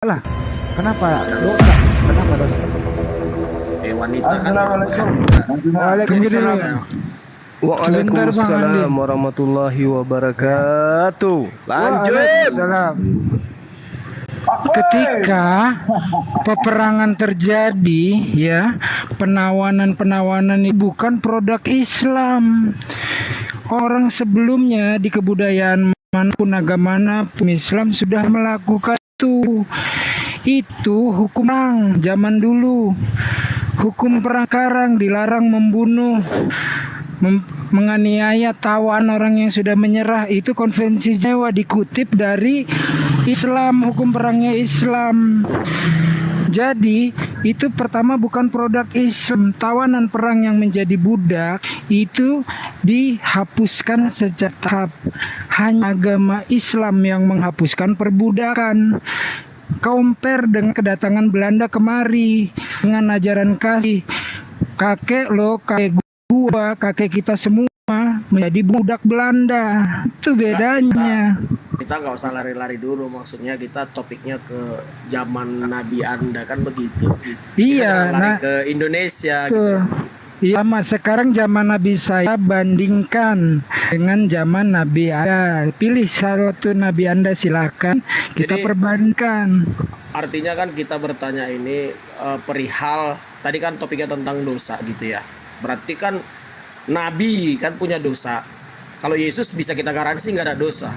Lah, kenapa dosa? Kenapa dosa? Wanita kan Waalaikumsalam. Waalaikumsalam warahmatullahi wabarakatuh. Lanjut. Waalaikumsalam. Ketika peperangan terjadi, ya, penawanan ini bukan produk Islam. Orang sebelumnya di kebudayaan manapun agama manapun Islam sudah melakukan itu hukum perang zaman dulu. Hukum perang sekarang dilarang membunuh, menganiaya, tawan orang yang sudah menyerah. Itu konvensi Jenewa dikutip dari Islam, hukum perangnya Islam. Jadi itu pertama bukan produk Islam. Tawanan perang yang menjadi budak itu dihapuskan secara tahap. Hanya agama Islam yang menghapuskan perbudakan. Compare dengan kedatangan Belanda kemari dengan ajaran kasih. Kakek lo, kakek gua, kakek kita semua menjadi budak Belanda. Itu bedanya. Kita nggak usah lari-lari dulu, maksudnya kita topiknya ke zaman Nabi Anda kan begitu. Iya, kita lari ke Indonesia gitu. Iya, mas, sekarang zaman Nabi saya bandingkan dengan zaman Nabi Anda. Pilih satu Nabi Anda, silakan kita perbandingkan. Artinya kan kita bertanya ini perihal tadi kan topiknya tentang dosa gitu ya. Berarti kan Nabi kan punya dosa. Kalau Yesus bisa kita garansi nggak ada dosa.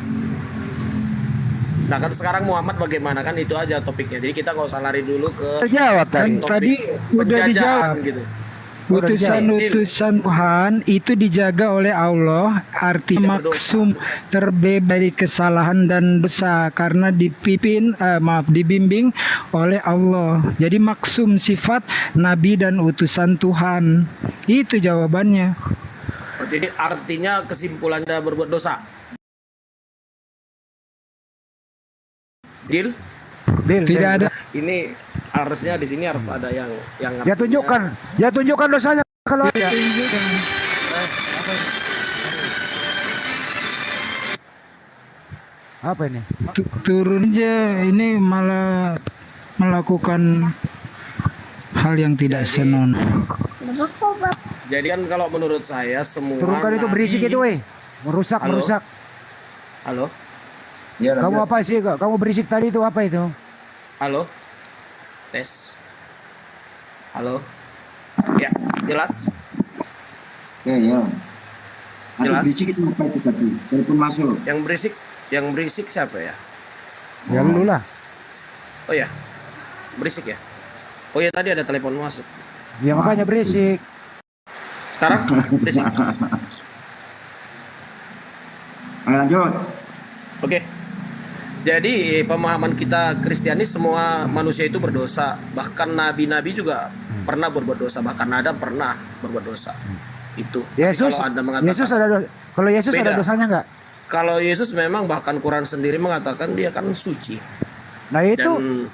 Nah kan sekarang Muhammad bagaimana, kan itu aja topiknya. Jadi kita nggak usah lari dulu ke Terjawab tadi udah dijawab. gitu. Utusan Tuhan itu dijaga oleh Allah, arti maksum, terbebas dari kesalahan dan dosa karena dibimbing oleh Allah. Jadi maksum, sifat Nabi dan utusan Tuhan. Itu jawabannya. Jadi artinya kesimpulannya berbuat dosa. Deal? Tidak ada. Ini harusnya di sini harus ada yang Ya tunjukkan dosanya kalau ada. Apa ini? Turun aja, ini malah melakukan hal yang tidak senonoh. Jadi kan kalau menurut saya semua Turunkan itu, berisik itu, merusak. Halo? Ya, kamu apa sih? Kamu berisik tadi itu apa itu? Halo? Tes. Halo? Ya, jelas? Ya. Jelas. Berisik itu apa itu tadi? Telepon masuk. Yang berisik siapa ya? Ya lu lah. Oh ya, berisik ya? Oh ya, tadi ada telepon masuk. Ya makanya berisik. Sekarang berisik. Ayo lanjut. Oke. Jadi pemahaman kita Kristiani semua manusia itu berdosa. Bahkan nabi-nabi juga pernah berbuat dosa. Bahkan Adam pernah berbuat dosa. Itu. Yesus, kalau Anda mengatakan, kalau Yesus ada dosanya nggak? Kalau Yesus memang bahkan Quran sendiri mengatakan dia kan suci. Nah itu. Dan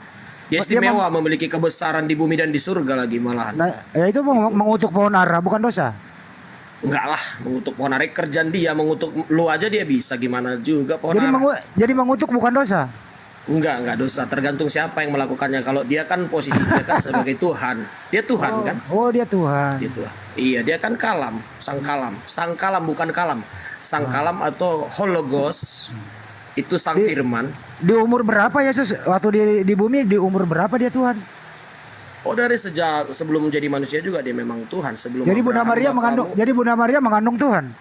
dia istimewa, memiliki kebesaran di bumi dan di surga lagi malahan. Nah, ya itu mengutuk pohon ara bukan dosa. Enggak lah, mengutuk pohon ara kerjaan dia, mengutuk lu aja dia bisa, gimana juga pohon ara. Jadi mengutuk bukan dosa. Enggak dosa, tergantung siapa yang melakukannya. Kalau dia kan posisinya kan sebagai Tuhan. Dia Tuhan kan? Oh, dia Tuhan. Dia Tuhan. Iya, dia kan kalam, sang kalam. Sang kalam bukan kalam. Sang kalam atau hologos itu sang firman. Di umur berapa Yesus waktu di bumi, di umur berapa dia Tuhan? Oh, dari sejak sebelum menjadi manusia juga dia memang Tuhan. Sebelum Jadi Bunda Maria mengandung Tuhan.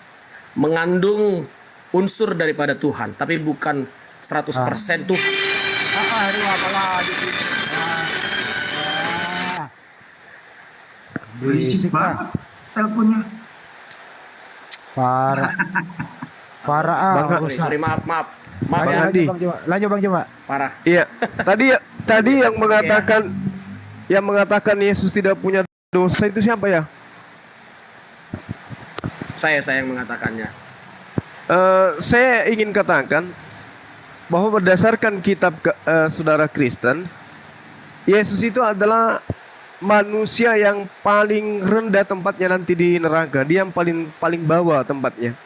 Mengandung unsur daripada Tuhan, tapi bukan 100% Tuhan. Berisik banget teleponnya. Parah. Sorry, maaf. Bang Ya. Adi. Lanjut Bang Juma. Parah. Iya. Tadi yang mengatakan Yesus tidak punya dosa itu siapa ya? Saya yang mengatakannya. Saya ingin katakan bahwa berdasarkan kitab saudara Kristen, Yesus itu adalah manusia yang paling rendah tempatnya nanti di neraka. Dia yang paling bawah tempatnya.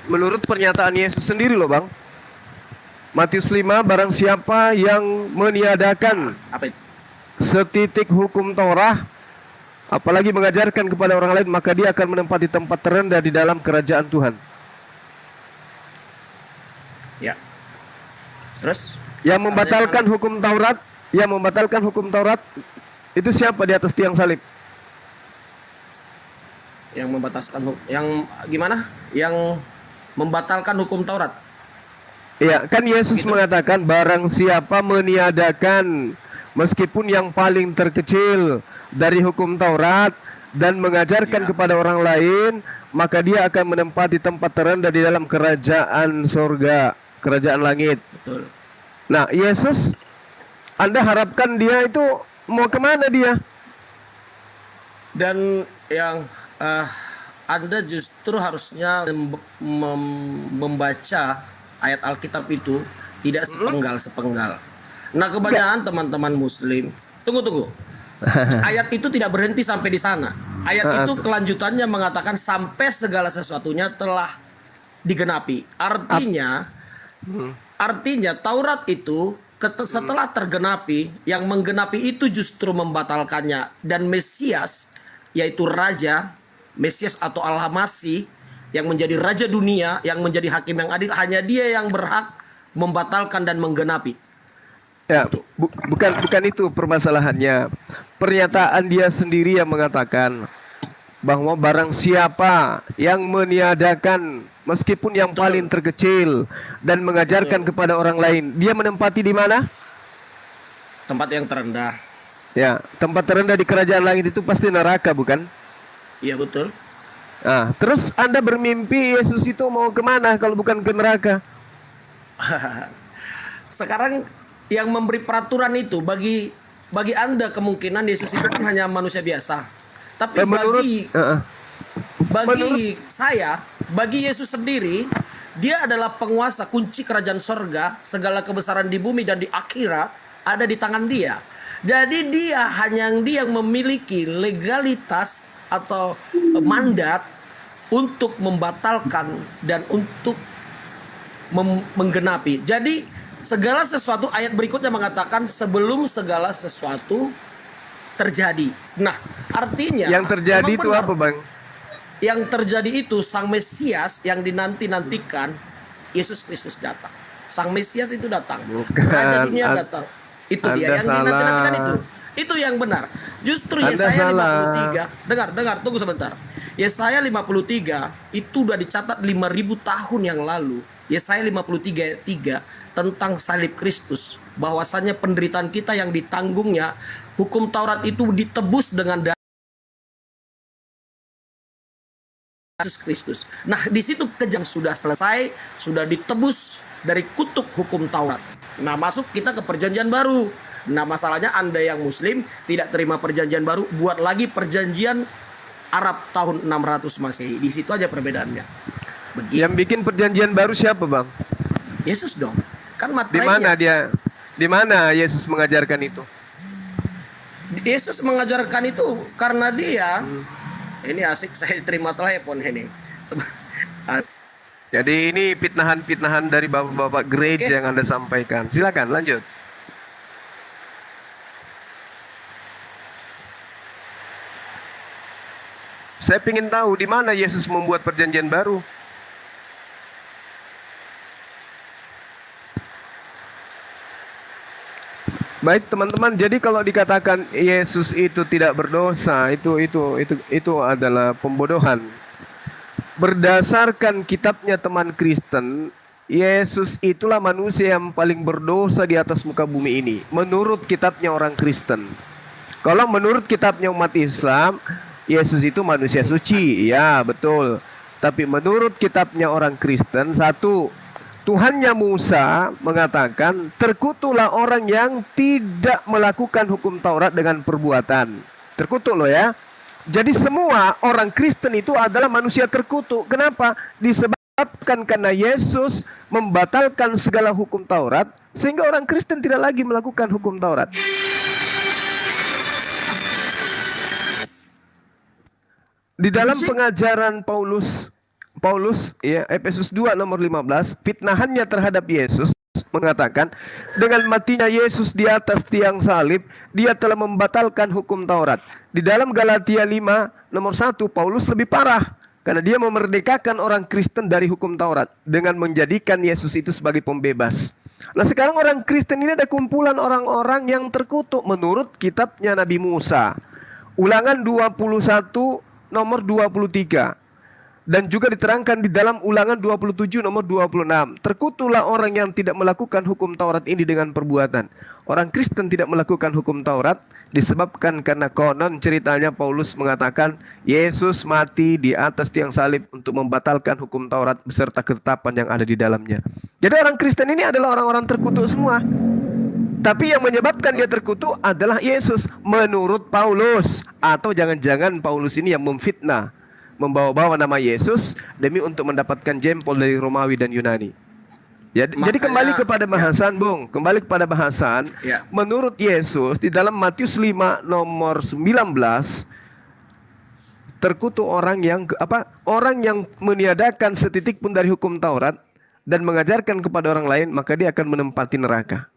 Menurut pernyataan Yesus sendiri loh Bang. Matius 5, barang siapa yang meniadakan Apa itu? setitik hukum Taurat, apalagi mengajarkan kepada orang lain, maka dia akan menempati tempat terendah di dalam kerajaan Tuhan. Ya. Terus? Yang Misalnya membatalkan mana? hukum Taurat, yang membatalkan hukum Taurat itu siapa di atas tiang salib? Yang membatalkan yang gimana? Yang membatalkan hukum Taurat. Iya, kan Yesus Gitu. mengatakan barang siapa meniadakan meskipun yang paling terkecil dari hukum Taurat dan mengajarkan Iya. kepada orang lain, maka dia akan menempati tempat terendah di dalam kerajaan surga, kerajaan langit. Betul. Nah, Yesus, Anda harapkan dia itu mau kemana dia? Dan yang Anda justru harusnya membaca ayat Alkitab itu tidak sepenggal-sepenggal. Nah, kebanyakan teman-teman Muslim, tunggu. Ayat itu tidak berhenti sampai di sana. Ayat itu kelanjutannya mengatakan sampai segala sesuatunya telah digenapi. Artinya Taurat itu setelah tergenapi, yang menggenapi itu justru membatalkannya, dan Mesias, yaitu Raja, Mesias atau Al-Masih yang menjadi Raja dunia, yang menjadi Hakim yang adil, hanya dia yang berhak membatalkan dan menggenapi. Ya, bukan itu permasalahannya. Pernyataan dia sendiri yang mengatakan bahwa barang siapa yang meniadakan meskipun yang paling terkecil dan mengajarkan kepada orang lain, dia menempati di mana? Tempat yang terendah. Ya, tempat terendah di kerajaan langit itu pasti neraka, bukan? Iya, betul. Nah, terus Anda bermimpi Yesus itu mau kemana kalau bukan ke neraka? Sekarang yang memberi peraturan itu bagi Anda, kemungkinan Yesus itu kan hanya manusia biasa. Tapi bagi saya, bagi Yesus sendiri, dia adalah penguasa kunci kerajaan sorga, segala kebesaran di bumi dan di akhirat ada di tangan dia. Jadi dia yang memiliki legalitas atau mandat untuk membatalkan dan untuk menggenapi. Jadi segala sesuatu, ayat berikutnya mengatakan sebelum segala sesuatu terjadi. Nah, artinya yang terjadi itu benar, apa, Bang? Yang terjadi itu Sang Mesias yang dinanti-nantikan, Yesus Kristus datang. Sang Mesias itu datang. Bukan. Raja dunia datang. Itu dia yang dinanti-nantikan itu. Itu yang benar. Justru Yesaya 53. Dengar, tunggu sebentar. Yesaya 53 itu udah dicatat 5.000 tahun yang lalu. Yesaya 53 ayat 3 tentang salib Kristus, bahwasannya penderitaan kita yang ditanggungnya, hukum Taurat itu ditebus dengan darah Yesus Kristus. Nah, di situ kejadian sudah selesai, sudah ditebus dari kutuk hukum Taurat. Nah, masuk kita ke perjanjian baru. Nah, masalahnya Anda yang Muslim tidak terima perjanjian baru, buat lagi perjanjian Arab tahun 600 Masehi. Di situ aja perbedaannya. Begitu. Yang bikin perjanjian baru siapa, Bang? Yesus dong. Kan Di mana materainya. dia? Di mana Yesus mengajarkan itu? Yesus mengajarkan itu karena dia ini asik, saya terima telepon ini. Jadi ini pitnahan-pitnahan dari bapak-bapak gereja Oke. yang Anda sampaikan. Silakan lanjut. Saya ingin tahu di mana Yesus membuat perjanjian baru. Baik teman-teman, jadi kalau dikatakan Yesus itu tidak berdosa, itu adalah pembodohan. Berdasarkan kitabnya teman Kristen, Yesus itulah manusia yang paling berdosa di atas muka bumi ini, menurut kitabnya orang Kristen. Kalau menurut kitabnya umat Islam, Yesus itu manusia suci, ya betul. Tapi menurut kitabnya orang Kristen, satu, Tuhannya Musa mengatakan, terkutuklah orang yang tidak melakukan hukum Taurat dengan perbuatan. Terkutuk loh ya. Jadi semua orang Kristen itu adalah manusia terkutuk. Kenapa? Disebabkan karena Yesus membatalkan segala hukum Taurat, sehingga orang Kristen tidak lagi melakukan hukum Taurat. Di dalam pengajaran Paulus ya, Efesus 2 nomor 15, fitnahannya terhadap Yesus mengatakan, dengan matinya Yesus di atas tiang salib, dia telah membatalkan hukum Taurat. Di dalam Galatia 5 nomor 1, Paulus lebih parah, karena dia memerdekakan orang Kristen dari hukum Taurat dengan menjadikan Yesus itu sebagai pembebas. Nah, sekarang orang Kristen ini ada kumpulan orang-orang yang terkutuk menurut kitabnya Nabi Musa. Ulangan 21 nomor 23. Dan juga diterangkan di dalam Ulangan 27 nomor 26. Terkutuklah orang yang tidak melakukan hukum Taurat ini dengan perbuatan. Orang Kristen tidak melakukan hukum Taurat disebabkan karena konon ceritanya Paulus mengatakan Yesus mati di atas tiang salib untuk membatalkan hukum Taurat beserta ketetapan yang ada di dalamnya. Jadi orang Kristen ini adalah orang-orang terkutuk semua. Tapi yang menyebabkan dia terkutuk adalah Yesus menurut Paulus. Atau jangan-jangan Paulus ini yang memfitnah, membawa-bawa nama Yesus demi untuk mendapatkan jempol dari Romawi dan Yunani. Jadi kembali kepada bahasan, Bung. Kembali kepada bahasan. Ya. Menurut Yesus di dalam Matius 5 nomor 19, terkutuk orang yang meniadakan setitik pun dari hukum Taurat dan mengajarkan kepada orang lain, maka dia akan menempati neraka.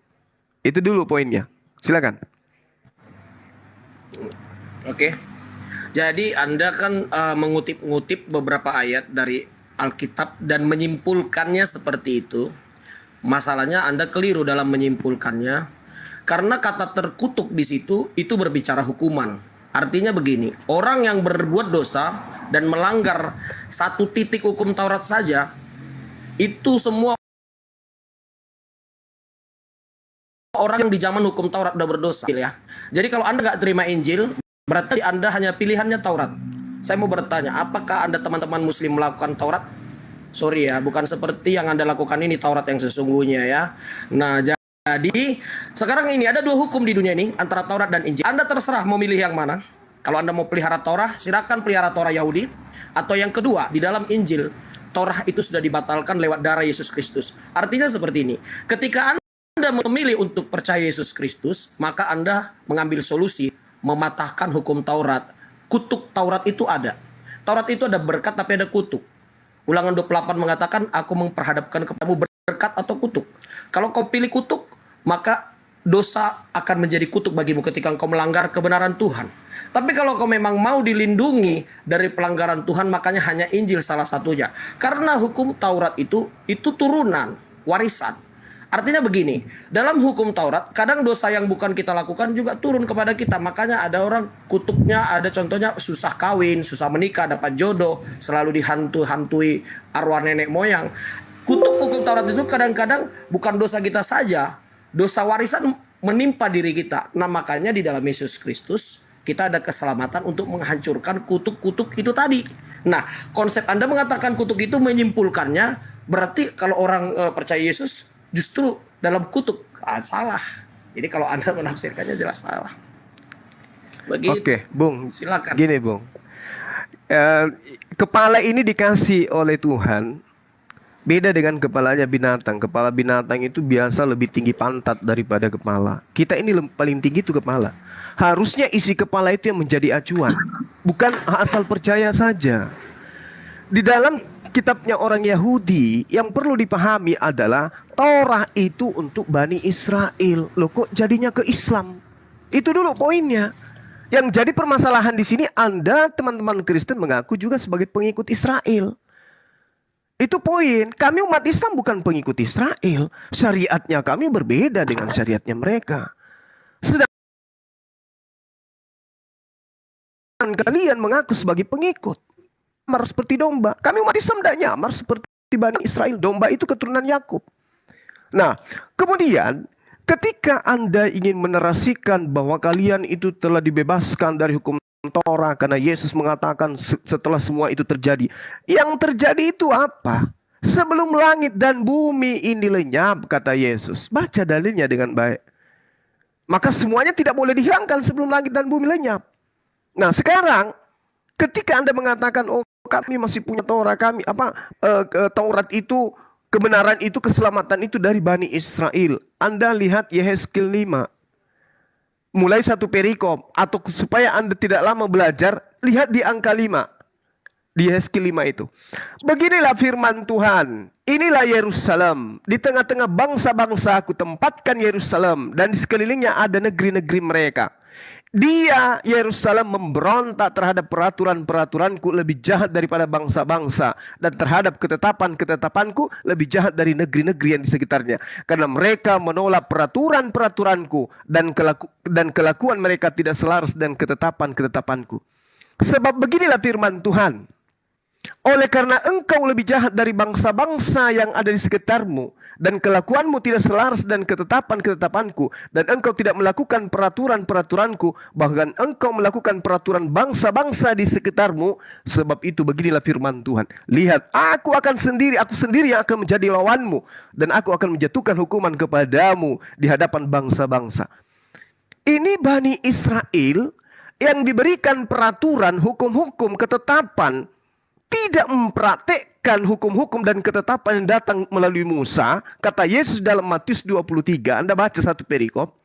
Itu dulu poinnya. Silakan. Oke. Jadi Anda kan mengutip-ngutip beberapa ayat dari Alkitab dan menyimpulkannya seperti itu. Masalahnya Anda keliru dalam menyimpulkannya. Karena kata terkutuk di situ itu berbicara hukuman. Artinya begini, orang yang berbuat dosa dan melanggar satu titik hukum Taurat saja, itu semua orang yang di zaman hukum Taurat udah berdosa ya. Jadi kalau Anda nggak terima Injil, berarti Anda hanya pilihannya Taurat. Saya mau bertanya, apakah Anda teman-teman muslim melakukan Taurat? Sorry ya, bukan seperti yang Anda lakukan ini Taurat yang sesungguhnya ya. Nah, jadi sekarang ini ada dua hukum di dunia ini antara Taurat dan Injil. Anda terserah mau milih yang mana. Kalau Anda mau pelihara Taurat, silakan pelihara Taurat Yahudi. Atau yang kedua, di dalam Injil, Taurat itu sudah dibatalkan lewat darah Yesus Kristus. Artinya seperti ini, ketika Anda memilih untuk percaya Yesus Kristus, maka Anda mengambil solusi mematahkan hukum Taurat. Kutuk Taurat itu ada. Taurat itu ada berkat tapi ada kutuk. Ulangan 28 mengatakan, aku memperhadapkan kepadamu berkat atau kutuk. Kalau kau pilih kutuk, maka dosa akan menjadi kutuk bagimu ketika kau melanggar kebenaran Tuhan. Tapi kalau kau memang mau dilindungi dari pelanggaran Tuhan, makanya hanya Injil salah satunya. Karena hukum Taurat itu turunan, warisan. Artinya begini, dalam hukum Taurat, kadang dosa yang bukan kita lakukan juga turun kepada kita. Makanya ada orang kutuknya, ada contohnya susah kawin, susah menikah, dapat jodoh, selalu dihantui arwah nenek moyang. Kutuk hukum Taurat itu kadang-kadang bukan dosa kita saja, dosa warisan menimpa diri kita. Nah, makanya di dalam Yesus Kristus kita ada keselamatan untuk menghancurkan kutuk-kutuk itu tadi. Nah, konsep Anda mengatakan kutuk itu menyimpulkannya, berarti kalau orang percaya Yesus justru dalam kutuk, salah. Jadi kalau Anda menafsirkannya jelas salah. Begitu. Oke, Bung. Silakan. Gini, Bung. Kepala ini dikasih oleh Tuhan. Beda dengan kepalanya binatang. Kepala binatang itu biasa lebih tinggi pantat daripada kepala. Kita ini paling tinggi itu kepala. Harusnya isi kepala itu yang menjadi acuan. Bukan asal percaya saja. Di dalam kitabnya orang Yahudi, yang perlu dipahami adalah Taurat itu untuk Bani Israel. Loh, kok jadinya ke Islam? Itu dulu poinnya. Yang jadi permasalahan di sini, Anda teman-teman Kristen mengaku juga sebagai pengikut Israel. Itu poin. Kami umat Islam bukan pengikut Israel. Syariatnya kami berbeda dengan syariatnya mereka. Sedangkan kalian mengaku sebagai pengikut. Nyamar seperti domba. Kami umat Islam tidak nyamar seperti Bani Israel. Domba itu keturunan Yakub. Nah, kemudian ketika Anda ingin menerasikan bahwa kalian itu telah dibebaskan dari hukum Taurat karena Yesus mengatakan setelah semua itu terjadi. Yang terjadi itu apa? Sebelum langit dan bumi ini lenyap, kata Yesus. Baca dalilnya dengan baik. Maka semuanya tidak boleh dihilangkan sebelum langit dan bumi lenyap. Nah, sekarang ketika Anda mengatakan, oh kami masih punya Taurat, Taurat itu, kebenaran itu, keselamatan itu dari Bani Israel. Anda lihat Yehezkiel 5. Mulai satu perikop, atau supaya Anda tidak lama belajar, lihat di angka 5. Di Yehezkiel 5 itu. Beginilah firman Tuhan. Inilah Yerusalem. Di tengah-tengah bangsa-bangsa aku tempatkan Yerusalem. Dan di sekelilingnya ada negeri-negeri mereka. Dia, Yerusalem, memberontak terhadap peraturan-peraturanku lebih jahat daripada bangsa-bangsa. Dan terhadap ketetapan-ketetapanku lebih jahat dari negeri-negeri yang di sekitarnya. Karena mereka menolak peraturan-peraturanku. Dan kelakuan mereka tidak selaras dengan ketetapan-ketetapanku. Sebab beginilah firman Tuhan. Oleh karena engkau lebih jahat dari bangsa-bangsa yang ada di sekitarmu, dan kelakuanmu tidak selaras dan ketetapan-ketetapanku, dan engkau tidak melakukan peraturan-peraturanku, bahkan engkau melakukan peraturan bangsa-bangsa di sekitarmu, sebab itu beginilah firman Tuhan. Lihat, aku sendiri yang akan menjadi lawanmu, dan aku akan menjatuhkan hukuman kepadamu di hadapan bangsa-bangsa. Ini Bani Israel yang diberikan peraturan, hukum-hukum, ketetapan, tidak mempraktekkan hukum-hukum dan ketetapan yang datang melalui Musa. Kata Yesus dalam Matius 23, Anda baca satu perikop,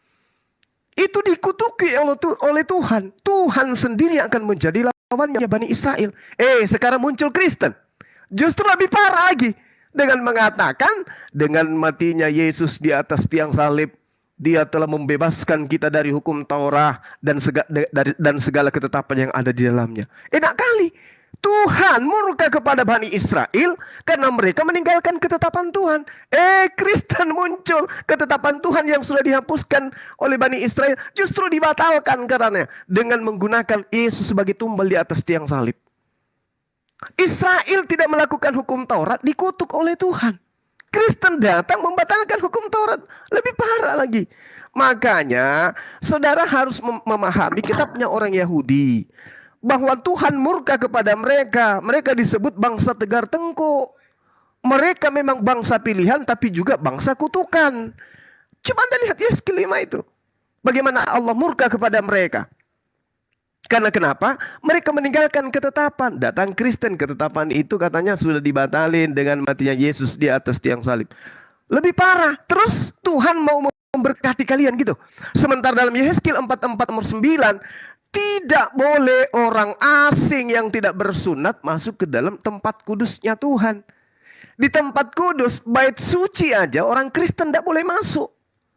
itu dikutuki oleh Tuhan. Tuhan sendiri akan menjadi lawannya Bani Israel. Sekarang muncul Kristen, justru lebih parah lagi, dengan mengatakan dengan matinya Yesus di atas tiang salib, Dia telah membebaskan kita dari hukum Taurat dan segala ketetapan yang ada di dalamnya. Enak kali. Tuhan murka kepada Bani Israel karena mereka meninggalkan ketetapan Tuhan. Kristen muncul, ketetapan Tuhan yang sudah dihapuskan oleh Bani Israel justru dibatalkan karena dengan menggunakan Yesus sebagai tumbal di atas tiang salib. Israel tidak melakukan hukum Taurat, dikutuk oleh Tuhan. Kristen datang membatalkan hukum Taurat, lebih parah lagi. Makanya saudara harus memahami kitabnya orang Yahudi, bahwa Tuhan murka kepada mereka. Mereka disebut bangsa tegar tengkuk. Mereka memang bangsa pilihan, tapi juga bangsa kutukan. Coba Anda lihat Yehezkiel 5 itu. Bagaimana Allah murka kepada mereka. Karena kenapa? Mereka meninggalkan ketetapan. Datang Kristen, ketetapan itu katanya sudah dibatalin dengan matinya Yesus di atas tiang salib. Lebih parah. Terus Tuhan mau memberkati kalian gitu. Sementara dalam Yehezkiel 44 nomor 9, tidak boleh orang asing yang tidak bersunat masuk ke dalam tempat kudusnya Tuhan. Di tempat kudus, bait suci aja orang Kristen tidak boleh masuk.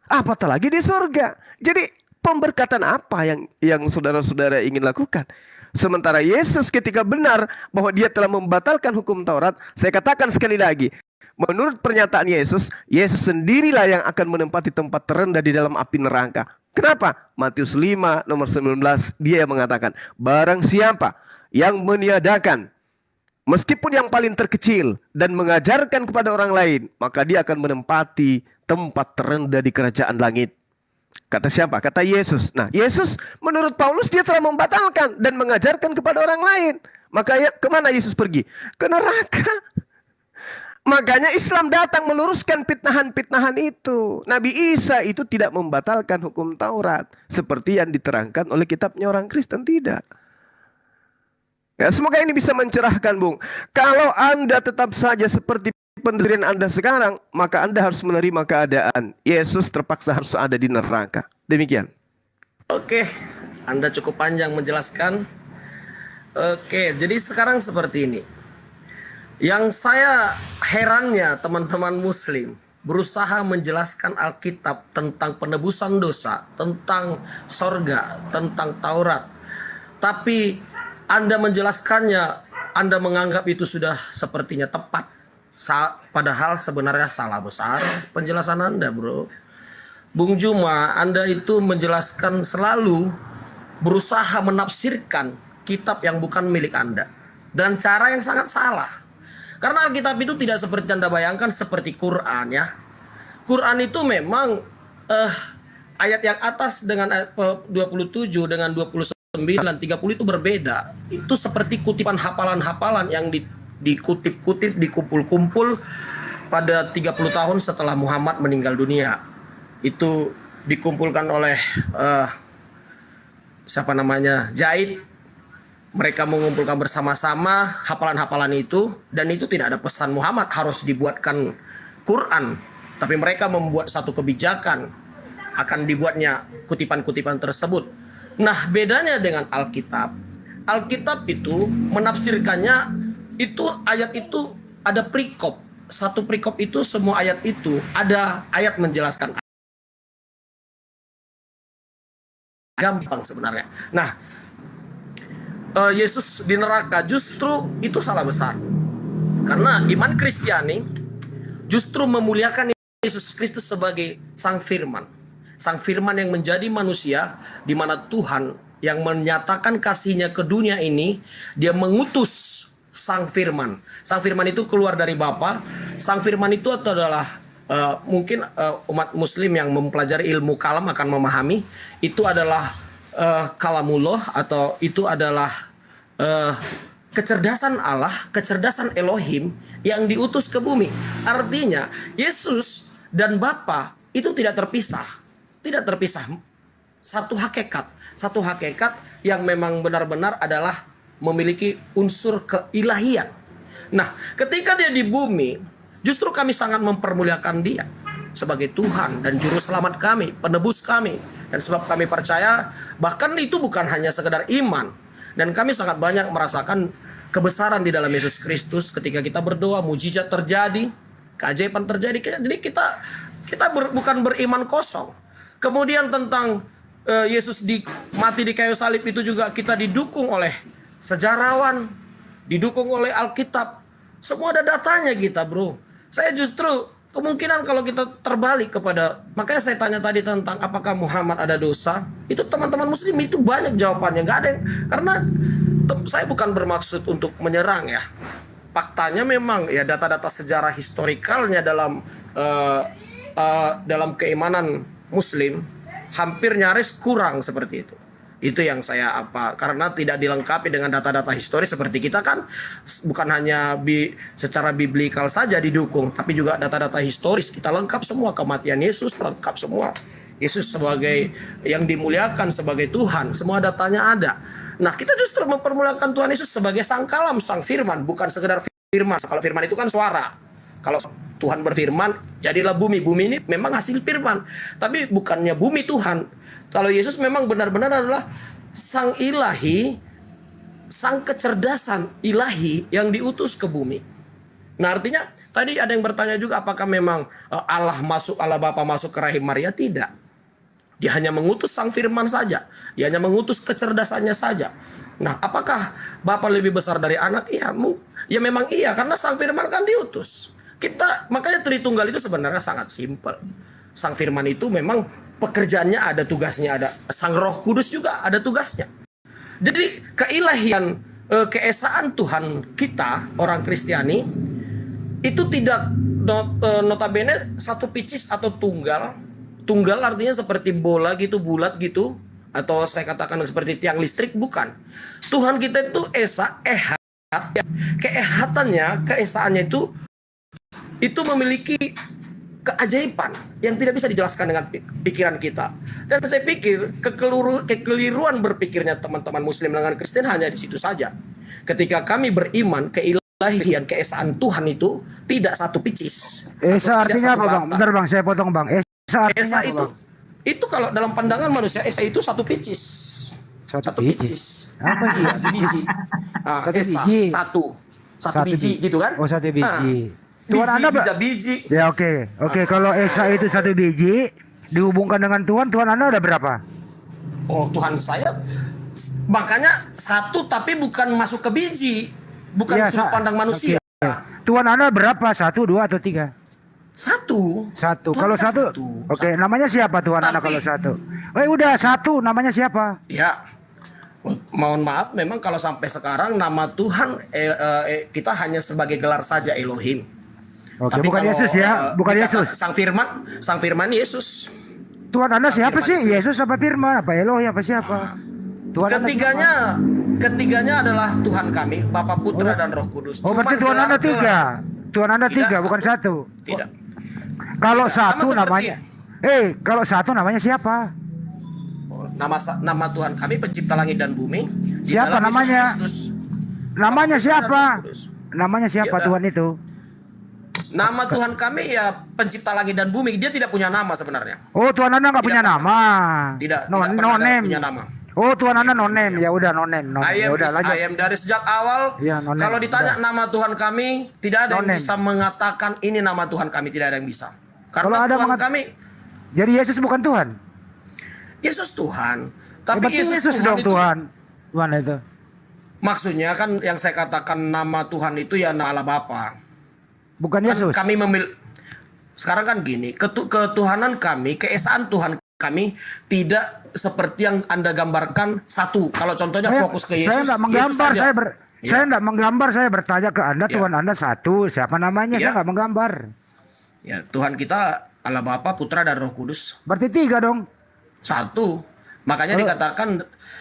Apatah lagi di surga. Jadi pemberkatan apa yang saudara-saudara ingin lakukan? Sementara Yesus ketika benar bahwa Dia telah membatalkan hukum Taurat, saya katakan sekali lagi, menurut pernyataan Yesus, Yesus sendirilah yang akan menempati tempat terendah di dalam api neraka. Kenapa? Matius 5 nomor 19, Dia yang mengatakan, barang siapa yang meniadakan, meskipun yang paling terkecil, dan mengajarkan kepada orang lain, maka dia akan menempati tempat terendah di kerajaan langit. Kata siapa? Kata Yesus. Nah, Yesus menurut Paulus dia telah membatalkan dan mengajarkan kepada orang lain. Maka kemana Yesus pergi? Ke neraka. Makanya Islam datang meluruskan fitnahan-fitnahan itu. Nabi Isa itu tidak membatalkan hukum Taurat seperti yang diterangkan oleh kitabnya orang Kristen, tidak. Ya, semoga ini bisa mencerahkan, Bung. Kalau Anda tetap saja seperti pendirian Anda sekarang, maka Anda harus menerima keadaan Yesus terpaksa harus ada di neraka. Demikian. Oke, Anda cukup panjang menjelaskan. Oke, jadi sekarang seperti ini. Yang saya herannya teman-teman muslim berusaha menjelaskan Alkitab tentang penebusan dosa, tentang sorga, tentang Taurat. Tapi Anda menjelaskannya, Anda menganggap itu sudah sepertinya tepat. Padahal sebenarnya salah besar penjelasan Anda, bro. Bung Juma, Anda itu menjelaskan selalu berusaha menafsirkan kitab yang bukan milik Anda. Dan cara yang sangat salah. Karena Alkitab itu tidak seperti Anda bayangkan seperti Quran ya. Quran itu memang ayat yang atas dengan ayat 27 dengan 29, 30 itu berbeda. Itu seperti kutipan hafalan-hafalan yang dikutip-kutip, dikumpul-kumpul pada 30 tahun setelah Muhammad meninggal dunia. Itu dikumpulkan oleh Zaid. Mereka mengumpulkan bersama-sama hafalan-hafalan itu, dan itu tidak ada pesan Muhammad harus dibuatkan Quran, tapi mereka membuat satu kebijakan akan dibuatnya kutipan-kutipan tersebut. Nah, bedanya dengan Alkitab, Alkitab itu menafsirkannya, itu ayat itu ada perikop. Satu perikop itu, semua ayat itu ada ayat menjelaskan. Gampang sebenarnya. Nah, Yesus di neraka justru itu salah besar. Karena iman Kristiani justru memuliakan Yesus Kristus sebagai Sang Firman. Sang Firman yang menjadi manusia, di mana Tuhan yang menyatakan kasih-Nya ke dunia ini, Dia mengutus Sang Firman. Sang Firman itu keluar dari Bapa. Sang Firman itu adalah mungkin umat Muslim yang mempelajari ilmu kalam akan memahami, itu adalah kalamullah, atau itu adalah kecerdasan Allah, kecerdasan Elohim yang diutus ke bumi. Artinya Yesus dan Bapa itu tidak terpisah. Tidak terpisah. Satu hakikat yang memang benar-benar adalah memiliki unsur keilahian. Nah, ketika Dia di bumi, justru kami sangat mempermuliakan Dia sebagai Tuhan dan Juru Selamat kami, penebus kami. Dan sebab kami percaya, bahkan itu bukan hanya sekedar iman. Dan kami sangat banyak merasakan kebesaran di dalam Yesus Kristus. Ketika kita berdoa, mujizat terjadi, keajaiban terjadi. Jadi kita bukan beriman kosong. Kemudian tentang Yesus mati di kayu salib itu juga kita didukung oleh sejarawan, didukung oleh Alkitab. Semua ada datanya kita, bro. Saya justru kemungkinan kalau kita terbalik kepada, makanya saya tanya tadi tentang apakah Muhammad ada dosa, itu teman-teman Muslim itu banyak jawabannya, nggak ada yang, karena saya bukan bermaksud untuk menyerang ya. Faktanya memang ya data-data sejarah historikalnya dalam keimanan Muslim hampir nyaris kurang seperti itu. Itu yang saya karena tidak dilengkapi dengan data-data historis seperti kita kan, bukan hanya secara biblikal saja didukung, tapi juga data-data historis kita lengkap semua, kematian Yesus lengkap semua, Yesus sebagai yang dimuliakan sebagai Tuhan, semua datanya ada. Nah, kita justru mempermuliakan Tuhan Yesus sebagai Sang Kalam, Sang Firman, bukan sekedar firman. Kalau firman itu kan suara. Kalau Tuhan berfirman, jadilah bumi. Bumi ini memang hasil firman, tapi bukannya bumi Tuhan. Kalau Yesus memang benar-benar adalah Sang Ilahi, Sang kecerdasan ilahi yang diutus ke bumi. Nah, artinya tadi ada yang bertanya juga, apakah memang Allah Bapa masuk ke rahim Maria? Tidak. Dia hanya mengutus Sang Firman saja. Dia hanya mengutus kecerdasannya saja. Nah, apakah Bapa lebih besar dari anak? Iya, ya memang iya, karena Sang Firman kan diutus. Makanya Tritunggal itu sebenarnya sangat simpel. Sang Firman itu memang pekerjaannya ada, tugasnya ada. Sang Roh Kudus juga ada tugasnya. Jadi keilahian, keesaan Tuhan kita, orang Kristiani, itu tidak notabene satu picis atau tunggal. Tunggal artinya seperti bola gitu, bulat gitu. Atau saya katakan seperti tiang listrik, bukan. Tuhan kita itu esa, ehad. Keehatannya, keesaannya itu memiliki keajaiban yang tidak bisa dijelaskan dengan pikiran kita. Dan saya pikir kekeliruan berpikirnya teman-teman Muslim dengan Kristen hanya di situ saja. Ketika kami beriman keilahian, keesaan Tuhan itu tidak satu picis. Esa artinya apa, Bang? Bentar, Bang, saya potong, Bang. Esa Esa artinya apa, Bang? itu kalau dalam pandangan manusia, esa itu satu picis. Satu picis. Apa itu? Iya, sebiji. Satu Esa, biji. satu biji gitu kan? Oh, satu biji. Tuhan Biji, Anda bisa biji. Ya, oke. Kalau Esa itu satu biji dihubungkan dengan Tuhan Anda ada berapa? Oh, Tuhan saya makanya satu, tapi bukan masuk ke biji, bukan Ya, sudut pandang manusia. Oke. Tuhan Anda berapa? 1, 2 atau 3? Satu. Satu. Tuhan Kalau kita satu, oke. Namanya siapa Tuhan Anda Tapi- kalau satu? Udah satu. Namanya siapa? Ya, mohon maaf, memang kalau sampai sekarang nama Tuhan kita hanya sebagai gelar saja, Elohim. Oke, Tapi bukan kalau, Yesus ya, bukan dikata Yesus. Sang Firman Yesus. Tuhan Anda siapa Firman sih? itu. Yesus apa Firman? Apa Elohim apa siapa? Tuhan Anda Ketiganya adalah Tuhan kami, Bapa, Putra, dan Roh Kudus. siapa? Oh, berarti Cuman Tuhan Anda gelar-gelar- 3. Tuhan Anda Tidak, 3, bukan satu. 1. Tidak. Kalau Tidak, sama satu seperti- namanya, kalau satu namanya siapa? Nama Tuhan kami pencipta langit dan bumi. Di Siapa dalam Yesus namanya? Kristus. Namanya Bapa, Putra, dan siapa? Roh Kudus. Namanya siapa Ya, Tuhan itu? Nama Tuhan kami ya pencipta langit dan bumi. Dia tidak punya nama sebenarnya. Oh, Tuhan Anda nggak punya pernah. nama. Tidak No pernah ada name. punya nama. Oh, Tuhan Anda nonem. Ya udah nonem. I Ya am udah is lanjut. I am dari sejak awal. Iya, nonem. Kalau ditanya nama Tuhan kami, tidak ada yang Nonem. bisa mengatakan ini nama Tuhan kami, tidak ada yang bisa. Kalau Karena ada Tuhan kami Jadi Yesus bukan Tuhan. Yesus Tuhan. Ya, Tapi berarti Yesus Tuhan dong itu Tuhan. Tuhan itu. maksudnya kan yang saya katakan nama Tuhan itu ya nama Allah Bapa. Bukan Kan Yesus. kami sekarang kan gini, ketuhanan kami, keesaan Tuhan kami tidak seperti yang Anda gambarkan satu. Kalau contohnya fokus ke Yesus, Saya enggak Yesus menggambar, saja. saya Ya. enggak menggambar, saya bertanya ke Anda, Ya. Tuhan Anda satu, siapa namanya? Ya. Saya enggak menggambar. Ya, Tuhan kita Allah Bapa, Putra dan Roh Kudus. Berarti 3 dong. Satu. Makanya dikatakan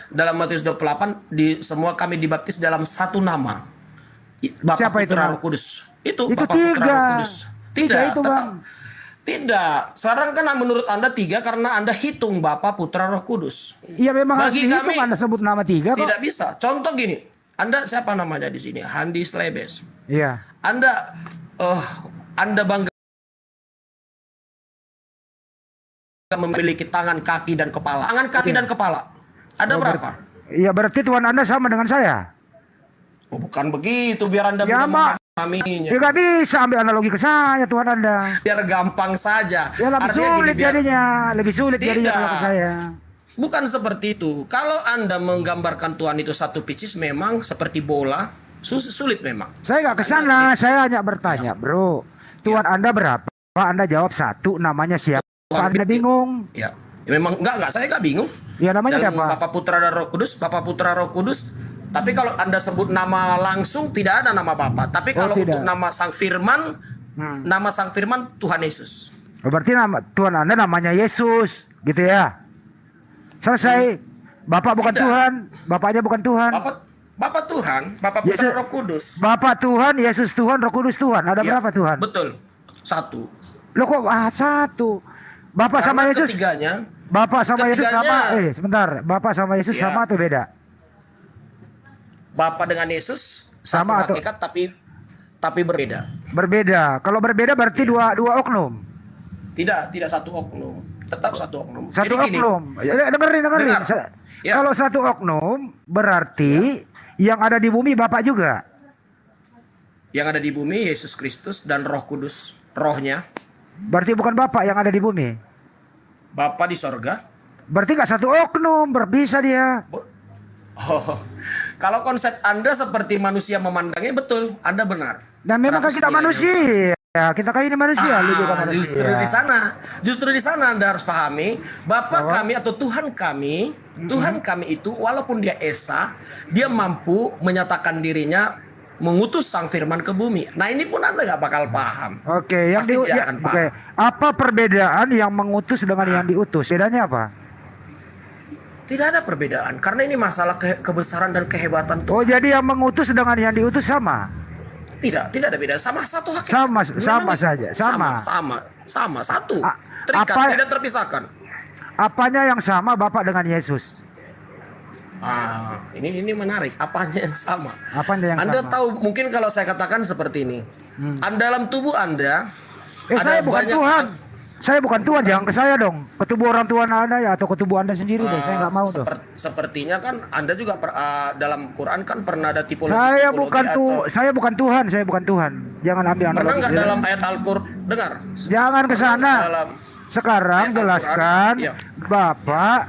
dalam Matius 28 semua kami dibaptis dalam satu nama. Bapa, Siapa itu, Putra, Bang? Roh Kudus. Itu Itu Bapa, Putra, 3. Roh Kudus. Tiga itu, tetap- Bang. Tidak. Sekarang kan menurut Anda 3 karena Anda hitung Bapa, Putra, Roh Kudus. Iya memang harus Bagi dihitung, kami- Anda sebut nama 3 kok. Tidak bisa. Contoh gini, Anda siapa namanya di sini? Handi Slebes. Iya. Anda bangga memiliki tangan, kaki dan kepala. Tangan, kaki dan kepala. Ada berapa? Iya berarti Tuhan Anda sama dengan saya. Oh, bukan begitu, biar Anda Ya, mudah Mak. memahaminya. Ya nggak bisa ambil analogi ke saya Tuhan Anda. Biar gampang saja. Ya lebih Artinya sulit gini, biar- jadinya, lebih sulit jadinya Tidak. kalau ke saya. Bukan seperti itu. Kalau Anda menggambarkan Tuhan itu satu pieces, memang seperti bola, sulit memang. Saya nggak ke sana, saya hanya bertanya, Bro. Tuhan Anda berapa? Anda jawab 1, namanya siapa? Tuhan Anda bingung. Ya, memang enggak, saya enggak bingung. Ya namanya Dalam siapa? Bapa, Putra dan Roh Kudus, Bapa, Putra, Roh Kudus. Tapi kalau Anda sebut nama langsung tidak ada nama Bapa. Tapi kalau tidak. untuk nama Sang Firman, nama Sang Firman Tuhan Yesus. Berarti nama Tuhan Anda namanya Yesus, gitu ya? Selesai. Bapak bukan Tidak. Tuhan, bapaknya bukan Tuhan. Bapak Tuhan, Bapa, Putra, Yesus. Roh Kudus. Bapak Tuhan, Yesus Tuhan, Roh Kudus Tuhan. Ada Ya, berapa Tuhan? Betul. Satu. Loh kok 1? Bapak sama Karena Yesus? ketiganya, Bapak sama Yesus sama? ketiganya- Sebentar. Bapak sama Yesus Ya. sama atau beda? Bapa dengan Yesus Sama satu atau- hakikat tapi berbeda. Berbeda. Kalau berbeda berarti dua oknum. Tidak satu oknum. Tetap satu oknum. Satu Jadi gini, oknum. Ya, dengerin. Dengar. Ya. Kalau satu oknum berarti yang ada di bumi Bapak juga. yang ada di bumi Yesus Kristus dan Roh Kudus, rohnya. Berarti bukan Bapak yang ada di bumi. Bapa di sorga. Berarti nggak satu oknum, berpisah dia. Oh, kalau konsep Anda seperti manusia memandangnya betul, Anda benar. Dan memang kan kita 100 nilainya. manusia. Kita kan ini manusia, lu juga manusia. Justru di sana Anda harus pahami, Bapa kami atau Tuhan kami itu walaupun dia esa, dia mampu menyatakan dirinya mengutus Sang Firman ke bumi. Nah, ini pun Anda nggak bakal paham. Oke, yang Pasti tidak akan paham. oke. Apa perbedaan yang mengutus dengan yang diutus? Bedanya apa? Tidak ada perbedaan karena ini masalah kebesaran dan kehebatan Tuhan. Oh, jadi yang mengutus dengan yang diutus sama. Tidak ada beda, sama satu hakikat. Sama saja, sama. Sama satu. Terikat, apa- tidak terpisahkan. Apanya yang sama Bapak dengan Yesus? Ini menarik. Apanya yang sama? Apanya yang Anda sama? tahu mungkin kalau saya katakan seperti ini. Dalam tubuh Anda Saya bukan banyak- Tuhan. Saya bukan Tuhan, jangan ke saya dong. Ke tubuh orang Tuhan Anda ya atau ke tubuh Anda sendiri deh. Saya nggak mau dong. Sepertinya kan Anda juga dalam Quran kan pernah ada tipologi. Saya tipologi bukan atau- saya bukan Tuhan, saya bukan Tuhan. Jangan ambil Pernah analogi. nggak dalam ayat Al-Qur'an dengar? Jangan ke Pernah nggak sana. dalam Sekarang ayat Al-Quran? jelaskan Iya. Bapak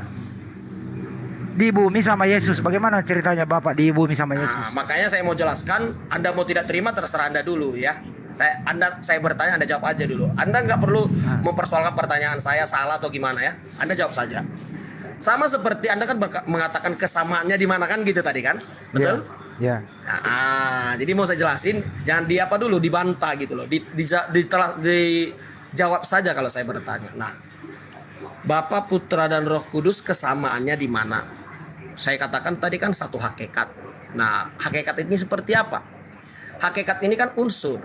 di bumi sama Yesus. Bagaimana ceritanya Bapak di bumi sama Yesus? Nah, makanya saya mau jelaskan. Anda mau tidak terima terserah Anda dulu ya. Saya bertanya, Anda jawab aja dulu. Anda nggak perlu mempersoalkan pertanyaan saya salah atau gimana ya. Anda jawab saja. Sama seperti Anda kan mengatakan kesamaannya di mana kan gitu tadi kan, betul? Ya. Jadi mau saya jelasin, jangan dulu dibantah gitu loh. Dijawab saja kalau saya bertanya. Nah, Bapa, Putra dan Roh Kudus kesamaannya di mana? Saya katakan tadi kan satu hakikat. Nah, hakikat ini seperti apa? Hakikat ini kan unsur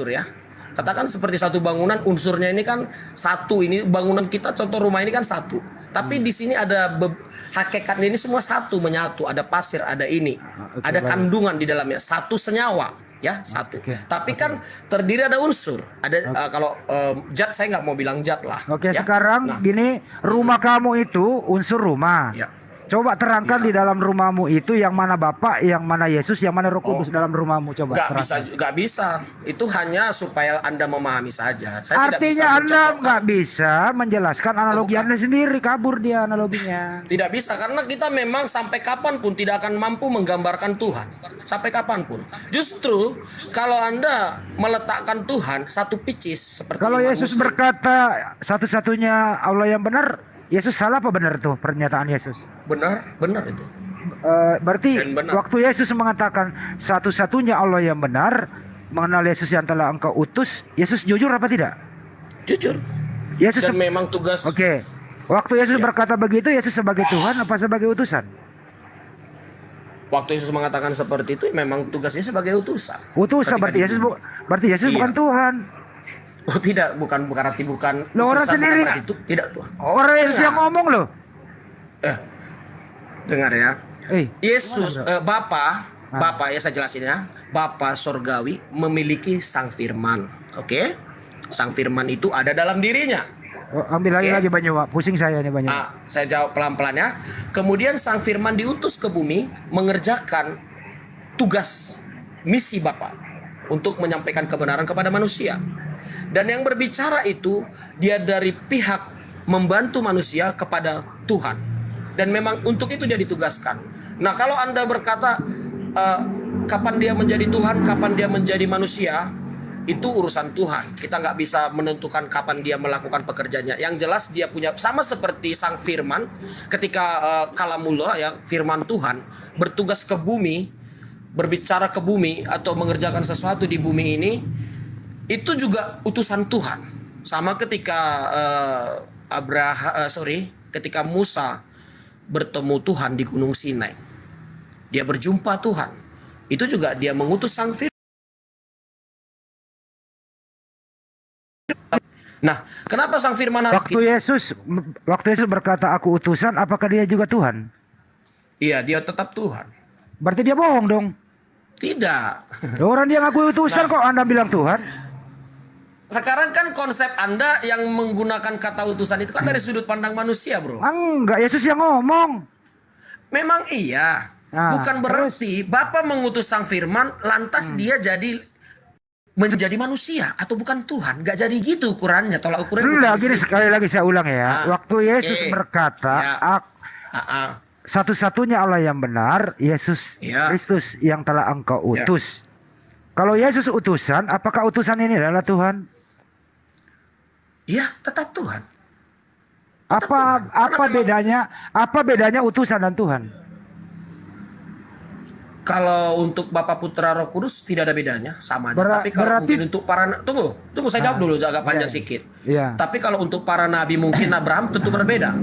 ya. Katakan seperti satu bangunan, unsurnya ini kan satu. Ini bangunan kita, contoh rumah ini kan satu. Tapi di sini ada hakikatnya ini semua satu, menyatu. Ada pasir, ada ini, ada kandungan di dalamnya. Satu senyawa, ya satu. Tapi kan terdiri ada unsur. Ada kalau zat saya nggak mau bilang zat lah. Oke, ya. sekarang Nah, gini, rumah kamu itu unsur rumah. ya. Coba terangkan di dalam rumahmu itu yang mana Bapa, yang mana Yesus, yang mana Roh Kudus dalam rumahmu. Coba terangkan. Nggak bisa. Itu hanya supaya Anda memahami saja. Saya tidak bisa Artinya Anda mencocokkan. nggak bisa menjelaskan analogi Bukan. Anda sendiri, kabur dia analoginya. Tidak bisa karena kita memang sampai kapanpun tidak akan mampu menggambarkan Tuhan. Sampai kapanpun. Justru kalau Anda meletakkan Tuhan satu picis seperti Kalau Yesus manusia. berkata satu-satunya Allah yang benar, Yesus salah apa benar tuh pernyataan Yesus? Benar itu. Berarti Dan benar. waktu Yesus mengatakan satu-satunya Allah yang benar, mengenal Yesus yang telah engkau utus, Yesus jujur apa tidak? Jujur. Yesus Dan memang tugas. Oke. Waktu Yesus berkata begitu, Yesus sebagai Tuhan apa sebagai utusan? Waktu Yesus mengatakan seperti itu, memang tugasnya sebagai utusan. Utusan Ketika berarti Yesus di- berarti Yesus Iya. bukan Tuhan. Oh tidak, bukan berarti bukan. Loh, orang utusan, bukan sendiri- berarti itu tidak Tuhan. Orang Yesus yang ngomong loh. Dengar ya. Yesus gimana, Bapa ya saya jelasin ya. Bapa sorgawi memiliki Sang Firman. Oke? Sang Firman itu ada dalam dirinya. Oh, ambil lagi Oke. lagi Banyu, Pak. Pusing saya nih Banyu. Saya jawab pelan-pelan ya. Kemudian Sang Firman diutus ke bumi mengerjakan tugas misi Bapa untuk menyampaikan kebenaran kepada manusia. Dan yang berbicara itu dia dari pihak membantu manusia kepada Tuhan. Dan memang untuk itu dia ditugaskan. Nah, kalau Anda berkata kapan dia menjadi Tuhan, kapan dia menjadi manusia, itu urusan Tuhan. Kita nggak bisa menentukan kapan dia melakukan pekerjaannya. Yang jelas dia punya, sama seperti Sang Firman ketika kalamullah ya, firman Tuhan bertugas ke bumi, berbicara ke bumi atau mengerjakan sesuatu di bumi ini, itu juga utusan Tuhan. Sama ketika ketika Musa bertemu Tuhan di Gunung Sinai, dia berjumpa Tuhan. Itu juga dia mengutus Sang Firman. Nah, kenapa Sang Firman harus Waktu Yesus berkata aku utusan, apakah dia juga Tuhan? Iya, dia tetap Tuhan. Berarti dia bohong dong. Tidak. Orang dia ngaku utusan kok Anda bilang Tuhan? Sekarang kan konsep Anda yang menggunakan kata utusan itu kan dari sudut pandang manusia, bro. Enggak, Yesus yang ngomong. Memang iya. Nah, Bukan berarti Bapa mengutus Sang Firman lantas dia jadi menjadi manusia atau bukan Tuhan. Gak jadi gitu ukurannya. Tolak ukurnya bukan Enggak, di gini situ. sekali lagi saya ulang ya. Waktu Yesus oke. berkata, Ya. satu-satunya Allah yang benar, Yesus Ya. Kristus yang telah engkau Ya. utus. Kalau Yesus utusan, apakah utusan ini adalah Tuhan? Iya, tetap Tuhan. Apa bedanya utusan dan Tuhan? Kalau untuk Bapa Putra Roh Kudus tidak ada bedanya, sama aja. Tapi kalau berarti- mungkin untuk para tunggu saya jawab dulu agak panjang sedikit. Iya. Tapi kalau untuk para nabi mungkin Abraham tentu berbeda.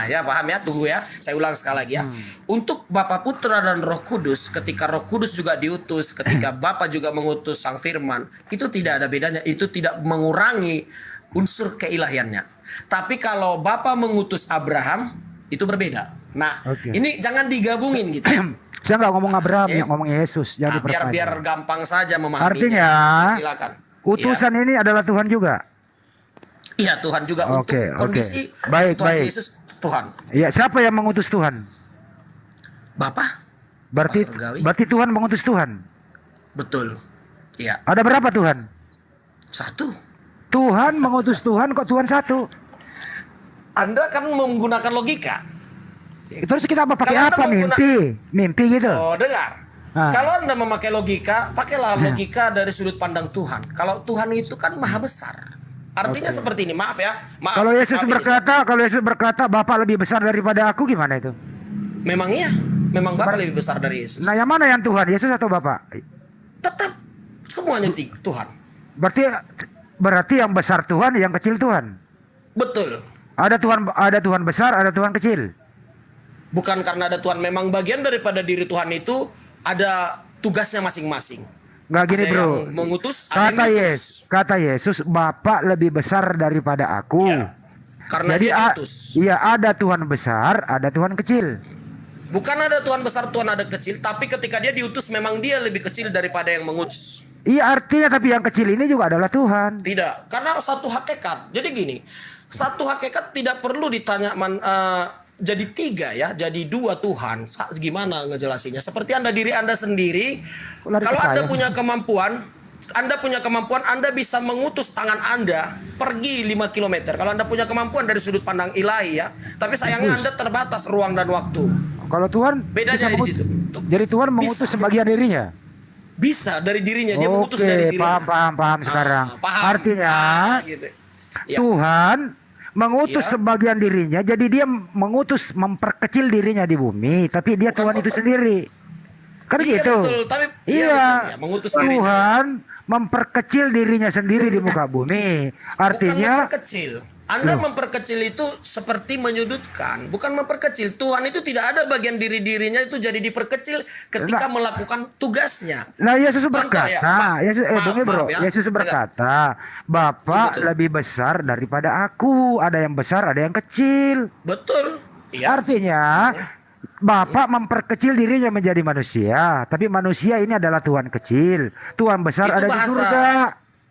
Ya paham ya, tunggu ya. Saya ulang sekali lagi ya. Untuk Bapa Putra dan Roh Kudus, ketika Roh Kudus juga diutus, ketika Bapa juga mengutus Sang Firman, itu tidak ada bedanya, itu tidak mengurangi unsur keilahiannya. Tapi kalau Bapa mengutus Abraham, itu berbeda. Nah, Oke. ini jangan digabungin gitu. Saya nggak ngomong Abraham, Oke. yang ngomong Yesus. Jadi biar gampang saja memahaminya. Artinya, Silakan. utusan ini adalah Tuhan juga. Iya, Tuhan juga Oke, untuk kondisi oke. Baik, situasi baik. Yesus Tuhan. Ya, siapa yang mengutus Tuhan? Bapa, Berarti Surgawi. berarti Tuhan mengutus Tuhan. betul. Iya, Ada berapa Tuhan? satu. Tuhan mengutus Tuhan, kok Tuhan satu? Anda kan menggunakan logika. Terus kita pakai Kalau Anda apa? Mimpi gitu. Oh, dengar. Ah. Kalau Anda memakai logika, pakailah logika dari sudut pandang Tuhan. Kalau Tuhan itu kan maha besar. Artinya seperti ini, maaf ya. Maaf. Kalau Yesus maaf ini, berkata, Bapa lebih besar daripada aku, gimana itu? memang iya. Memang Bapa lebih besar dari Yesus. Nah, yang mana yang Tuhan? Yesus atau Bapa? Tetap semuanya Tuhan. Berarti yang besar Tuhan, yang kecil Tuhan. Betul. Ada Tuhan besar, ada Tuhan kecil. Bukan karena ada Tuhan, memang bagian daripada diri Tuhan itu ada tugasnya masing-masing. Nggak gini Ada bro. yang mengutus, ada yang diutus. Kata Yesus, Bapa lebih besar daripada aku. Ya, karena Jadi dia diutus. iya, ada Tuhan besar, ada Tuhan kecil. Bukan ada Tuhan besar, Tuhan ada kecil, tapi ketika dia diutus memang dia lebih kecil daripada yang mengutus. Iya, artinya tapi yang kecil ini juga adalah Tuhan. Tidak, karena satu hakikat. Jadi gini, satu hakikat tidak perlu ditanya jadi tiga ya, jadi dua Tuhan. Gimana ngejelasinnya? Seperti diri Anda sendiri, Kok lari ke kalau Anda saya? punya kemampuan, Anda bisa mengutus tangan Anda pergi 5 kilometer. Kalau Anda punya kemampuan dari sudut pandang ilahi ya. Tapi sayangnya Anda terbatas ruang dan waktu. Kalau Tuhan Bedanya bisa di situ. jadi Tuhan mengutus Bisa. sebagian dirinya. Bisa dari dirinya, dia Oke, mengutus dari dirinya. paham sekarang. Paham. Artinya Gitu. Ya. Tuhan mengutus Ya. sebagian dirinya, jadi dia mengutus memperkecil dirinya di bumi, tapi dia Bukan Tuhan itu sendiri. Kan Iya gitu. betul, tapi Iya, betul, ya, mengutus dirinya. Tuhan memperkecil dirinya sendiri di muka bumi. Bukan Artinya memperkecil. Anda memperkecil itu seperti menyudutkan, bukan memperkecil. Tuhan itu tidak ada bagian dirinya itu jadi diperkecil ketika melakukan tugasnya. Nah, Yesus Contoh berkata, ya, Yesus berkata, Bapa Betul. lebih besar daripada aku. Ada yang besar, ada yang kecil. Betul. Iya. Artinya, Bapa memperkecil dirinya menjadi manusia, tapi manusia ini adalah Tuhan kecil. Tuhan besar Itu ada di bahasa. surga.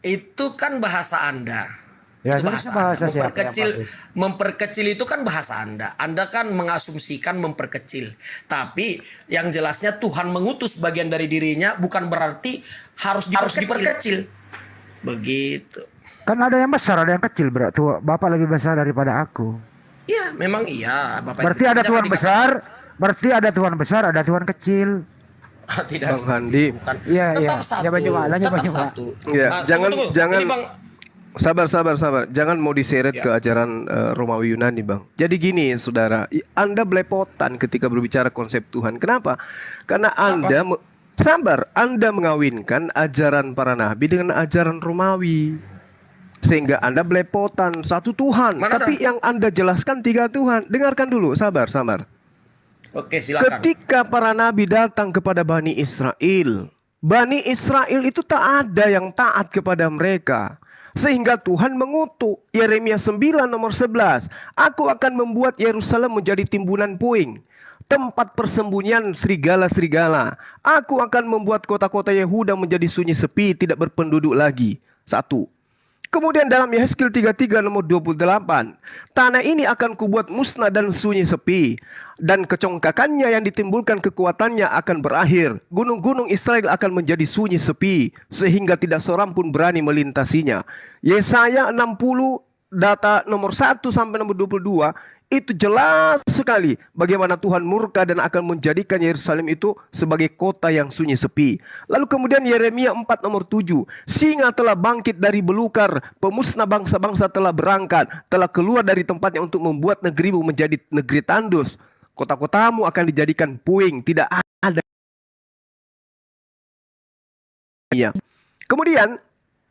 Itu kan bahasa Anda. Ya, Itu terus bahasa bahasa Anda. siapa yang bagus? Memperkecil itu kan bahasa Anda. Anda kan mengasumsikan memperkecil. Tapi yang jelasnya Tuhan mengutus bagian dari dirinya bukan berarti harus diperkecil. Begitu. Kan ada yang besar, ada yang kecil, bro. Bapak lebih besar daripada aku. Iya, memang iya. Bapak Berarti Ibu. ada Jangan Tuhan dikatakan- besar, berarti ada Tuhan besar, ada Tuhan kecil. Tidak Bang seperti Handi. itu, bukan. Iya, Tetap iya. satu. Ya, Bang Juma, lanjut, Bang Tetap Juma. satu. Iya, Tunggu. jangan. Ini Bang, Sabar. Jangan mau diseret Ya. ke ajaran Romawi Yunani, Bang. Jadi gini, saudara, Anda belepotan ketika berbicara konsep Tuhan. Kenapa? Karena Anda mengawinkan ajaran para nabi dengan ajaran Romawi. Sehingga Anda belepotan satu Tuhan. Mana Tapi yang Anda jelaskan tiga Tuhan. Dengarkan dulu, sabar. Oke, silakan. Ketika para nabi datang kepada Bani Israel itu tak ada yang taat kepada mereka. Sehingga Tuhan mengutuk Yeremia 9 nomor 11. Aku akan membuat Yerusalem menjadi timbunan puing, tempat persembunyian serigala-serigala. Aku akan membuat kota-kota Yehuda menjadi sunyi sepi, tidak berpenduduk lagi. 1. Kemudian dalam Yehezkiel 33 nomor 28, tanah ini akan kubuat musnah dan sunyi sepi, dan kecongkakannya yang ditimbulkan kekuatannya akan berakhir. Gunung-gunung Israel akan menjadi sunyi sepi, sehingga tidak seorang pun berani melintasinya. Yesaya 60 data nomor 1 sampai nomor 22, itu jelas sekali bagaimana Tuhan murka dan akan menjadikan Yerusalem itu sebagai kota yang sunyi sepi. Lalu kemudian Yeremia 4 nomor 7. Singa telah bangkit dari belukar, pemusnah bangsa-bangsa telah berangkat, telah keluar dari tempatnya untuk membuat negerimu menjadi negeri tandus. Kota-kotamu akan dijadikan puing, tidak ada. Kemudian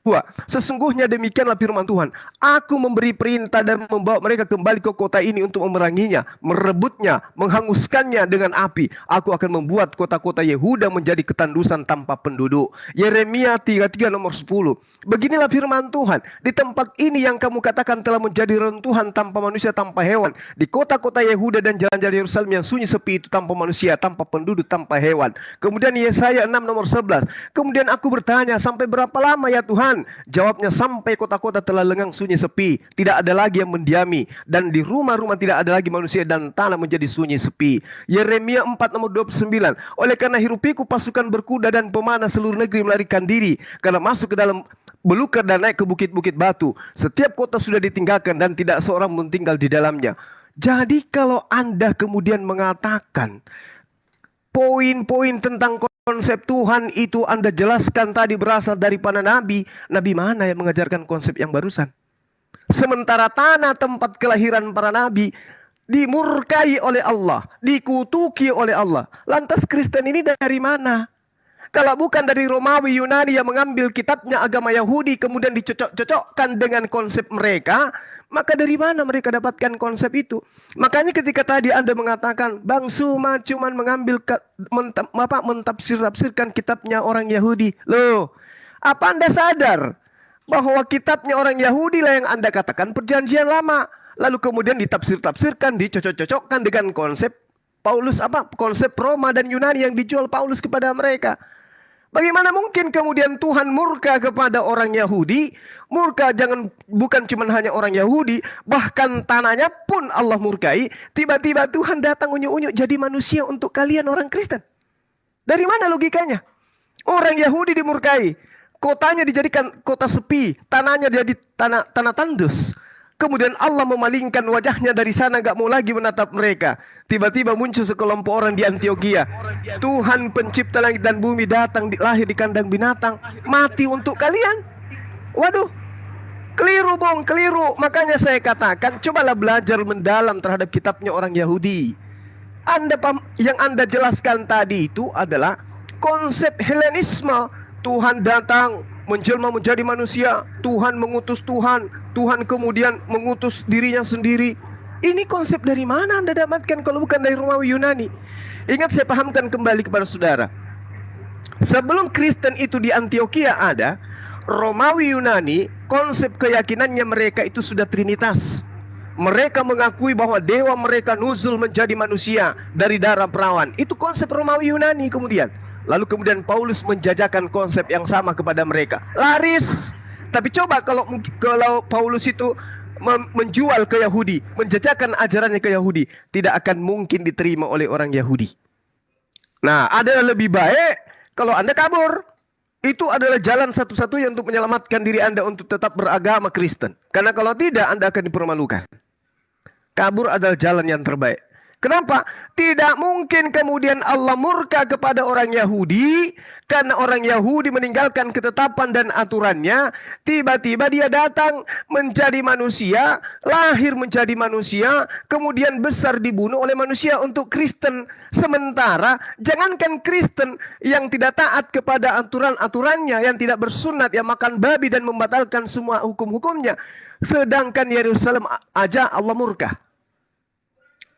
2. Sesungguhnya demikianlah firman Tuhan. Aku memberi perintah dan membawa mereka kembali ke kota ini untuk memeranginya, merebutnya, menghanguskannya dengan api. Aku akan membuat kota-kota Yehuda menjadi ketandusan tanpa penduduk. Yeremia 33 nomor 10. Beginilah firman Tuhan. Di tempat ini yang kamu katakan telah menjadi reruntuhan tanpa manusia, tanpa hewan. Di kota-kota Yehuda dan jalan-jalan Yerusalem yang sunyi sepi itu tanpa manusia, tanpa penduduk, tanpa hewan. Kemudian Yesaya 6 nomor 11. Kemudian aku bertanya, sampai berapa lama ya Tuhan? Jawabnya, sampai kota-kota telah lengang sunyi sepi, tidak ada lagi yang mendiami, dan di rumah-rumah tidak ada lagi manusia, dan tanah menjadi sunyi sepi. Yeremia 4 nomor 29. Oleh karena hirupiku pasukan berkuda dan pemanah seluruh negeri melarikan diri, karena masuk ke dalam belukar dan naik ke bukit-bukit batu. Setiap kota sudah ditinggalkan dan tidak seorang pun tinggal di dalamnya. Jadi kalau Anda kemudian mengatakan poin-poin tentang konsep Tuhan itu Anda jelaskan tadi berasal dari para nabi. Nabi mana yang mengajarkan konsep yang barusan? Sementara tanah tempat kelahiran para nabi dimurkai oleh Allah, dikutuki oleh Allah. Lantas Kristen ini dari mana? Kalau bukan dari Romawi Yunani yang mengambil kitabnya agama Yahudi kemudian dicocok-cocokkan dengan konsep mereka, maka dari mana mereka dapatkan konsep itu? Makanya ketika tadi Anda mengatakan Bang Suma cuman mengambil mentafsir-tafsirkan kitabnya orang Yahudi. Loh, apa Anda sadar bahwa kitabnya orang Yahudi lah yang Anda katakan perjanjian lama, lalu kemudian ditafsir-tafsirkan, dicocok-cocokkan dengan konsep Paulus, konsep Roma dan Yunani yang dijual Paulus kepada mereka. Bagaimana mungkin kemudian Tuhan murka kepada orang Yahudi? Murka bukan cuma hanya orang Yahudi, bahkan tanahnya pun Allah murkai. Tiba-tiba Tuhan datang unyu-unyu jadi manusia untuk kalian orang Kristen. Dari mana logikanya? Orang Yahudi dimurkai, kotanya dijadikan kota sepi, tanahnya jadi tanah tandus. Kemudian Allah memalingkan wajahnya dari sana, gak mau lagi menatap mereka. Tiba-tiba muncul sekelompok orang di Antioquia. Tuhan pencipta langit dan bumi datang lahir di kandang binatang, mati untuk kalian. Waduh, keliru bong, keliru. Makanya saya katakan, cobalah belajar mendalam terhadap kitabnya orang Yahudi. Yang Anda jelaskan tadi itu adalah konsep Helenisme. Tuhan datang menjelma menjadi manusia, Tuhan mengutus Tuhan kemudian mengutus dirinya sendiri. Ini konsep dari mana Anda dapatkan kalau bukan dari Romawi Yunani? Ingat, saya pahamkan kembali kepada saudara. Sebelum Kristen itu di Antioquia ada, Romawi Yunani, konsep keyakinannya mereka itu sudah trinitas. Mereka mengakui bahwa dewa mereka nuzul menjadi manusia dari darah perawan. Itu konsep Romawi Yunani kemudian. Lalu kemudian Paulus menjajakan konsep yang sama kepada mereka. Laris. Tapi coba kalau Paulus itu menjual ke Yahudi, menjajakan ajarannya ke Yahudi, tidak akan mungkin diterima oleh orang Yahudi. Nah, ada lebih baik kalau Anda kabur. Itu adalah jalan satu-satunya untuk menyelamatkan diri Anda untuk tetap beragama Kristen. Karena kalau tidak, Anda akan dipermalukan. Kabur adalah jalan yang terbaik. Kenapa? Tidak mungkin kemudian Allah murka kepada orang Yahudi karena orang Yahudi meninggalkan ketetapan dan aturannya. Tiba-tiba dia datang menjadi manusia, lahir menjadi manusia, kemudian besar dibunuh oleh manusia untuk Kristen. Sementara jangankan Kristen yang tidak taat kepada aturan-aturannya, yang tidak bersunat, yang makan babi dan membatalkan semua hukum-hukumnya. Sedangkan Yerusalem aja Allah murka.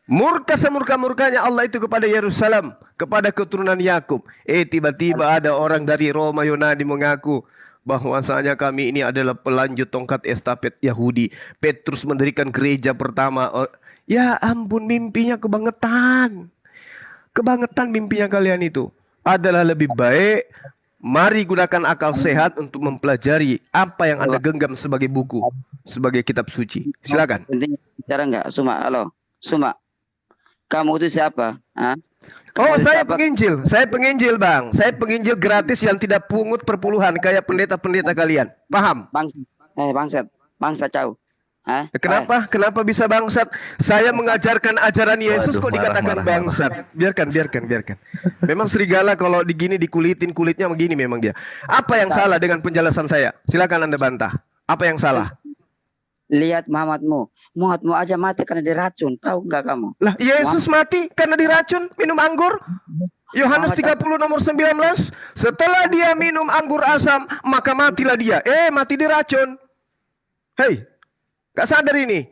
Murka semurka-murkanya Allah itu kepada Yerusalem, kepada keturunan Yakub. Tiba-tiba ada orang dari Roma Yunani mengaku bahwasanya kami ini adalah pelanjut tongkat estafet Yahudi. Petrus mendirikan gereja pertama. Ya ampun, mimpinya kebangetan. Kebangetan mimpinya kalian itu. Adalah lebih baik mari gunakan akal sehat untuk mempelajari apa yang Anda genggam sebagai buku, sebagai kitab suci. Silakan. Bicara enggak? Suma, halo. Suma. Kamu itu siapa? Hah? Oh, saya penginjil. Saya penginjil, Bang. Saya penginjil gratis yang tidak pungut perpuluhan kayak pendeta-pendeta kalian. Paham? Bangsat. Bangsat jauh. Hah? Kenapa? Kenapa bisa bangsat? Saya mengajarkan ajaran Yesus kok dikatakan bangsat. Biarkan. Memang serigala kalau digini dikulitin, kulitnya begini memang dia. Apa yang salah dengan penjelasan saya? Silakan Anda bantah. Apa yang salah? Lihat Muhammadmu aja mati karena diracun. Tahu nggak kamu? Lah, Yesus mati karena diracun minum anggur. Yohanes 30 nomor 19. Setelah dia minum anggur asam, maka matilah dia. Mati diracun. Hei, gak sadar ini?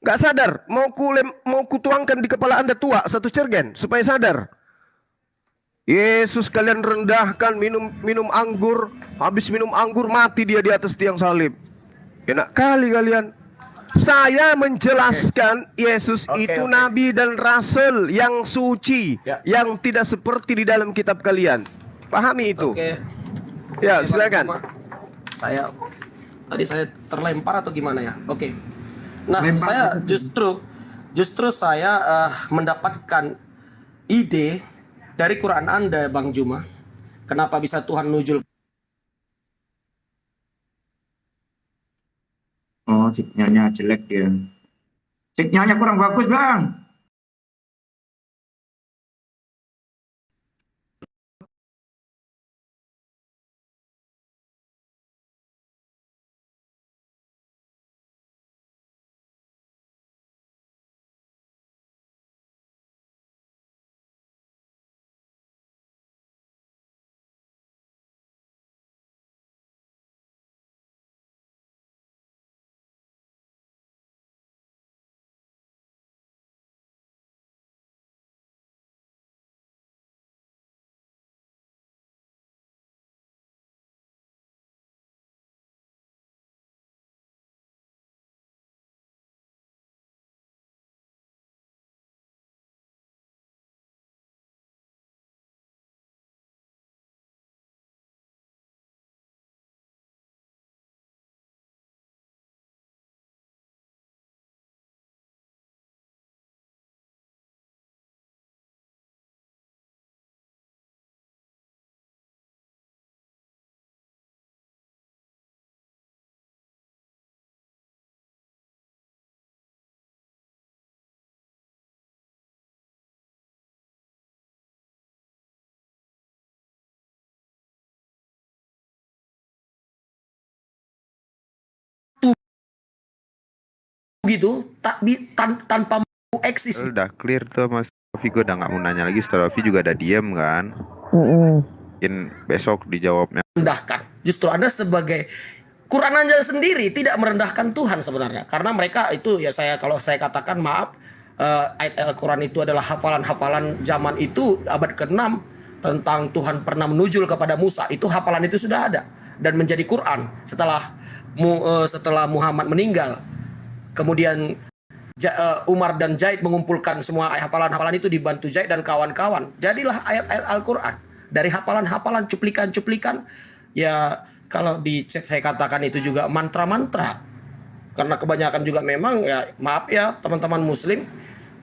Gak sadar? Mau kutuangkan di kepala Anda tua satu cergen supaya sadar. Yesus kalian rendahkan, minum anggur. Habis minum anggur mati dia di atas tiang salib. Enak kali kalian. Saya menjelaskan Yesus itu nabi dan rasul yang suci, yang tidak seperti di dalam kitab kalian. Pahami itu. Ya, silakan. Tadi saya terlempar atau gimana ya? Nah, saya justru saya mendapatkan ide dari Quran Anda, Bang Juma. Kenapa bisa Tuhan nujul? Oh, sinyalnya jelek dia. Sinyalnya kurang bagus, Bang. gitu tanpa mau eksis. Udah clear tuh Mas Raffi, gue udah nggak mau nanya lagi. Setelah Raffi juga ada diem kan. Mungkin besok dijawabnya. Rendahkan. Justru Anda sebagai Quran aja sendiri tidak merendahkan Tuhan sebenarnya. Karena mereka itu ya kalau saya katakan maaf, ayat Al-Quran itu adalah hafalan-hafalan zaman itu abad ke-6 tentang Tuhan pernah menujul kepada Musa. Itu hafalan itu sudah ada dan menjadi Quran setelah Muhammad meninggal. Kemudian Umar dan Zaid mengumpulkan semua hafalan-hafalan itu dibantu Zaid dan kawan-kawan. Jadilah ayat-ayat Al-Quran dari hafalan-hafalan, cuplikan-cuplikan. Ya kalau di chat saya katakan itu juga mantra-mantra. Karena kebanyakan juga memang ya maaf ya teman-teman muslim,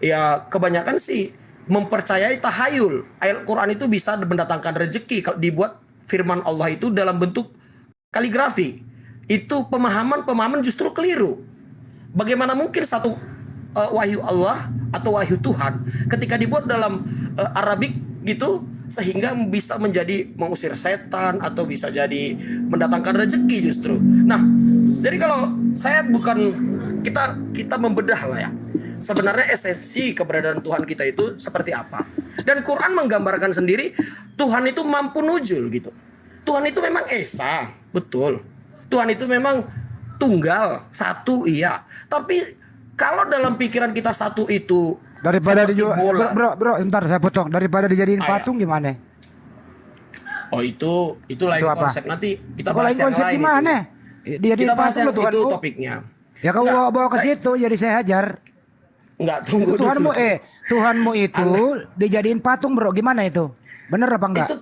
ya kebanyakan sih mempercayai tahayul. Ayat Quran itu bisa mendatangkan rezeki kalau dibuat firman Allah itu dalam bentuk kaligrafi. Itu pemahaman justru keliru. Bagaimana mungkin satu wahyu Allah atau wahyu Tuhan ketika dibuat dalam Arabik gitu sehingga bisa menjadi mengusir setan atau bisa jadi mendatangkan rezeki justru. Nah, jadi kalau saya kita membedah lah ya. Sebenarnya esensi keberadaan Tuhan kita itu seperti apa? Dan Quran menggambarkan sendiri Tuhan itu mampu nujul gitu. Tuhan itu memang esa, betul. Tuhan itu memang tunggal, satu iya. Tapi kalau dalam pikiran kita satu itu Daripada dijual, bola. bro, bentar saya potong. Daripada dijadiin Ah, ya. patung gimana? Oh itu lain Itu apa? konsep, nanti kita Kalau bahas lain yang konsep lain gimana? itu. Dia Kita bahas yang Tuhan itu Bu. topiknya. Ya kau Enggak, bawa ke saya- situ jadi saya hajar. Enggak, tunggu Tuhanmu dulu. Tuhanmu itu dijadiin patung bro, gimana itu? Bener apa enggak? Itu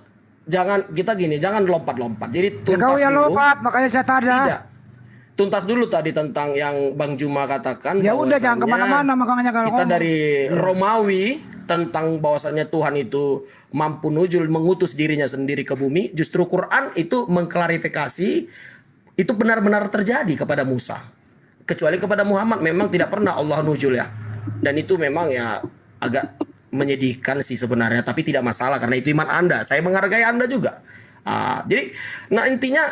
jangan lompat-lompat. Jadi Ya tuntas kau yang dulu. lompat, makanya saya tanya. Tidak. Tuntas dulu tadi tentang yang Bang Juma katakan. Ya udah jangan bahwasannya kemana-mana makanya kalau kita ngomong. dari Romawi tentang bahwasannya Tuhan itu mampu nujul mengutus dirinya sendiri ke bumi. Justru Quran itu mengklarifikasi itu benar-benar terjadi kepada Musa. Kecuali kepada Muhammad memang tidak pernah Allah nujul ya. Dan itu memang ya agak menyedihkan sih sebenarnya, tapi tidak masalah karena itu iman Anda. Saya menghargai Anda juga. Jadi intinya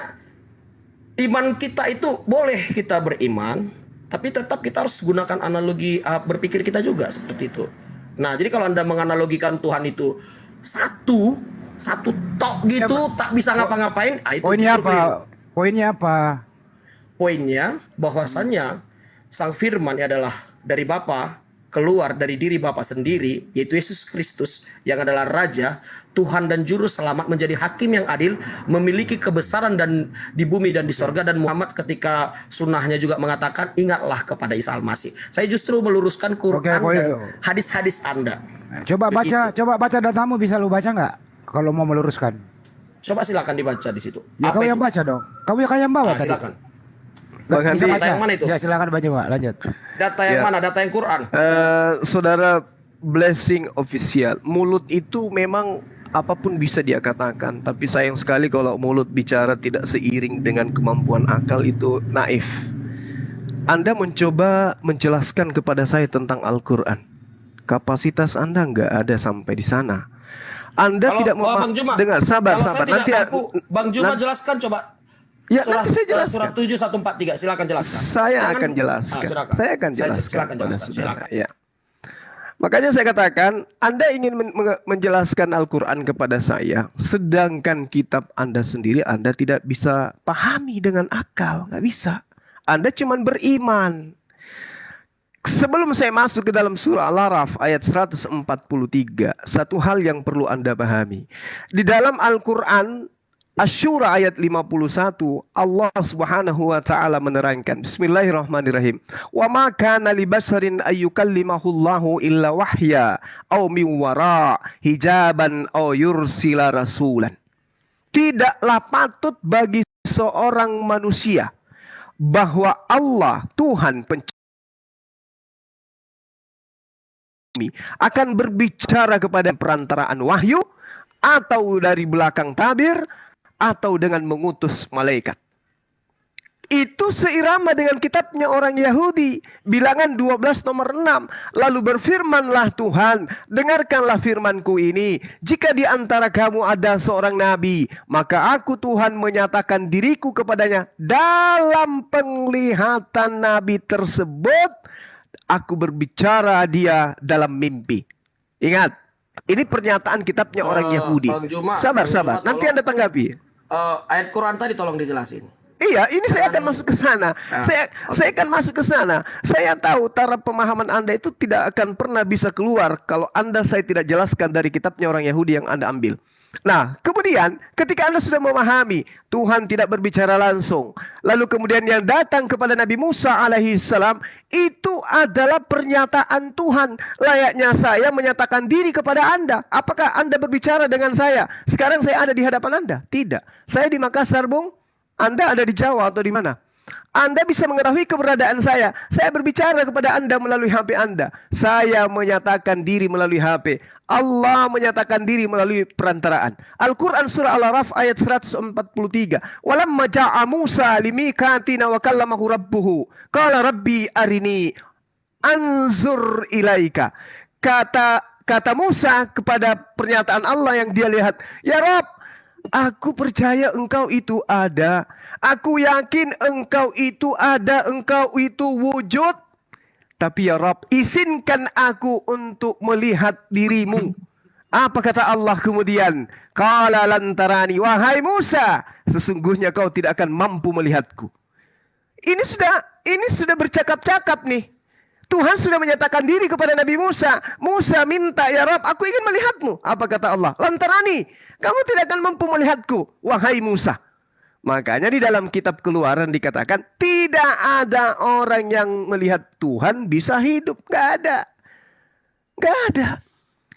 iman kita itu boleh kita beriman, tapi tetap kita harus gunakan analogi berpikir kita juga seperti itu. Nah, jadi kalau Anda menganalogikan Tuhan itu satu tok gitu, tak bisa ngapa-ngapain, itu Poinnya justru apa? keliru. Poinnya apa? Poinnya bahwasannya Sang Firman adalah dari Bapa, keluar dari diri Bapa sendiri, yaitu Yesus Kristus yang adalah Raja, Tuhan dan Juru Selamat, menjadi Hakim yang adil, memiliki kebesaran dan di bumi dan di sorga. Dan Muhammad ketika sunnahnya juga mengatakan ingatlah kepada Isa Al-Masih. Saya justru meluruskan Quran Oke, dan hadis-hadis Anda. Coba baca datamu, bisa lu baca nggak? Kalau mau meluruskan. Coba silakan dibaca di situ. Ya kau yang baca dong. Kau yang bawa tadi. Silakan. Bang Bisa Handi, baca. Data yang mana itu? Ya silakan baca Pak, lanjut. Data yang Ya. mana? Data yang Quran. saudara blessing official, mulut itu memang apapun bisa dia katakan, tapi sayang sekali kalau mulut bicara tidak seiring dengan kemampuan akal, itu naif. Anda mencoba menjelaskan kepada saya tentang Al-Quran, kapasitas Anda nggak ada sampai di sana. Anda Kalau tidak mau Bang Juma, dengar, sabar. kalau saya tidak Nanti mampu, Bang Juma nanti- jelaskan coba. Ya, nanti saya jelaskan. Surat 7143, silakan jelaskan. Saya Jangan- akan jelaskan. silakan. Saya akan jelaskan. Silakan kepada jelaskan. saudara. Silakan. Ya. Makanya saya katakan, Anda ingin menjelaskan Al-Quran kepada saya, sedangkan kitab Anda sendiri Anda tidak bisa pahami dengan akal, nggak bisa. Anda cuma beriman. Sebelum saya masuk ke dalam surah Al-Araf ayat 143, satu hal yang perlu Anda pahami. Di dalam Al-Quran Asy-Syura ayat 51, Allah Subhanahu wa taala menerangkan, bismillahirrahmanirrahim. Wa ma kana li basharin ayyukallimahullahu illa wahya aw min wara hijaban aw yursila rasulan. Tidaklah patut bagi seorang manusia bahwa Allah Tuhan akan berbicara kepada perantaraan wahyu atau dari belakang tabir atau dengan mengutus malaikat. Itu seirama dengan kitabnya orang Yahudi. Bilangan 12 nomor 6. Lalu berfirmanlah Tuhan, dengarkanlah firmanku ini. Jika di antara kamu ada seorang nabi, maka aku Tuhan menyatakan diriku kepadanya. Dalam penglihatan nabi tersebut, aku berbicara dia dalam mimpi. Ingat, ini pernyataan kitabnya orang Yahudi. Bang Juma, Sabar, Bang sabar. Juma, Nanti tolong. Anda tanggapi. Ayat Quran tadi tolong dijelasin. Iya, ini saya akan masuk ke sana. Saya akan masuk ke sana. Saya tahu taraf pemahaman Anda itu tidak akan pernah bisa keluar kalau saya tidak jelaskan dari kitabnya orang Yahudi yang Anda ambil. Nah, kemudian ketika Anda sudah memahami Tuhan tidak berbicara langsung, lalu kemudian yang datang kepada Nabi Musa alaihissalam itu adalah pernyataan Tuhan. Layaknya saya menyatakan diri kepada Anda. Apakah Anda berbicara dengan saya? Sekarang saya ada di hadapan Anda? Tidak. Saya di Makassar, Bung. Anda ada di Jawa atau di mana? Anda bisa mengetahui keberadaan saya. Saya berbicara kepada Anda melalui HP Anda. Saya menyatakan diri melalui HP. Allah menyatakan diri melalui perantaraan. Al-Quran surah Al-Araf ayat 143. Walamma ja'a Musa limikatina wa kallamahu rabbuhu. Qala rabbi arini anzur ilaika. Kata Musa kepada pernyataan Allah yang dia lihat. Ya Rabb, aku percaya engkau itu ada. Aku yakin engkau itu ada. Engkau itu wujud. Tapi ya Rabb, izinkan aku untuk melihat dirimu. Apa kata Allah kemudian? Qala lantarani, wahai Musa, sesungguhnya kau tidak akan mampu melihatku. Ini sudah bercakap-cakap nih. Tuhan sudah menyatakan diri kepada Nabi Musa. Musa minta, ya Rabb, aku ingin melihatmu. Apa kata Allah? Lantarani, kamu tidak akan mampu melihatku, wahai Musa. Makanya di dalam kitab Keluaran dikatakan tidak ada orang yang melihat Tuhan bisa hidup. Gak ada. Gak ada.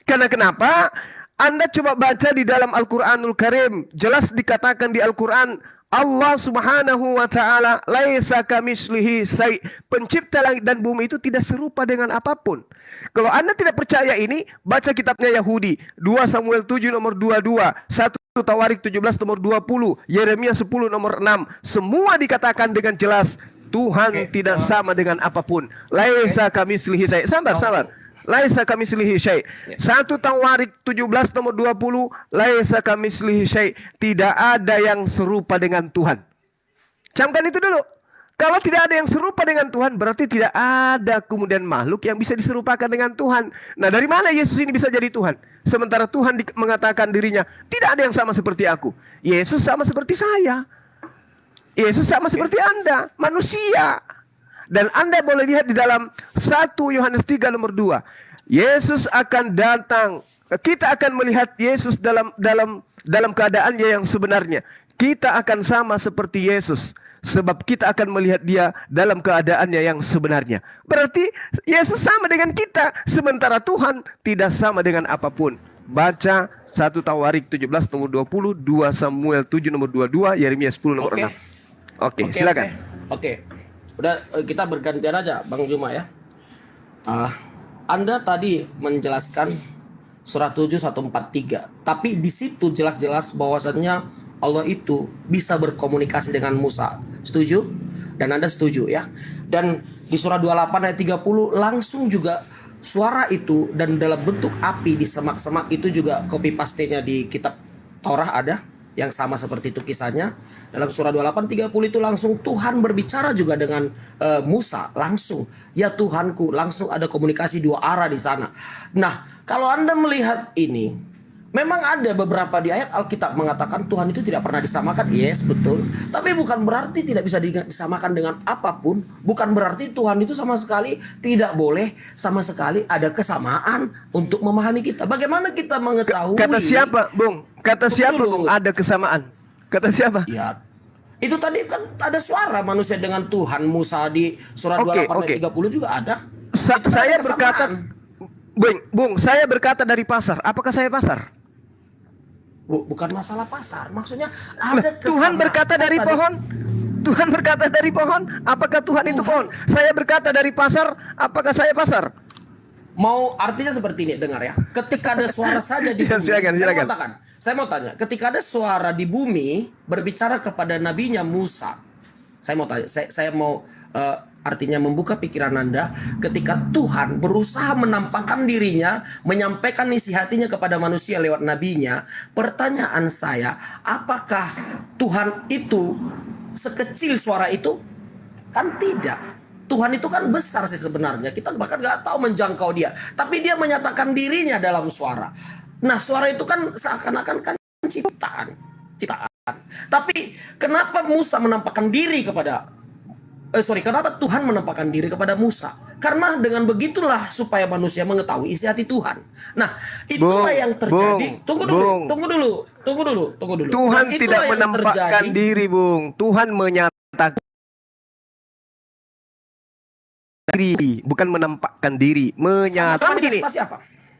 Karena kenapa? Anda coba baca di dalam Al-Quranul Karim. Jelas dikatakan di Al-Quran, Allah subhanahu wa ta'ala laisa kamislihi syai'. Pencipta langit dan bumi itu tidak serupa dengan apapun. Kalau Anda tidak percaya ini, baca kitabnya Yahudi. 2 Samuel 7 nomor 22. 1 Tawarik 17 nomor 20. Yeremia 10 nomor 6. Semua dikatakan dengan jelas. Tuhan tidak sama dengan apapun. Laisa kamislihi syai'. Sabar. Laisa kamislihi syai'. 1 Tawarik 17 nomor 20. Laisa kamislihi syai'. Tidak ada yang serupa dengan Tuhan. Camkan itu dulu. Kalau tidak ada yang serupa dengan Tuhan, berarti tidak ada kemudian makhluk yang bisa diserupakan dengan Tuhan. Nah, dari mana Yesus ini bisa jadi Tuhan? Sementara Tuhan mengatakan dirinya, tidak ada yang sama seperti aku. Yesus sama seperti saya. Yesus sama seperti Anda, manusia. Dan Anda boleh lihat di dalam 1 Yohanes 3 nomor 2. Yesus akan datang. Kita akan melihat Yesus dalam keadaannya yang sebenarnya. Kita akan sama seperti Yesus. Sebab kita akan melihat dia dalam keadaannya yang sebenarnya. Berarti Yesus sama dengan kita. Sementara Tuhan tidak sama dengan apapun. Baca 1 Tawarik 17 nomor 20. 2 Samuel 7 nomor 22. Yeremia 10 nomor 6. Oke, silakan. Oke. Udah, kita bergantian aja Bang Juma ya. Anda tadi menjelaskan surat 7 143. Tapi di situ jelas-jelas bahwasannya Allah itu bisa berkomunikasi dengan Musa. Setuju? Dan Anda setuju ya? Dan di surah 28 ayat 30 langsung juga suara itu dan dalam bentuk api di semak-semak itu juga copy paste-nya di kitab Taurat ada yang sama seperti itu kisahnya. Dalam surah 28 30 itu langsung Tuhan berbicara juga dengan Musa langsung. Ya Tuhanku, langsung ada komunikasi dua arah di sana. Nah, kalau Anda melihat ini, memang ada beberapa di ayat Alkitab mengatakan Tuhan itu tidak pernah disamakan. Yes, betul. Tapi bukan berarti tidak bisa disamakan dengan apapun. Bukan berarti Tuhan itu sama sekali tidak boleh sama sekali ada kesamaan untuk memahami kita. Bagaimana kita mengetahui? Kata siapa, Bung? Kata siapa, Bung? Ada kesamaan. Kata siapa? Ya, itu tadi kan ada suara manusia dengan Tuhan. Musa di surat 28 ayat 30 juga ada. Saya berkata, Bung, saya berkata dari pasar. Apakah saya pasar? Bukan masalah pasar, maksudnya ada kesamaan. Tuhan berkata dari pohon. Tuhan berkata dari pohon. Apakah Tuhan itu pohon? Saya berkata dari pasar. Apakah saya pasar? Mau artinya seperti ini, dengar ya. Ketika ada suara saja di bumi, silakan. Saya mau tanya, ketika ada suara di bumi berbicara kepada nabinya Musa, Saya mau tanya, saya mau artinya membuka pikiran Anda ketika Tuhan berusaha menampakkan dirinya, menyampaikan isi hatinya kepada manusia lewat nabinya. Pertanyaan saya, apakah Tuhan itu sekecil suara itu? Kan tidak. Tuhan itu kan besar sih sebenarnya. Kita bahkan nggak tahu menjangkau dia. Tapi dia menyatakan dirinya dalam suara. Nah, suara itu kan seakan-akan kan ciptaan. Tapi kenapa Musa menampakkan diri kepada kenapa Tuhan menampakkan diri kepada Musa? Karena dengan begitulah supaya manusia mengetahui isi hati Tuhan. Nah, itulah yang terjadi. Tunggu dulu. Tuhan Dan tidak itulah yang menampakkan terjadi. diri, Bung. Tuhan menyatakan diri, bukan menampakkan diri. Menyatakan gini. Manifestasi apa?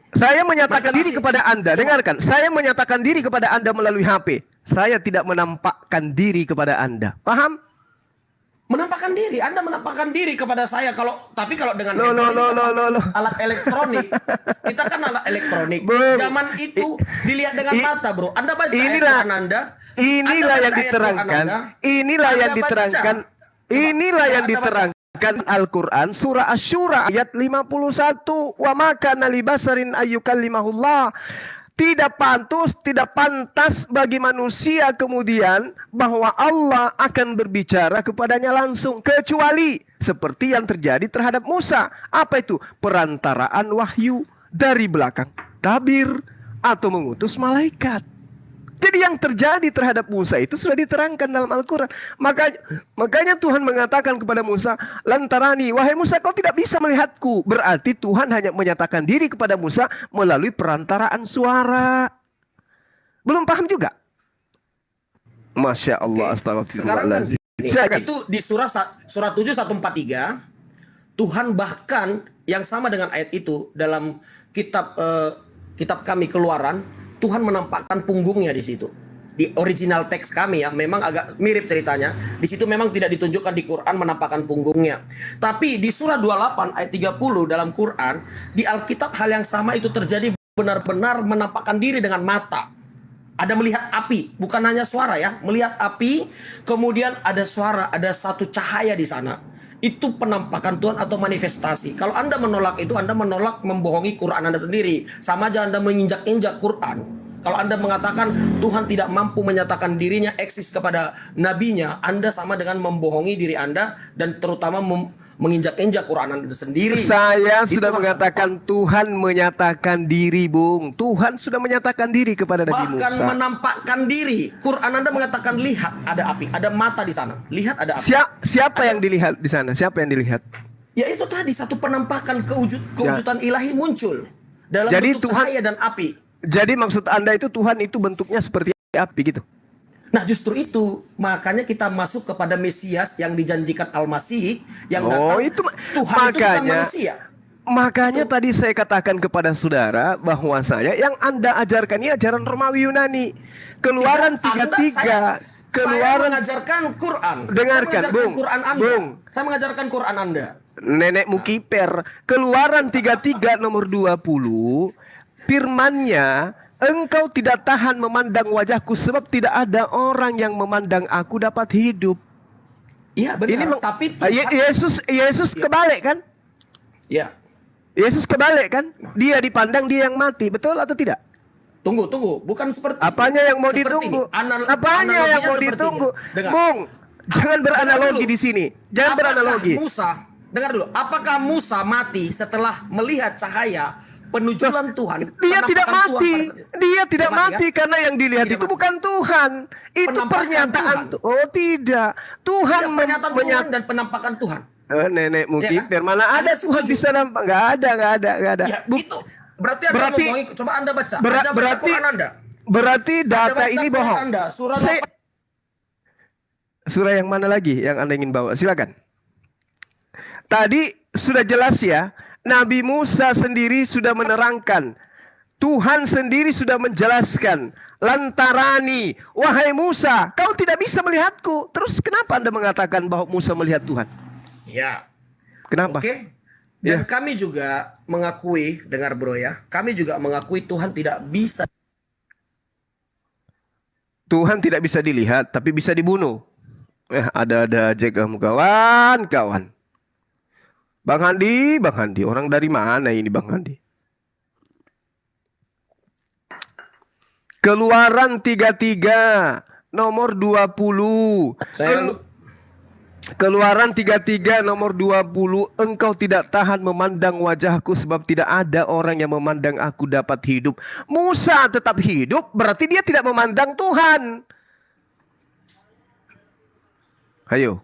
Saya menyatakan diri Manifestasi. kepada Anda. Coba. Dengarkan, saya menyatakan diri kepada Anda melalui HP. Saya tidak menampakkan diri kepada Anda. Paham? Menampakkan diri. Anda menampakkan diri kepada saya tapi kalau dengan Loh, handphone ini loh. alat elektronik. Kita kan alat elektronik. Bung, Zaman itu dilihat dengan mata, Bro. Anda baca ayat inilah- Quran Anda. Inilah Anda yang baca ayat diterangkan. Quran Anda. Inilah yang Anda baca. diterangkan. Coba, Inilah yang Anda baca. diterangkan Al-Quran surah Asy-Syura ayat 51. Wa maka nalibasarin ayyukallimahullah. Tidak pantas bagi manusia kemudian bahwa Allah akan berbicara kepadanya langsung, kecuali seperti yang terjadi terhadap Musa. Apa itu? Perantaraan wahyu dari belakang tabir atau mengutus malaikat. Jadi yang terjadi terhadap Musa itu sudah diterangkan dalam Al-Quran. Makanya Tuhan mengatakan kepada Musa, lantarani, wahai Musa, kau tidak bisa melihatku. Berarti Tuhan hanya menyatakan diri kepada Musa melalui perantaraan suara. Belum paham juga? Masya Allah, Sekarang kan astagfirullahaladzim. gini, Silakan. itu di surah 7 143 Tuhan bahkan yang sama dengan ayat itu dalam kitab kami Keluaran, Tuhan menampakkan punggungnya di situ. Di original teks kami ya, memang agak mirip ceritanya. Di situ memang tidak ditunjukkan di Quran menampakkan punggungnya. Tapi di surah 28 ayat 30 dalam Quran, di Alkitab hal yang sama itu terjadi, benar-benar menampakkan diri dengan mata. Ada melihat api, bukan hanya suara ya, melihat api, kemudian ada suara, ada satu cahaya di sana. Itu penampakan Tuhan atau manifestasi. Kalau Anda menolak itu, Anda menolak membohongi Quran Anda sendiri. Sama aja Anda menginjak-injak Quran. Kalau Anda mengatakan Tuhan tidak mampu menyatakan dirinya eksis kepada nabinya, Anda sama dengan membohongi diri Anda dan terutama menginjak-injak Quran Anda sendiri. Saya Itu sudah maksud mengatakan Tuhan menyatakan diri, Bung. Tuhan sudah menyatakan diri kepada Nabi bahkan Musa. menampakkan diri. Quran Anda mengatakan lihat ada api, ada mata di sana. Lihat ada api. Siapa yang dilihat di sana? Siapa yang dilihat? Ya itu tadi satu penampakan kewujudan ilahi muncul dalam Jadi bentuk Tuhan- cahaya dan api. Jadi maksud Anda itu Tuhan itu bentuknya seperti api gitu? Nah justru itu makanya kita masuk kepada Mesias yang dijanjikan Al-Masih yang datang. itu Tuhan itu bukan manusia. Makanya tadi saya katakan kepada saudara bahwa yang Anda ajarkan ini ajaran Romawi Yunani. Keluaran Tidak, 33. saya Keluaran mengajarkan Quran. Dengarkan, saya mengajarkan Bung. Quran Anda. Bung. Saya mengajarkan Quran Anda. Nenekmu kiper. Keluaran 33 nomor 20. Firman-Nya, engkau tidak tahan memandang wajahku sebab tidak ada orang yang memandang aku dapat hidup. Iya benar. Ini Tapi Tuhan, Yesus kebalik kan? ya. Yesus kebalik kan? Dia dipandang, dia yang mati, betul atau tidak? Tunggu. Bukan seperti Apanya yang mau seperti ditunggu? ini. Apanya Apanya yang analoginya mau seperti ditunggu? ini. Dengar. Bung, jangan beranalogi dulu. di sini. Jangan beranalogi. Dengar dulu. Apakah Musa mati setelah melihat cahaya penujulan Tuhan? Dia tidak penampakan Tuhan mati. pada saat- Dia tidak mati, mati kan? karena yang dilihat Tidak itu mati. bukan Tuhan. Itu Penampakan pernyataan. Tuhan. Oh tidak. Tuhan Iya, pernyataan Tuhan dan penampakan Tuhan. Nenekmu Iya kan? kiper mana ada Anda Tuhan setuju? bisa nampak? Nggak ada. Ya, itu berarti Anda berarti- membohongi. Coba Anda baca. ber- Anda baca berarti- Quran Anda. Berarti Anda data baca ini Quran bohong. Anda, surah Saya- 8. Surah yang mana lagi yang Anda ingin bawa? Silakan. Tadi sudah jelas ya, Nabi Musa sendiri sudah menerangkan. Tuhan sendiri sudah menjelaskan. Lantarani, wahai Musa, kau tidak bisa melihatku. Terus kenapa Anda mengatakan bahwa Musa melihat Tuhan? Ya. Kenapa? Oke. Dan Ya. kami juga mengakui, dengar bro ya, kami juga mengakui Tuhan tidak bisa. Tuhan tidak bisa dilihat, tapi bisa dibunuh. Ada-ada aja kamu kawan. Bang Handi, orang dari mana ini Bang Handi? Keluaran 33 nomor 20. Keluaran 33 nomor 20. Engkau tidak tahan memandang wajahku sebab tidak ada orang yang memandang aku dapat hidup. Musa tetap hidup, berarti dia tidak memandang Tuhan. Ayo.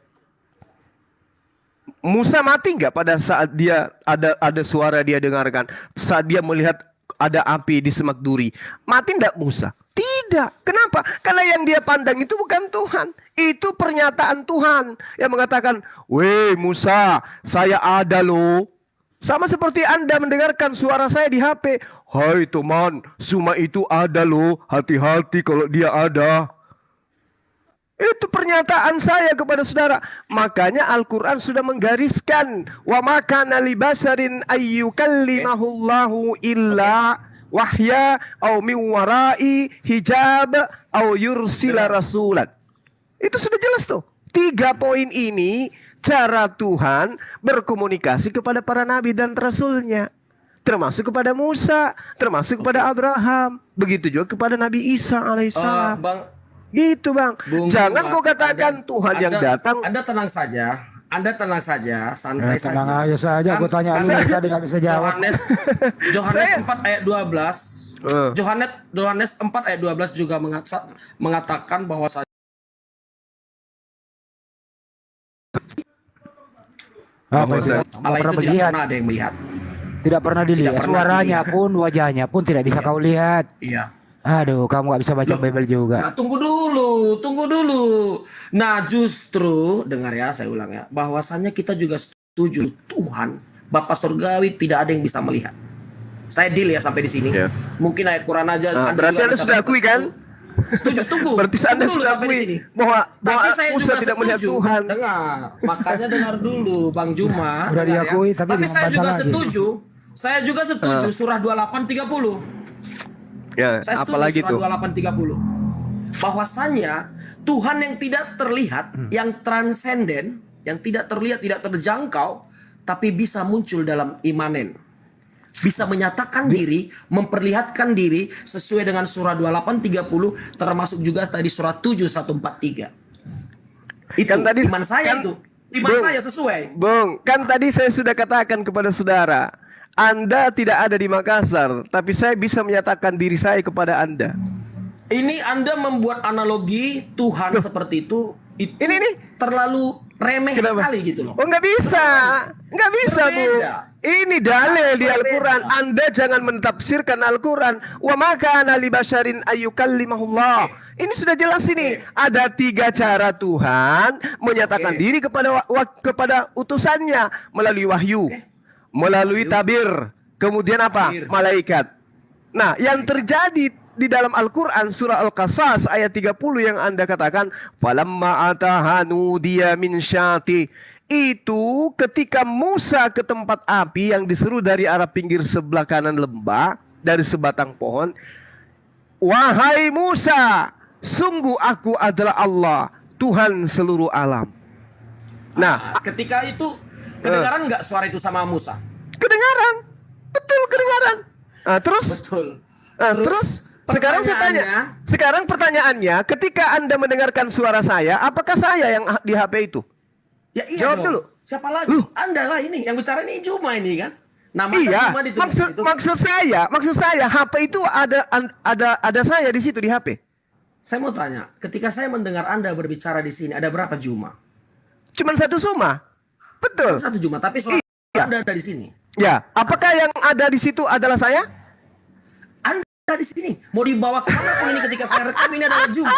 Musa mati nggak pada saat dia ada suara dia dengarkan? Saat dia melihat ada api di semak duri. Mati enggak Musa? Tidak. Kenapa? Karena yang dia pandang itu bukan Tuhan. Itu pernyataan Tuhan yang mengatakan, "Weh Musa, saya ada loh." Sama seperti Anda mendengarkan suara saya di HP. "Hai teman, Suma itu ada loh. Hati-hati kalau dia ada." Itu pernyataan saya kepada saudara. Makanya Al-Quran sudah menggariskan, wa makana li basarin ayyukallimahullahu illa wahya au min warai hijab au yursila rasulan. Itu sudah jelas tuh. 3 poin ini cara Tuhan berkomunikasi kepada para nabi dan rasulnya. Termasuk kepada Musa, termasuk kepada Abraham. Begitu juga kepada Nabi Isa alaihissalam. Gitu Bang. Jangan kau katakan Tuhan yang datang. Anda tenang saja. Santai saja. Tenang aja saja, gue tanya lu tadi nggak bisa jawab. Yohanes 4 ayat 12. Yohanes 4 ayat 12 juga mengatakan bahwa Allah itu tidak pernah ada yang melihat. Tidak pernah dilihat. Suaranya pun, wajahnya pun tidak bisa kau lihat. Iya. Aduh, kamu nggak bisa baca Bible juga. Nah, tunggu dulu. Nah, justru dengar ya, saya ulang ya, bahwasannya kita juga setuju Tuhan Bapa Surgawi tidak ada yang bisa melihat. Saya deal ya sampai di sini. Ya. Mungkin ayat Quran aja. Berarti Anda sudah akui kan? Setuju, tunggu. Berarti Anda sudah akui bahwa saya Musa juga tidak melihat setuju. Tuhan. Makanya dengar dulu, Bang Juma. Udah diakui, ya. tapi saya juga lagi. setuju. Saya juga setuju surah 28:30. Ya, Saya setuju apalagi surah tuh? 28:30. Bahwasannya Tuhan yang tidak terlihat, yang transenden, yang tidak terlihat, tidak terjangkau, tapi bisa muncul dalam imanen. Bisa menyatakan diri, memperlihatkan diri sesuai dengan surah 28:30, termasuk juga tadi surah 7:143. Itu Kan tadi- iman saya kan- itu. Iman Bung, saya sesuai. Bung, kan tadi saya sudah katakan kepada saudara, Anda tidak ada di Makassar, tapi saya bisa menyatakan diri saya kepada Anda. Ini Anda membuat analogi Tuhan seperti itu Ini. terlalu remeh Kenapa? sekali gitu loh. Oh, nggak bisa, Bu. Berbeda. Ini dalil di Berbeda. Al-Quran. Anda jangan mentafsirkan Al-Quran. Wa makana li basyarin ayyukallimahullah. Ini sudah jelas ini. Ada 3 cara Tuhan menyatakan diri kepada utusannya melalui wahyu, melalui tabir, kemudian apa? Tabir. Malaikat. Nah, yang terjadi di dalam Al-Quran surah Al-Qasas ayat 30 yang Anda katakan, falamma atahanu dia min syati. Itu ketika Musa ke tempat api yang diseru dari arah pinggir sebelah kanan lembah, dari sebatang pohon. Wahai Musa, sungguh aku adalah Allah, Tuhan seluruh alam. Nah, Ketika itu kedengaran nggak suara itu sama Musa? kedengaran. Betul, kedengaran. Nah, terus Betul. terus sekarang saya tanya. Sekarang pertanyaannya, ketika Anda mendengarkan suara saya, apakah saya yang di HP itu? Ya iya Jawab dong. dulu. Siapa lagi? Anda lah ini yang bicara ini Juma ini kan. Nama Iya. Juma ditulis itu. Maksud saya HP itu ada saya di situ di HP. Saya mau tanya, ketika saya mendengar Anda berbicara di sini ada berapa Juma? Cuman 1 Suma. Betul. 1 Juma, tapi suara Anda ada di sini. Ya, apakah yang ada di situ adalah saya? Anda di sini. Mau dibawa kemana pun ini ketika saya rekam ini adalah Juma.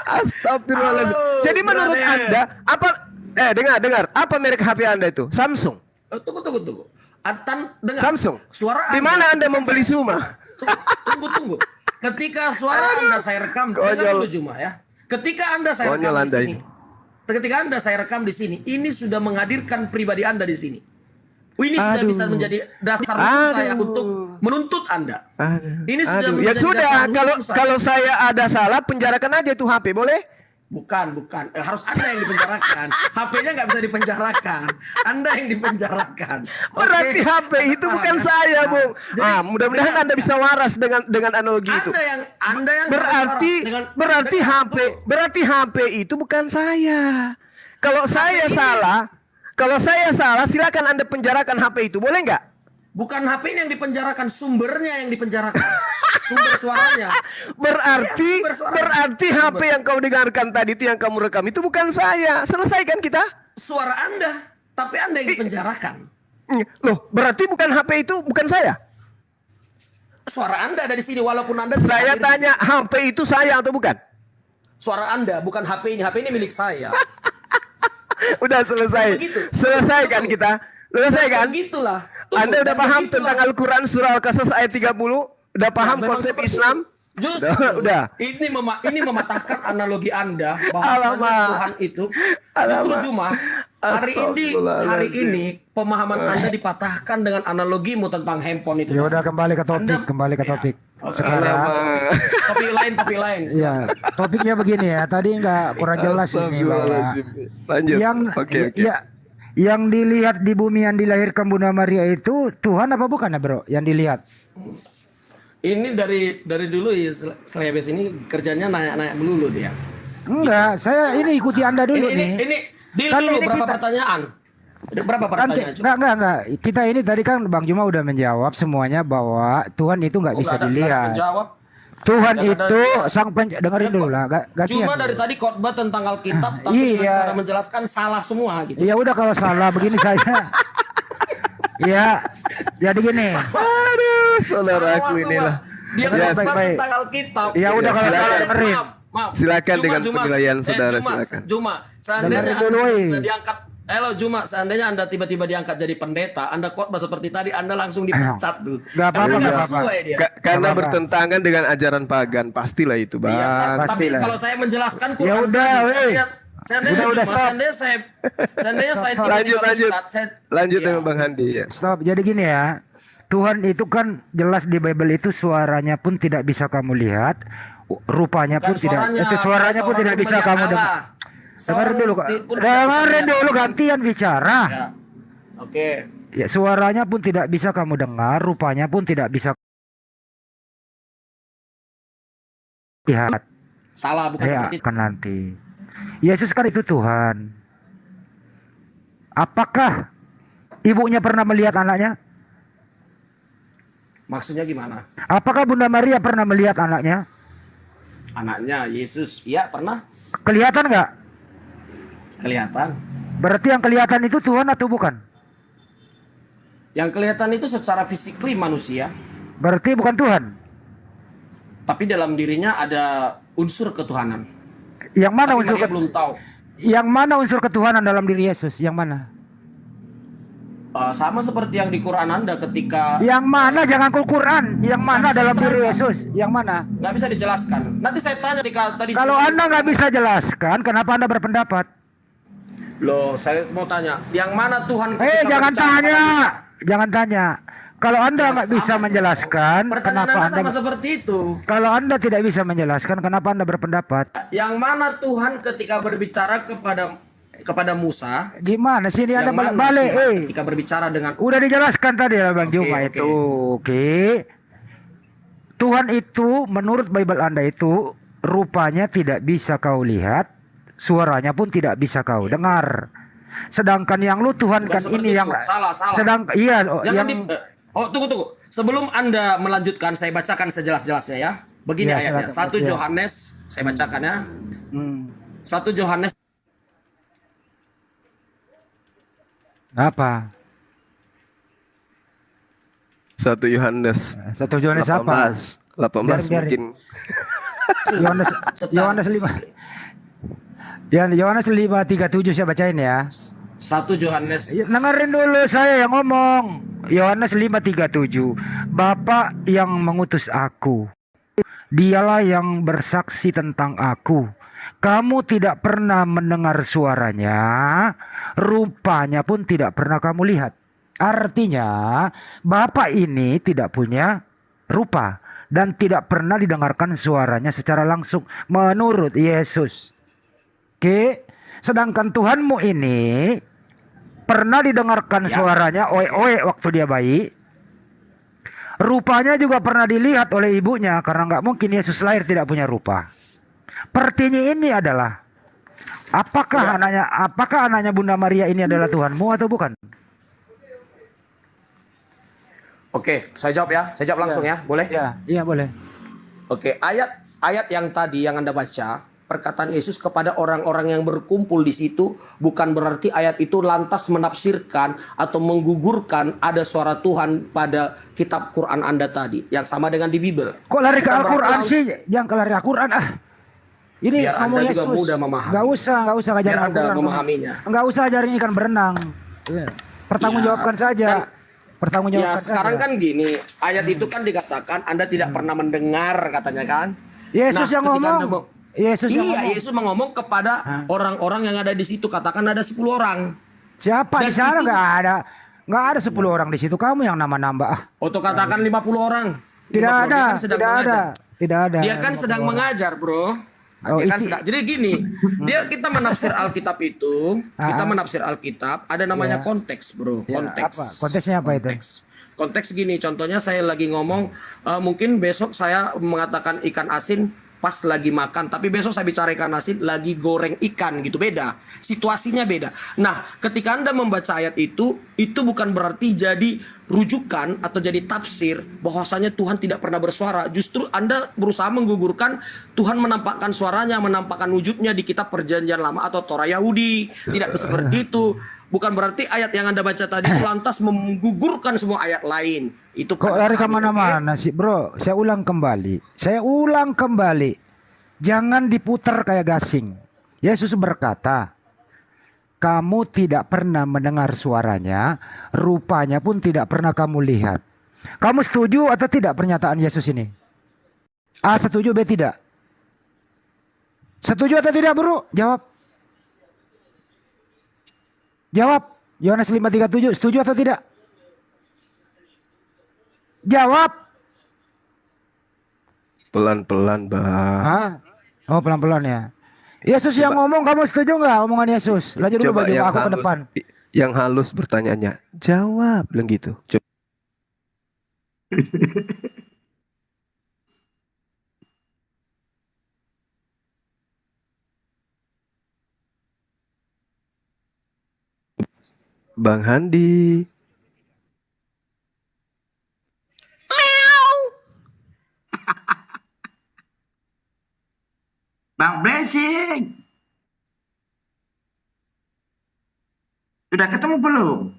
Astagfirullahaladzim. Halo, Jadi menurut brother. Anda apa? Dengar. Apa merek HP Anda itu? Samsung. Tunggu. Dengar. Samsung. Suara Di mana Anda membeli Suma? Tunggu. Ketika suara Anda saya rekam, dengar dulu Juma ya. Ketika Anda saya rekam di sini. Ketika Anda saya rekam di sini, ini sudah menghadirkan pribadi Anda di sini. Ini sudah Aduh. bisa menjadi dasar hukum saya Aduh. untuk menuntut Anda. Ini sudah Aduh, ya menjadi sudah, dasar hukum kalau saya. kalau saya ada salah, penjarakan aja tuh HP, boleh? Bukan. Harus Anda yang dipenjarakan. HP-nya nggak bisa dipenjarakan. Anda yang dipenjarakan. Berarti Oke. HP itu bukan Nah, saya, nah, Bung. jadi Mudah-mudahan dengar, Anda bisa waras dengan analogi itu. Anda yang Berarti harus waras berarti dengan- HP berarti HP itu bukan saya. Kalau saya salah, silakan Anda penjarakan HP itu, boleh nggak? Bukan HP ini yang dipenjarakan, sumbernya yang dipenjarakan. Sumber suaranya. Berarti Iya, sumber suara. berarti HP yang kau dengarkan tadi itu yang kamu rekam itu bukan saya. Selesaikan kita. Suara Anda, tapi Anda yang dipenjarakan. Loh, berarti bukan HP itu bukan saya. Suara Anda ada di sini walaupun Anda tidak Saya hadir di tanya sini. HP itu saya atau bukan? Suara Anda bukan HP ini. HP ini milik saya. Udah selesai. Begitu. Selesaikan Betul. kita. Selesaikan. Begitulah. Anda udah paham tentang Al-Quran surah Al-Qasas ayat 30? Udah paham memang konsep seperti Islam? Justru Udah. ini mematahkan analogi Anda bahwasanya Alamak. Tuhan itu justru Alamak. cuma hari Astagfirullahaladzim. ini pemahaman Anda dipatahkan dengan analogimu tentang handphone itu. Ya udah kembali ke topik, Anda- kembali ke topik. Oke. Sekarang Topik lain. ya, topiknya begini ya. Tadi nggak kurang jelas ini bahwa Lanjut. yang Oke. ya yang dilihat di bumi yang dilahirkan Bunda Maria itu Tuhan apa bukan ya, Bro? Yang dilihat. Ini dari dulu ya Slebes ini kerjanya nanya-nanya melulu dia. Enggak, saya ini ikuti Anda dulu nih. Ini deal Kan dulu ini berapa kita- pertanyaan? Berapa Kan, pertanyaan? Cuk? enggak. Kita ini tadi kan Bang Juma udah menjawab semuanya bahwa Tuhan itu nggak Oh, bisa nggak ada dilihat. penjawab. Tuhan Nggak ada- itu dengerin dulu lah, gantian. Cuma dari tadi khotbah tentang Alkitab tapi dengan Iya. cara menjelaskan salah semua gitu. Ya udah kalau salah begini saya. Ya, jadi gini. Aduh, saudaraku Salah inilah. semua. Dia Ya, khotbah baik-baik. tentang Alkitab. Ya udah kalau silakan. salah dengerin. Maaf. Silakan dengan penilaian saudara, Cuma, silakan. seandainya Dengerin Anda dulu, tiba-tiba woi. diangkat seandainya Anda tiba-tiba diangkat jadi pendeta, Anda khotbah seperti tadi, Anda langsung dipecat tuh. Nggak apa-apa, Karena nggak sesuai dia. Karena Apa-apa. bertentangan dengan ajaran pagan, pastilah itu, Bang. Iya, tapi pastilah. kalau saya menjelaskan Quran Ya udah, tadi, weh. seandainya Udah, cuma stop. seandainya saya Stop. tiba-tiba Lanjut. bersekat, saya- Lanjut Iya. dengan Bang Handi ya. Stop. Jadi gini ya. Tuhan itu kan jelas di Bible itu suaranya pun tidak bisa kamu lihat, rupanya pun Bukan tidak. Itu suaranya pun tidak bisa kamu dengar. Dengerin dulu, Kak. Dengerin dulu gantian bicara. Ya. Oke. Ya, suaranya pun tidak bisa kamu dengar, rupanya pun tidak bisa lihat. Salah bukan Saya seperti itu. akan nanti. Yesus kan itu Tuhan. Apakah ibunya pernah melihat anaknya? Maksudnya gimana? Apakah Bunda Maria pernah melihat anaknya? Anaknya Yesus, iya pernah Kelihatan nggak? kelihatan. Berarti yang kelihatan itu Tuhan atau bukan? Yang kelihatan itu secara fisikly manusia, Berarti bukan Tuhan. tapi dalam dirinya ada unsur ketuhanan. Yang mana Tapi unsur Maria belum tahu. Yang mana unsur ketuhanan dalam diri Yesus? Yang mana? Sama seperti yang di Quran Anda ketika Yang mana? Jangan Quran. Yang mana bisa dalam diri diterangkan. Yesus? Yang mana? nggak bisa dijelaskan. Nanti saya tanya ketika tadi. Kalau Anda nggak bisa jelaskan, kenapa Anda berpendapat? Loh, saya mau tanya, yang mana Tuhan? ketika Jangan berbicara tanya. pada Musa? Jangan tanya. Kalau Anda nggak sama. bisa menjelaskan, Pertanyaan kenapa Anda Anda? sama seperti itu. Kalau Anda tidak bisa menjelaskan, kenapa Anda berpendapat? Yang mana Tuhan ketika berbicara kepada Musa? Gimana sih ini Anda Yang mana balik-balik? Tuhan ketika berbicara dengan Udah dijelaskan tadi ya Bang Oke, Juma oke. itu. Oke. Tuhan itu menurut Bible Anda itu rupanya tidak bisa kau lihat, suaranya pun tidak bisa kau dengar. Sedangkan yang lu Tuhan Bukan kan seperti ini itu. yang Salah. iya Jangan yang tunggu. Sebelum Anda melanjutkan, saya bacakan sejelas-jelasnya ya. Begini Ya, ayatnya. silakan. 1 Ya. Yohanes, saya bacakan ya. hmm, 1 Yohanes apa? 1 Yohanes 1 Yohanes apa? 18 Biar- mungkin. Yohanes Yohanes 5. Yohanes 5:37 saya bacain ya. 1 Yohanes. Dengerin dulu saya yang ngomong. Yohanes 5:37. Bapa yang mengutus aku, dialah yang bersaksi tentang aku. Kamu tidak pernah mendengar suaranya, rupanya pun tidak pernah kamu lihat. Artinya Bapa ini tidak punya rupa dan tidak pernah didengarkan suaranya secara langsung menurut Yesus. Oke, sedangkan Tuhanmu ini pernah didengarkan suaranya oe-oe waktu dia bayi. Rupanya juga pernah dilihat oleh ibunya karena nggak mungkin Yesus lahir tidak punya rupa. Pertanyaan ini adalah apakah anaknya Bunda Maria ini adalah Tuhanmu atau bukan? Oke, saya jawab ya. Saya jawab langsung ya. Boleh? Iya boleh. Oke, ayat yang tadi yang Anda baca, perkataan Yesus kepada orang-orang yang berkumpul di situ bukan berarti ayat itu lantas menafsirkan atau menggugurkan ada suara Tuhan pada kitab Quran Anda tadi yang sama dengan di Bible. Kok lari ke Bukan Al-Quran berarti sih? Jangan ke lari Al-Quran ah. Ini biar Anda ngomong juga Yesus. mudah memahami. Nggak usah ngajarin Biar Anda Al-Quran. memahaminya. Nggak usah ajarin ikan berenang. Pertanggungjawabkan saja. Ya sekarang kan gini, ayat itu kan dikatakan Anda tidak pernah mendengar katanya kan. Yesus yang ketika ngomong. Yesus mengomong kepada orang-orang yang ada di situ. Katakan ada 10 orang. Siapa Dan di sana? itu- Nggak ada 10 orang di situ. Kamu yang nambah-nambah ah. Atau katakan 50 orang. Tidak 50. Dia ada, kan sedang tidak ada, mengajar. tidak ada. Dia kan sedang mengajar, bro. Oh, Dia kan itu- jadi gini, kita menafsir Alkitab itu, kita menafsir Alkitab, ada namanya konteks, bro. Ya, Konteks. apa? Konteksnya apa itu? Konteks gini, contohnya saya lagi ngomong, mungkin besok saya mengatakan ikan asin pas lagi makan, tapi besok saya bicara ikan asin lagi goreng ikan gitu, beda. Situasinya beda. Nah, ketika Anda membaca ayat itu bukan berarti jadi rujukan atau jadi tafsir bahwasanya Tuhan tidak pernah bersuara. Justru Anda berusaha menggugurkan Tuhan menampakkan suaranya, menampakkan wujudnya di kitab Perjanjian Lama atau Torah Yahudi. Tidak seperti itu. Bukan berarti ayat yang Anda baca tadi itu lantas menggugurkan semua ayat lain. Itu Kok lari kemana-mana sih bro? Saya ulang kembali. Jangan diputar kayak gasing. Yesus berkata, kamu tidak pernah mendengar suaranya, rupanya pun tidak pernah kamu lihat. Kamu setuju atau tidak pernyataan Yesus ini? A setuju, B tidak. Setuju atau tidak bro? Jawab. Jawab. Yohanes 5:37, setuju atau tidak? Jawab. Pelan-pelan, Bang. Hah? Oh pelan-pelan ya. Yesus yang ngomong, kamu setuju nggak omongan Yesus? Lanjut dulu baju aku ke depan. Yang halus bertanyanya, jawab, bilang gitu. Coba. Bang Handi. Bang Blessing. Sudah ketemu belum?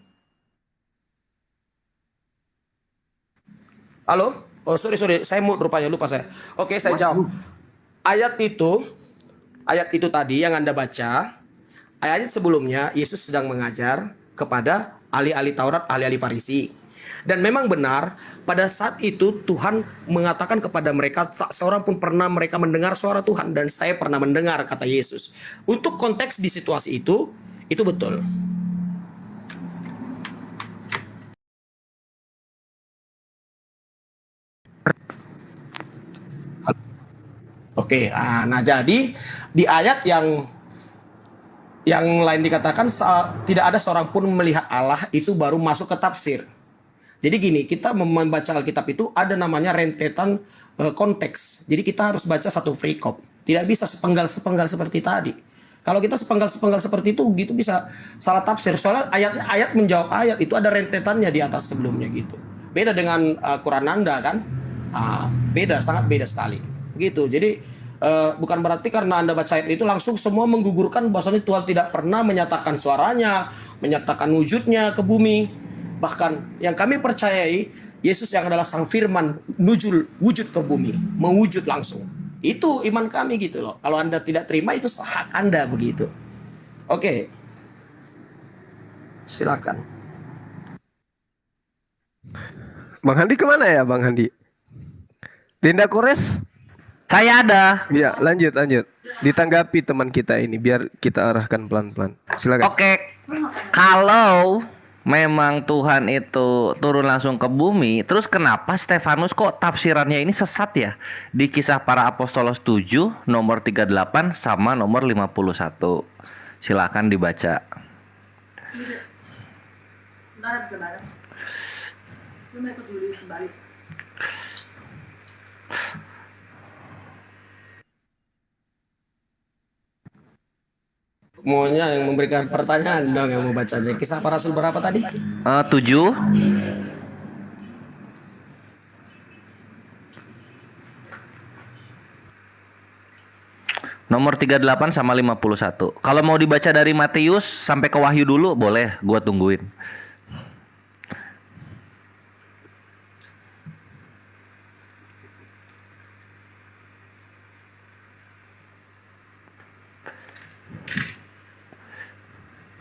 Halo? Oh sorry, saya mute rupanya, lupa saya. Oke, saya jawab. Ayat itu tadi yang Anda baca, ayat sebelumnya Yesus sedang mengajar kepada ahli-ahli Taurat, ahli-ahli Farisi. Dan memang benar, pada saat itu Tuhan mengatakan kepada mereka, tak seorang pun pernah mereka mendengar suara Tuhan. Dan saya pernah mendengar, kata Yesus. Untuk konteks di situasi itu betul. Oke, nah jadi di ayat yang lain dikatakan tidak ada seorang pun melihat Allah, itu baru masuk ke tafsir. Jadi gini, kita membaca Alkitab itu ada namanya rentetan konteks. Jadi kita harus baca satu frikop. Tidak bisa sepenggal-sepenggal seperti tadi. Kalau kita sepenggal-sepenggal seperti itu gitu bisa salah tafsir. Soalnya ayat menjawab ayat itu ada rentetannya di atas sebelumnya gitu. Beda dengan Quran Anda kan? Beda, sangat beda sekali. Gitu. Jadi bukan berarti karena Anda baca ayat itu langsung semua menggugurkan bahwasanya Tuhan tidak pernah menyatakan suaranya, menyatakan wujudnya ke bumi. Bahkan yang kami percayai, Yesus yang adalah Sang Firman wujud ke bumi, mewujud langsung. Itu iman kami gitu loh. Kalau Anda tidak terima itu hak Anda begitu. Oke. Silakan. Bang Handi kemana ya, Bang Handi? Dinda Kores? Saya ada. Ya, lanjut. Ditanggapi teman kita ini, biar kita arahkan pelan-pelan. Silakan. Oke. Kalau memang Tuhan itu turun langsung ke bumi, terus kenapa Stefanus kok tafsirannya ini sesat ya? Di Kisah Para Apostolos 7 nomor 38 sama nomor 51. Silakan dibaca. Maunya yang memberikan pertanyaan dong yang mau bacanya. Kisah Para Rasul berapa tadi? 7 nomor 38 sama 51. Kalau mau dibaca dari Matius sampai ke Wahyu dulu boleh, gua tungguin.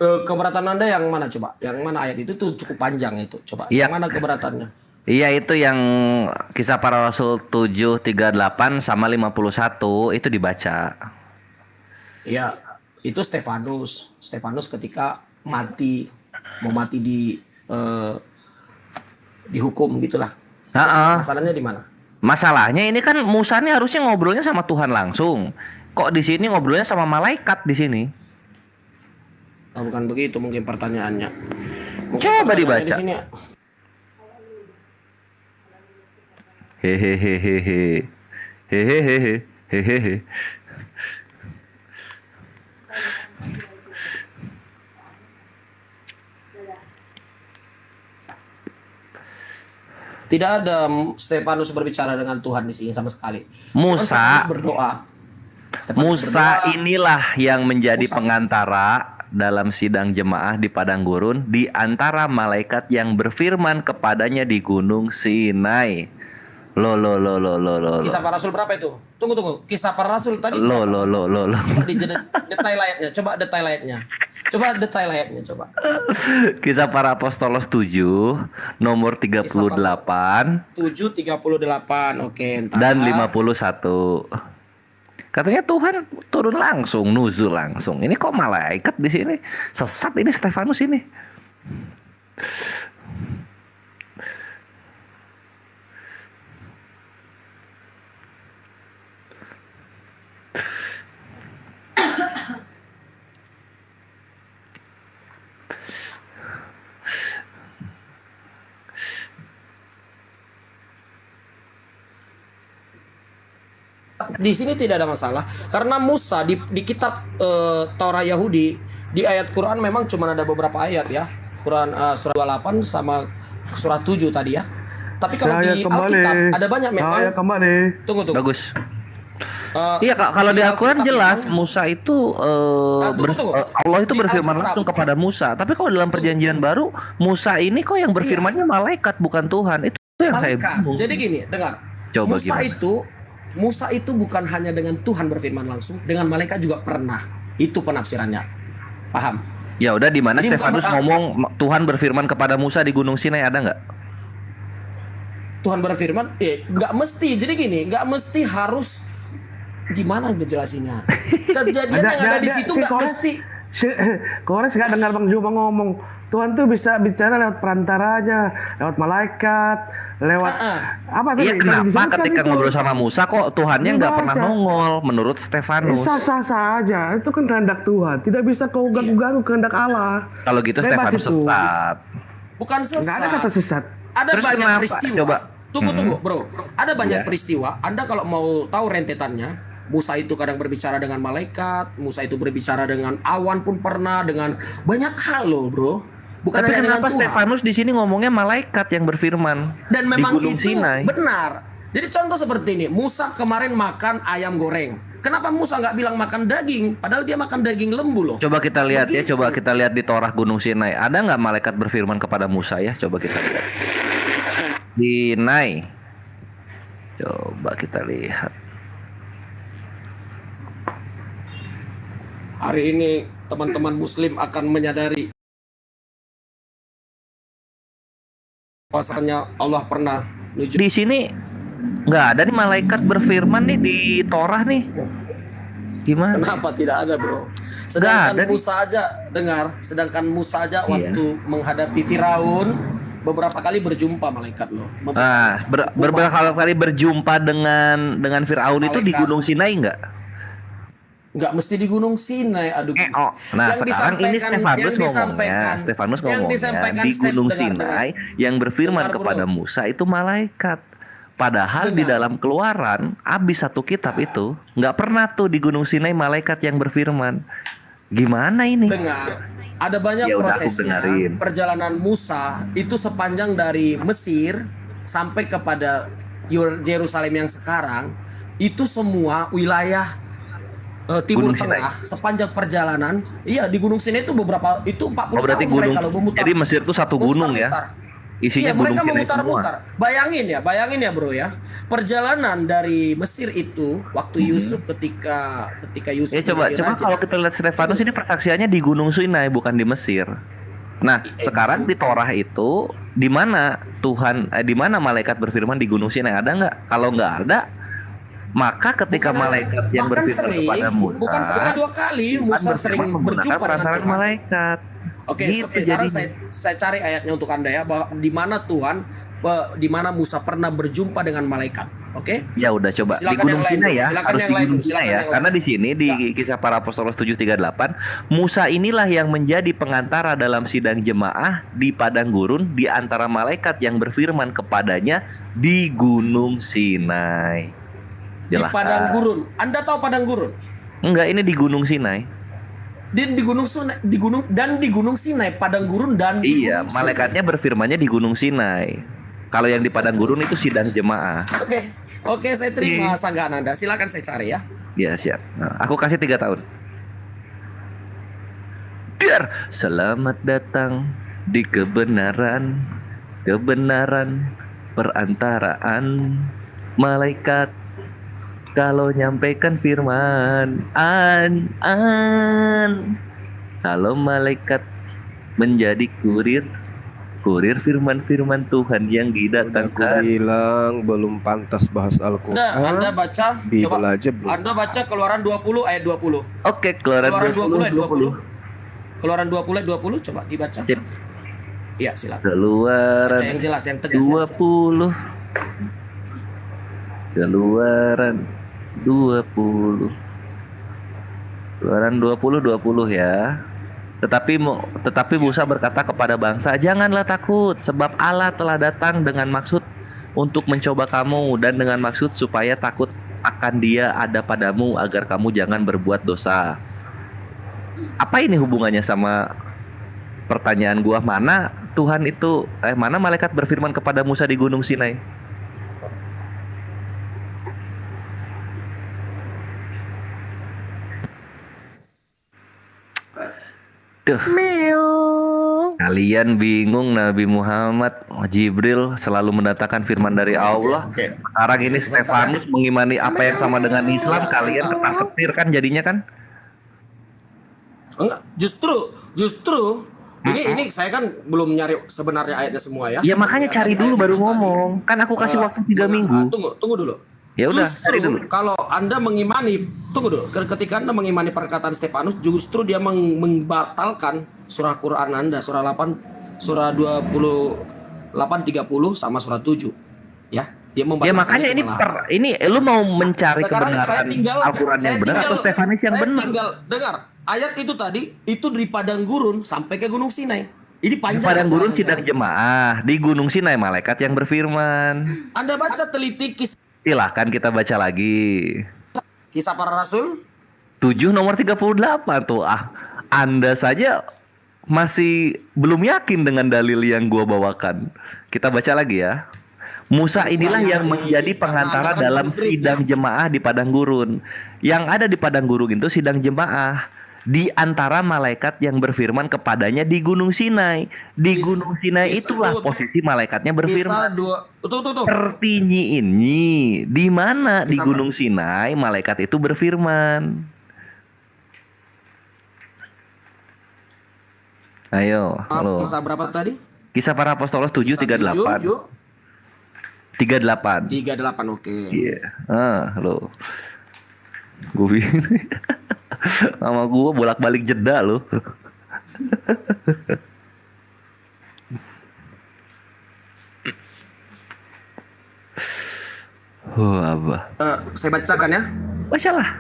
Keberatan Anda yang mana coba? Yang mana ayat itu tuh cukup panjang itu. Coba. Iya. Yang mana keberatannya? Iya, itu yang Kisah Para Rasul 7:38 sama 51 itu dibaca. Iya, itu Stefanus. Stefanus ketika mati, mau mati dihukum gitulah. Terus Heeh. masalahnya di mana? Masalahnya ini kan Musa nih harusnya ngobrolnya sama Tuhan langsung. Kok di sini ngobrolnya sama malaikat di sini? Oh, bukan begitu mungkin pertanyaannya. Mungkin Coba pertanyaannya dibaca. di sini. Hehehehe. Hehehehe. Hehehe. Tidak ada Stefanus berbicara dengan Tuhan di sini sama sekali. Musa. Stefanus berdoa. Stefanus Musa berdoa. inilah yang menjadi Musa. pengantara dalam sidang jemaah di padang gurun di antara malaikat yang berfirman kepadanya di gunung Sinai. Lo. Kisah Para Rasul berapa itu? Tunggu. Kisah Para Rasul tadi. Lo. Coba di detail ayatnya. Coba detail ayatnya. Coba. Kisah Para Apostolos 7 nomor 38 7:38. Oke, entar. dan 51. Katanya Tuhan turun langsung, nuzul langsung. Ini kok malaikat di sini? Sesat ini Stefanus ini. Di sini tidak ada masalah karena Musa di kitab Taurat Yahudi di ayat Quran memang cuma ada beberapa ayat ya. Quran surat 28 sama surat 7 tadi ya. Tapi kalau di Alkitab ada banyak memang. Tunggu. Bagus. Iya, kalau di Al-Quran jelas Musa itu tunggu. Allah itu Di berfirman Alkitab. langsung kepada Musa. Tapi kalau dalam perjanjian baru Musa ini kok yang berfirmannya malaikat bukan Tuhan. Itu yang saya Malaikat. bingung. Jadi gini, dengar. Coba Musa gimana? itu bukan hanya dengan Tuhan berfirman langsung, dengan malaikat juga pernah. Itu penafsirannya. Paham? Ya udah, di mana Jadi Stefanus bukan- ngomong Tuhan berfirman kepada Musa di Gunung Sinai, ada nggak? Tuhan berfirman, nggak mesti. Jadi gini, nggak mesti harus gimana ngejelasinnya. Kejadian yang ada di situ nggak mesti. Kores nggak dengar Bang Juma ngomong Tuhan tuh bisa bicara lewat perantaranya, lewat malaikat, lewat apa tadi? Iya, kenapa ketika ngobrol sama Musa kok Tuhannya nggak pernah Dibaca. nongol menurut Stefanus? Sah-sah saja, itu kan kehendak Tuhan, tidak bisa kau ganggu kehendak Allah. Kalau gitu Bebas Stefanus itu. sesat. Bukan Nggak ada sesat. kata sesat. Ada Terus banyak kenapa? peristiwa. Coba. Tunggu, bro. Ada banyak Iya. peristiwa. Anda kalau mau tahu rentetannya, Musa itu kadang berbicara dengan malaikat, Musa itu berbicara dengan awan pun pernah, dengan banyak hal loh, bro. Bukan Tapi hanya dengan kenapa Tuhan. Stefanus di sini ngomongnya malaikat yang berfirman Dan memang di Gunung itu Sinai? benar. Jadi contoh seperti ini, Musa kemarin makan ayam goreng. Kenapa Musa nggak bilang makan daging? Padahal dia makan daging lembu loh. Coba kita lihat ya, Begitu. coba kita lihat di Torah Gunung Sinai. Ada nggak malaikat berfirman kepada Musa ya? Coba kita lihat. Sinai. Coba kita lihat. Hari ini teman-teman Muslim akan menyadari bahwasanya Allah pernah menuju. Di sini nggak ada nih malaikat berfirman nih di Torah nih. Gimana? Kenapa tidak ada, bro? Sedangkan ada nih. Musa aja sedangkan Musa aja Iya. waktu menghadapi Firaun beberapa kali berjumpa malaikat loh. Ah, beberapa kali berjumpa dengan Firaun itu di Malaikat. Gunung Sinai enggak? Nggak mesti di Gunung Sinai, aduh. Oh. Nah, sekarang ini Stefanus yang ngomongnya disampaikan di Gunung dengar, Sinai yang berfirman Dengar, bro. kepada Musa itu malaikat. Padahal di Dengar. dalam Keluaran, habis satu kitab itu nggak pernah tuh di Gunung Sinai malaikat yang berfirman. Gimana ini? Dengar, ada banyak Ya udah, aku prosesnya. dengerin. Perjalanan Musa itu sepanjang dari Mesir sampai kepada Yerusalem yang sekarang, itu semua wilayah Timur Gunung Sinai. Tengah sepanjang perjalanan. Iya, di Gunung Sinai itu 40 Oh, berarti tahun mereka gunung. lo memutar. Jadi Mesir itu satu gunung ya. Memutar-mutar. Isinya Iya, Gunung mereka Sinai memutar-mutar. semua. Bayangin ya bro ya. Perjalanan dari Mesir itu waktu Yusuf ketika Yusuf Ya coba menjadi raja. kalau kita lihat Stefanus ini persaksiannya di Gunung Sinai bukan di Mesir. Nah, sekarang di Torah itu di mana di mana malaikat berfirman di Gunung Sinai, ada nggak? Kalau nggak ada, maka ketika Bukan- malaikat yang bahkan berfirman sering, kepada Musa, bukan sekali dua kali Tuhan Musa berfirman sering menggunakan berjumpa dengan prasarana Tuhan. malaikat. Oke, Gitu sekarang jadinya. saya cari ayatnya untuk Anda ya, bahwa di mana Tuhan di mana Musa pernah berjumpa dengan malaikat. Oke? Ya udah coba di Silakan Gunung yang lain Sinai dulu, ya, silakan harus yang di lain Gunung dulu, Sinai silakan ya, yang karena lain. di sini di Kisah Para Apostolos 7:38 Musa inilah yang menjadi pengantara dalam sidang jemaah di padang gurun di antara malaikat yang berfirman kepadanya di Gunung Sinai. Di Jelaskan. padang gurun. Anda tahu padang gurun? Enggak, ini di Gunung Sinai. Dan di Gunung Sinai, padang gurun dan di Iya, Gunung malaikatnya berfirmannya di Gunung Sinai. Kalau yang di padang gurun itu sidang jemaah. Sinai. Oke, saya terima sanggahan Anda. Silakan saya cari ya. Ya siap. Nah, aku kasih 3 tahun. Biar selamat datang di kebenaran, perantaraan malaikat. Kalau nyampaikan firman, kalau malaikat menjadi kurir firman-firman Tuhan yang Aku didatangkan. bilang belum pantas bahas Anda Al-Quran. baca, Bible coba aja belum. Anda baca Keluaran 20 ayat 20. Oke, Keluaran Keluaran 20 ayat 20. 20. Keluaran 20 ayat 20 coba dibaca. Sip. Iya, silakan. Baca Keluaran yang jelas, yang tegas. Ya. 20. Keluaran 20. Keluaran 20 ya. Tetapi Musa berkata kepada bangsa, "Janganlah takut, sebab Allah telah datang dengan maksud untuk mencoba kamu dan dengan maksud supaya takut akan Dia ada padamu agar kamu jangan berbuat dosa." Apa ini hubungannya sama pertanyaan gua, mana Tuhan itu mana malaikat berfirman kepada Musa di Gunung Sinai? Duh. Kalian bingung, Nabi Muhammad, Jibril selalu mendatangkan firman dari Allah. Oke. Sekarang ini Stefanus mengimani apa yang sama dengan Islam, kalian ketar-ketir kan jadinya kan? Enggak, justru ini saya kan belum nyari sebenarnya ayatnya semua ya. Ya makanya cari Tadi dulu ayat baru itu ngomong. tadi. Kan aku kasih waktu 3 minggu. Tunggu dulu. Ya udah, cari Justru dulu. kalau Anda mengimani, tunggu dulu. Ketika Anda mengimani perkataan Stefanus, justru dia membatalkan surah Quran Anda, surah 28:30 sama surah 7. Ya, dia Ya membatalkan. makanya itu ini malahan. ini lu mau mencari Sekarang kebenaran Al-Quran yang benar atau Stefanus yang saya benar? tinggal dengar ayat itu tadi itu di padang gurun sampai ke Gunung Sinai. Ini Di panjang. padang gurun acaranya. sidang jemaah, di Gunung Sinai malaikat yang berfirman. Anda baca teliti Silahkan kita baca lagi. kisah para rasul. 7 nomor 38 tuh. Anda saja masih belum yakin dengan dalil yang gua bawakan. Kita baca lagi ya. Musa inilah yang menjadi pengantara dalam sidang jemaah di padang gurun. Yang ada di padang gurun itu sidang jemaah di antara malaikat yang berfirman kepadanya di Gunung Sinai. Di Gunung Sinai itulah posisi malaikatnya berfirman. Tuh. Seperti ini, di mana di Kisah Gunung Sinai malaikat itu berfirman. Ayo, halo. Kisah berapa tadi? Kisah Para Apostolos 7:38. 38. 38, oke. Iya. Halo. Gue bingung. Sama gua bolak-balik jeda loh. Apa? Saya bacakan ya. Bacalah.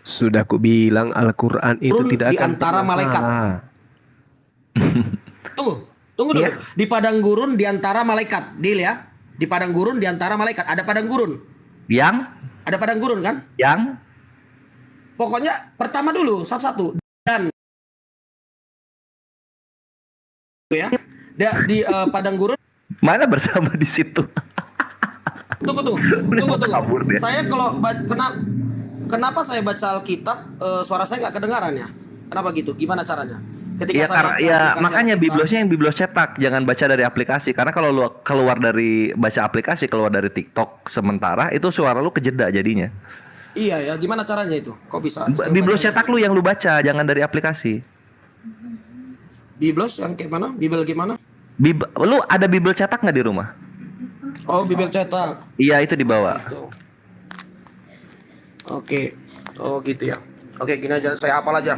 Sudah ku bilang Al-Quran itu Turun tidak di akan antara pernah malaikat. salah. Tunggu dulu. Iya. Di padang gurun di antara malaikat. Deal ya. Di padang gurun di antara malaikat. Ada padang gurun. Yang Ada padang gurun kan? Pokoknya pertama dulu satu-satu. Dan ya. Di padang gurun. mana bersama di situ? Tunggu. Kabur dia. Saya kalau kenapa saya baca Alkitab suara saya nggak kedengaran ya? Kenapa gitu? Gimana caranya? Ketika Ya, saya karena, pakai ya aplikasi makanya Alkitab. biblosnya yang biblos cetak, jangan baca dari aplikasi. Karena kalau lu keluar dari baca aplikasi, keluar dari TikTok sementara, itu suara lu kejeda jadinya. Iya ya, gimana caranya itu? Kok bisa? Saya Biblos baca- cetak lu yang lu baca, jangan dari aplikasi. Biblos yang kayak mana? Bibel gimana? Lu ada bibel cetak nggak di rumah? Oh, Bibel cetak. Iya, itu dibawa. Gitu. Oke. Oh gitu ya. Oke, gini aja. Saya hafal aja.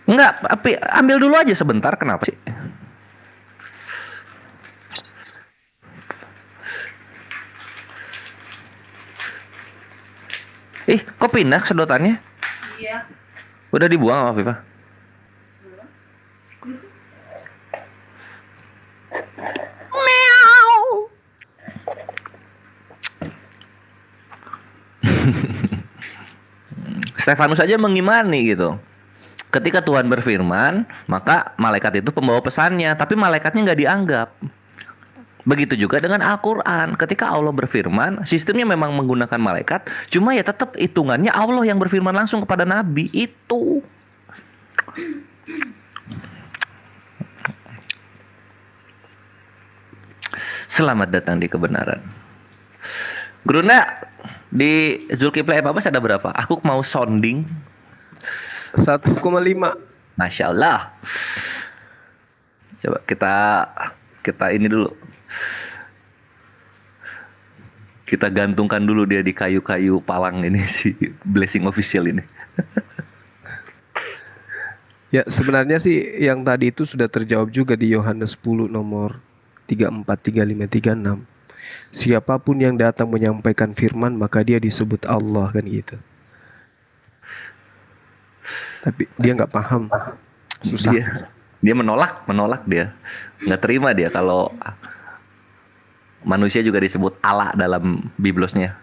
Enggak, ambil dulu aja sebentar. Kenapa sih? Kok pindah sedotannya? Iya. Udah dibuang sama Viva? Stefanus aja mengimani gitu. Ketika Tuhan berfirman, maka malaikat itu pembawa pesannya, tapi malaikatnya nggak dianggap. Begitu juga dengan Al-Quran. Ketika Allah berfirman, sistemnya memang menggunakan malaikat, cuma ya tetap hitungannya Allah yang berfirman langsung kepada Nabi itu. Selamat datang di kebenaran. Gurunda, di Zulkifli Abbas ada berapa? Aku mau sounding. 1,5. Masya Allah. Coba kita ini dulu. Kita gantungkan dulu dia di kayu-kayu palang ini si Blessing Official ini. Ya sebenarnya sih yang tadi itu sudah terjawab juga di Yohanes 10 nomor 34, 35, 36. Siapapun yang datang menyampaikan firman maka dia disebut Allah kan gitu. Tapi dia nggak paham, susah. Dia menolak dia, nggak terima dia kalau manusia juga disebut Allah dalam biblosnya.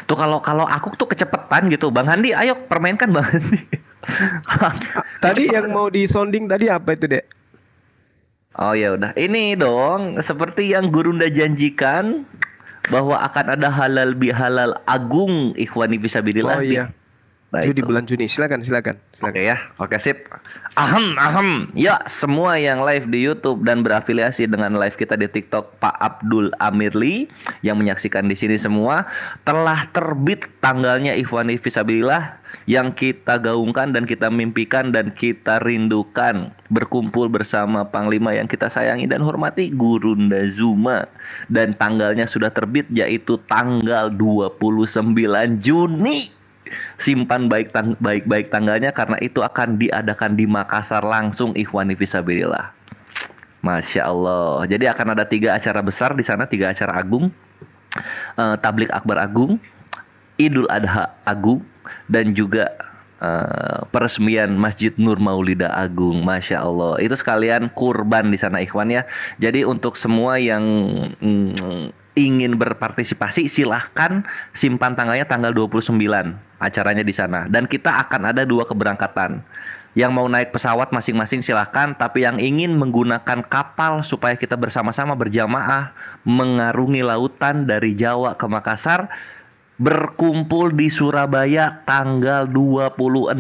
Tuh kalau aku tuh kecepetan gitu, Bang Handi, ayo permainkan Bang Handi. Tadi yang mau disonding tadi apa itu, Dek? Oh ya udah, ini dong seperti yang Gurunda janjikan bahwa akan ada halal bihalal agung ikhwani fisabilillah. Oh iya. Nah, Itu di itu. bulan Juni. Silakan. Oke ya, oke sip. Ahem. Ya, semua yang live di YouTube dan berafiliasi dengan live kita di TikTok, Pak Abdul Amirli yang menyaksikan di sini semua, telah terbit tanggalnya ikhwani fisabilillah yang kita gaungkan dan kita mimpikan dan kita rindukan, berkumpul bersama Panglima yang kita sayangi dan hormati, Gurunda Zuma, dan tanggalnya sudah terbit yaitu tanggal 29 Juni. Simpan baik tanggalnya karena itu akan diadakan di Makassar langsung ikhwani fisabilillah. Masya Allah. Jadi akan ada 3 acara besar di sana, 3 acara agung, Tablik Akbar Agung, Idul Adha Agung, dan juga peresmian Masjid Nur Maulida Agung. Masya Allah. Itu sekalian kurban di sana ikhwan ya. Jadi untuk semua yang ingin berpartisipasi silahkan simpan tanggalnya tanggal 29 acaranya di sana, dan kita akan ada 2 keberangkatan. Yang mau naik pesawat masing-masing silahkan, tapi yang ingin menggunakan kapal supaya kita bersama-sama berjamaah mengarungi lautan dari Jawa ke Makassar, berkumpul di Surabaya tanggal 26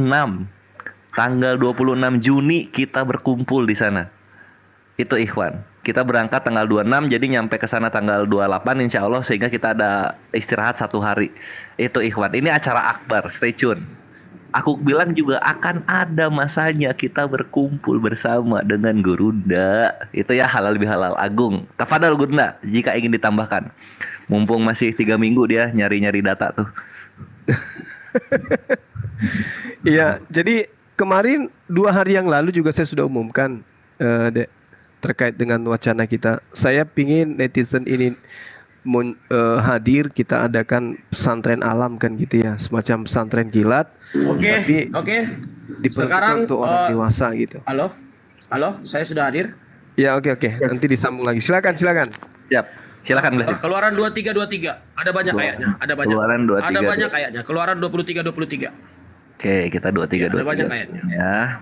Juni kita berkumpul di sana. Itu ikhwan. Kita berangkat tanggal 26, jadi nyampe ke sana tanggal 28 insya Allah, sehingga kita ada istirahat 1 hari. Itu ikhwan, ini acara akbar, stay tune. Aku bilang juga akan ada masanya kita berkumpul bersama dengan Gurunda. Itu ya halal bihalal agung. Tafadhal Gurunda, jika ingin ditambahkan. Mumpung masih 3 minggu dia nyari-nyari data tuh. Iya, jadi kemarin 2 hari yang lalu juga saya sudah umumkan, Dek, terkait dengan wacana kita. Saya pingin netizen ini hadir, kita adakan pesantren alam kan gitu ya, semacam pesantren kilat. Tapi Oke. diperuntukkan Sekarang untuk orang dewasa gitu. halo. Halo, saya sudah hadir. Ya, oke. Nanti disambung lagi. Silakan. Siap, silakan Blessing. Keluaran 2323. Ada banyak kayaknya, ada banyak. Keluaran 23. Ada banyak kayaknya. Keluaran 2323. Oke, kita 23 Ada banyak kayaknya. ya.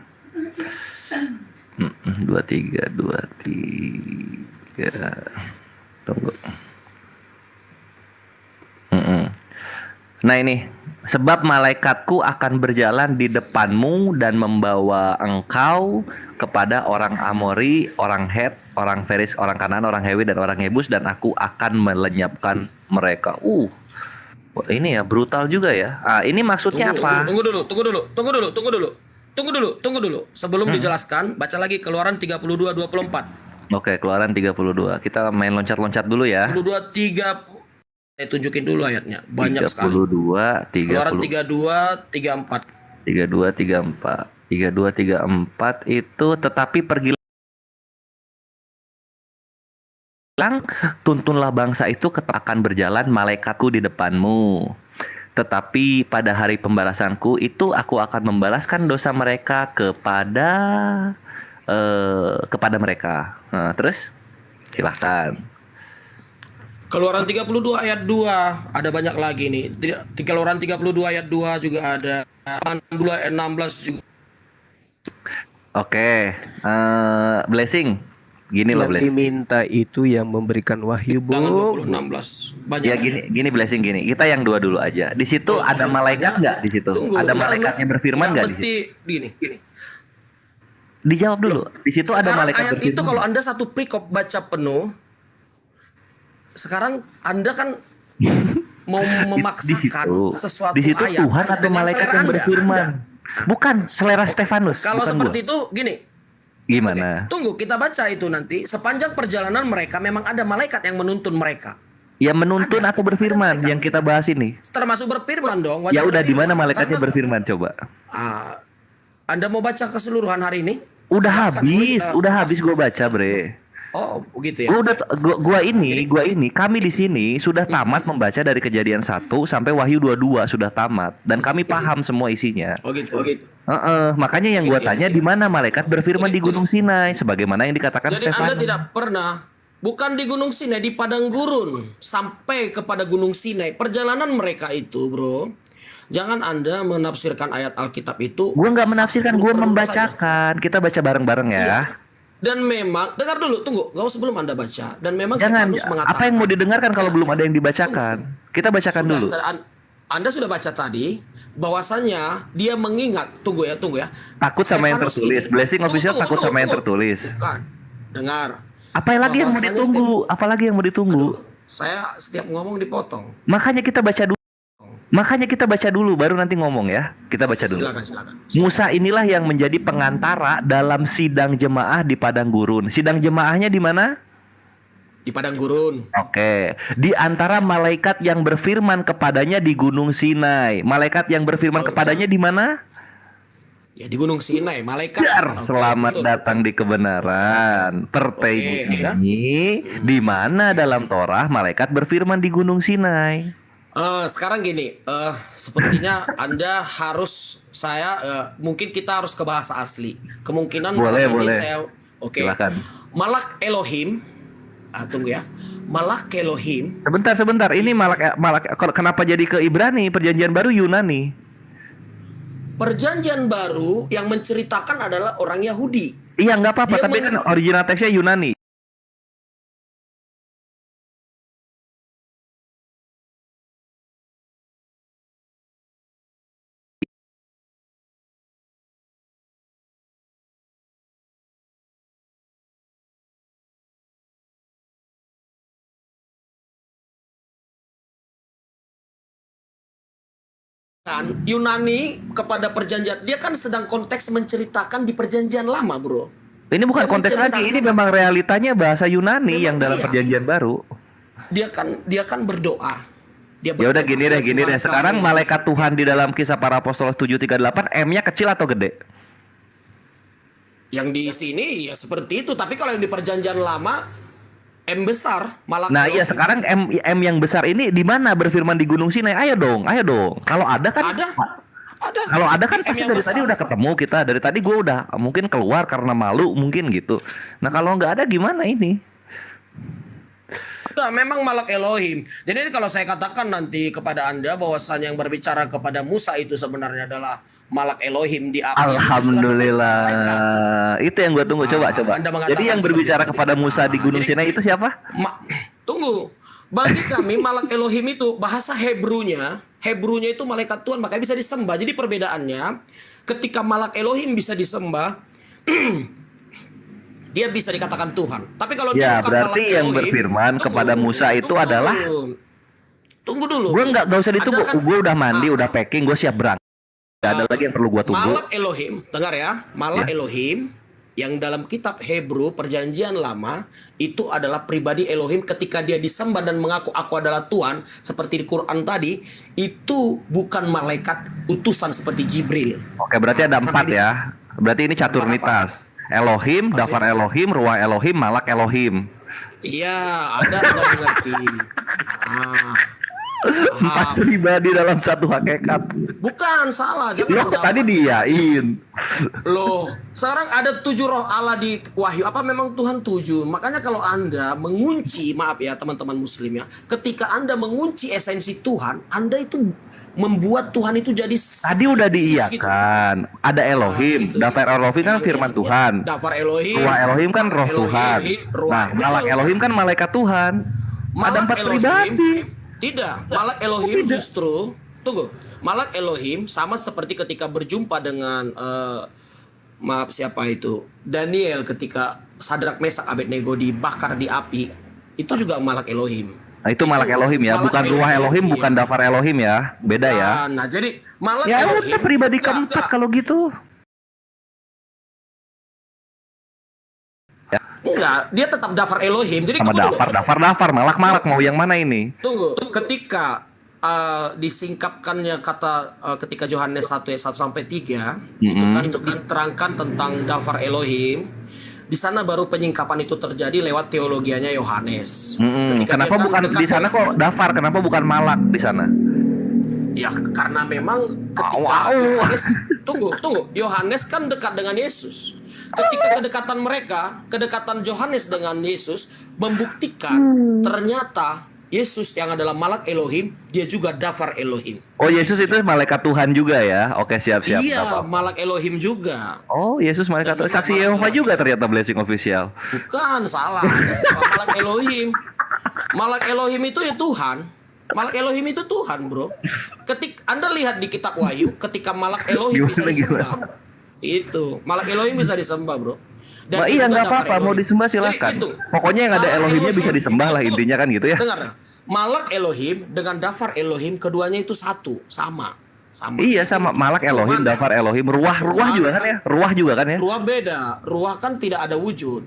23. Tunggu. Nah ini, sebab malaikatku akan berjalan di depanmu dan membawa engkau kepada orang Amori, orang Het, orang Feris, orang Kanaan, orang Hewi, dan orang Yebus, dan aku akan melenyapkan mereka. Ini ya brutal juga ya. Ini maksudnya apa? Tunggu dulu. Sebelum dijelaskan, baca lagi Keluaran 32:24. Oke, Keluaran 32. Kita main loncat-loncat dulu ya. 32:30. Saya tunjukin dulu ayatnya. Banyak 32, sekali. 30. Keluaran 32:34. 32:34 itu, tetapi pergilah, tuntunlah bangsa itu, akan berjalan malaikatku di depanmu. Tetapi pada hari pembalasanku itu aku akan membalaskan dosa mereka kepada mereka. Nah, terus silahkan. Keluaran 32 ayat 2. Ada banyak lagi nih. Keluaran 32 ayat 2 juga ada. 2 ayat 16 juga. Oke, Blessing. Gini loh, Yang Blessing. diminta itu yang memberikan wahyu, Jangan Bu. 20:16. Banyak. Ya gini Blessing gini. Kita yang dua dulu aja. Di situ ada malaikat nggak di situ? Tunggu, Ada nggak, malaikatnya berfirman nggak di situ? mesti gini. Dijawab dulu. Di situ ada Sekarang malaikat ayat berfirman. itu kalau Anda satu perikop baca penuh, sekarang Anda kan mau memaksakan sesuatu di situ ayat Tuhan atau dengan malaikat selera yang Anda. berfirman. Bukan selera Stefanus. Kalau bukan seperti gua. itu gini. Gimana? Tunggu, kita baca itu nanti. Sepanjang perjalanan mereka memang ada malaikat yang menuntun mereka. Ya menuntun Ada, atau berfirman ada yang kita bahas ini. Termasuk berfirman dong. Ya wajib udah, di mana berfirman. malaikatnya Karena- berfirman coba? Anda mau baca keseluruhan hari ini? Udah Silakan, habis, kita- udah habis gue baca, Bre. Oh, begitu ya. Gua ini kami di sini sudah tamat membaca dari Kejadian 1 sampai Wahyu 22 sudah tamat, dan kami paham semua isinya. Oh gitu. Makanya yang gua tanya, di mana malaikat berfirman di Gunung Sinai sebagaimana yang dikatakan Jadi Anda Stefanus. tidak pernah, bukan di Gunung Sinai, di padang gurun sampai kepada Gunung Sinai. Perjalanan mereka itu, bro. Jangan Anda menafsirkan ayat Alkitab itu. Gua nggak menafsirkan, gua 10% membacakan. Kita baca bareng-bareng ya. Iya. Dan memang, dengar dulu, tunggu, gak usah sebelum Anda baca. Dan memang Jangan. Stefanus mengatakan, Apa yang mau didengarkan kalau belum ada yang dibacakan? Kita bacakan dulu. Anda sudah baca tadi bahwasannya dia mengingat, tunggu ya. Takut sama yang Stefanus tertulis. ini- Blessing official Tunggu, takut sama yang tunggu. tertulis. Bukan. Dengar. Apa lagi yang mau Bahwasanya ditunggu? Apalagi yang mau ditunggu? Saya setiap ngomong dipotong. Makanya kita baca dulu, baru nanti ngomong ya. Kita baca dulu. Silakan. Musa inilah yang menjadi pengantara dalam sidang jemaah di padang gurun. Sidang jemaahnya di mana? Di padang gurun. Oke, di antara malaikat yang berfirman kepadanya di Gunung Sinai. Malaikat yang berfirman kepadanya di mana? Ya di Gunung Sinai, malaikat. Jar, Oke, selamat betul. datang di kebenaran. Pertanyaan Oke, ya. ini di mana dalam Torah malaikat berfirman di Gunung Sinai? Sekarang gini, sepertinya Anda harus, mungkin kita harus ke bahasa asli. Kemungkinan Boleh, malam ini boleh. Oke. Silakan. Malak Elohim. Tunggu ya. Malak Elohim. Sebentar. Ini malak kenapa jadi ke Ibrani? Perjanjian baru Yunani. Perjanjian baru yang menceritakan adalah orang Yahudi. Iya, nggak apa-apa, Dia tapi kan original teksnya Yunani. Yunani kepada perjanjian, dia kan sedang konteks menceritakan di perjanjian lama, bro. Ini bukan Dia konteks lagi, menceritakan- ini memang realitanya bahasa Yunani Memang yang dalam iya. perjanjian baru. Dia kan berdoa. Dia Ya udah berdoa, gini deh, gini Tuhan deh. Sekarang kami. malaikat Tuhan di dalam Kisah Para Apostol 7:38 M-nya kecil atau gede? Yang di sini ya seperti itu, tapi kalau yang di perjanjian lama M besar, malah Nah iya sekarang M yang besar ini di mana berfirman di Gunung Sinai? Ayo dong, ayo dong. Kalau ada kan, ada. kalau ada kan M pasti yang dari besar. tadi udah ketemu kita. Dari tadi gue udah mungkin keluar karena malu mungkin gitu. Nah kalau nggak ada gimana ini? Nah, memang malak Elohim. Jadi kalau saya katakan nanti kepada Anda bahwasanya yang berbicara kepada Musa itu sebenarnya adalah malak Elohim di api. Alhamdulillah. Itu yang gue tunggu. Coba. Anda mengatakan Jadi yang seperti berbicara itu. kepada Musa di Gunung Jadi- Sinai itu siapa? Tunggu. Bagi kami malak Elohim itu bahasa Hebrunya itu malaikat Tuhan, makanya bisa disembah. Jadi perbedaannya ketika malak Elohim bisa disembah dia bisa dikatakan Tuhan. Tapi kalau dia Ya bukan berarti malak yang Elohim, berfirman kepada Musa itu adalah. Tunggu dulu. Gue nggak usah ditunggu. Ada kan- Gue udah mandi, udah packing, gue siap berangkat. Gak ada lagi yang perlu gue tunggu. Malak Elohim, dengar ya, malak Elohim yang dalam kitab Hebrew perjanjian lama itu adalah pribadi Elohim ketika dia disembah dan mengaku aku adalah Tuhan seperti di Quran tadi, itu bukan malaikat utusan seperti Jibril. Oke, berarti ada Sampai 4 di- ya. Berarti ini caturnitas. Elohim, Dafar Elohim, Ruah Elohim, Malak Elohim. Iya, ada mengerti. Empat pribadi dalam satu hakikat. Bukan salah, jangan Loh, mendapat. tadi diain. Loh, sekarang ada 7 roh Allah di Wahyu. Apa memang Tuhan 7? Makanya kalau Anda mengunci, maaf ya teman-teman muslim ya, ketika Anda mengunci esensi Tuhan, Anda itu membuat Tuhan itu jadi Tadi udah diiyakan. Ada Elohim, gitu. Dafar Elohim kan firman Tuhan. Dafar Elohim. Ruah Elohim kan roh Elohim, Tuhan. ruah- Nah, Malak betul. Elohim kan malaikat Tuhan. Ada Malak 4 Elohim- pribadi. Tidak, Malak Elohim justru tunggu. Malak Elohim sama seperti ketika berjumpa dengan maaf siapa itu? Daniel ketika Sadrak Mesak Abednego dibakar di api. Itu juga Malak Elohim. Nah, itu Malak Elohim ya, Malak bukan Ruah Elohim, iya. bukan Dafar Elohim ya. Beda ya. Nah, jadi Malak Ya Elohim udah pribadi enggak, keempat kalau gitu. enggak, dia tetap Dafar Elohim. Jadi Sama tunggu dulu. Dafar, Malak mau yang mana ini? Tunggu, ketika disingkapkannya kata ketika Yohanes 1 ayat 1 sampai 3 itu kan untuk diterangkan tentang Dafar Elohim. Di sana baru penyingkapan itu terjadi lewat teologianya Yohanes. Ketika Kenapa dia kan bukan dekat di sana kok Dafar? Kenapa bukan Malak di sana? Ya karena memang ketika Yohanes tunggu, Yohanes kan dekat dengan Yesus. Ketika kedekatan mereka, kedekatan Yohanes dengan Yesus membuktikan ternyata Yesus yang adalah Malak Elohim, dia juga Dafar Elohim. Oh, Yesus itu malaikat Tuhan juga ya? Oke, siap. Iya, Nggak apa-apa. Malak Elohim juga. Oh, Yesus malaikat Tuhan. Saksi Yehova juga ternyata Blessing Official. Bukan, salah. Ada siapa Malak Elohim. Malak Elohim itu ya Tuhan. Malak Elohim itu Tuhan, bro. Anda lihat di kitab Wahyu, ketika Malak Elohim bisa disembah. Itu, Malak Elohim bisa disembah, bro. Dan Wah, itu iya juga nggak Dafar apa-apa, mau Elohim. disembah Jadi, silakan. itu. Pokoknya yang ada Malak Elohimnya bisa Elohim. disembah lah intinya kan gitu ya. Dengar, Malak Elohim dengan Dafar Elohim keduanya itu satu, sama. Iya sama Malak Elohim, Dafar Elohim, Ruah juga kan ya? Ruah juga kan ya? Ruah beda, Ruah kan tidak ada wujud.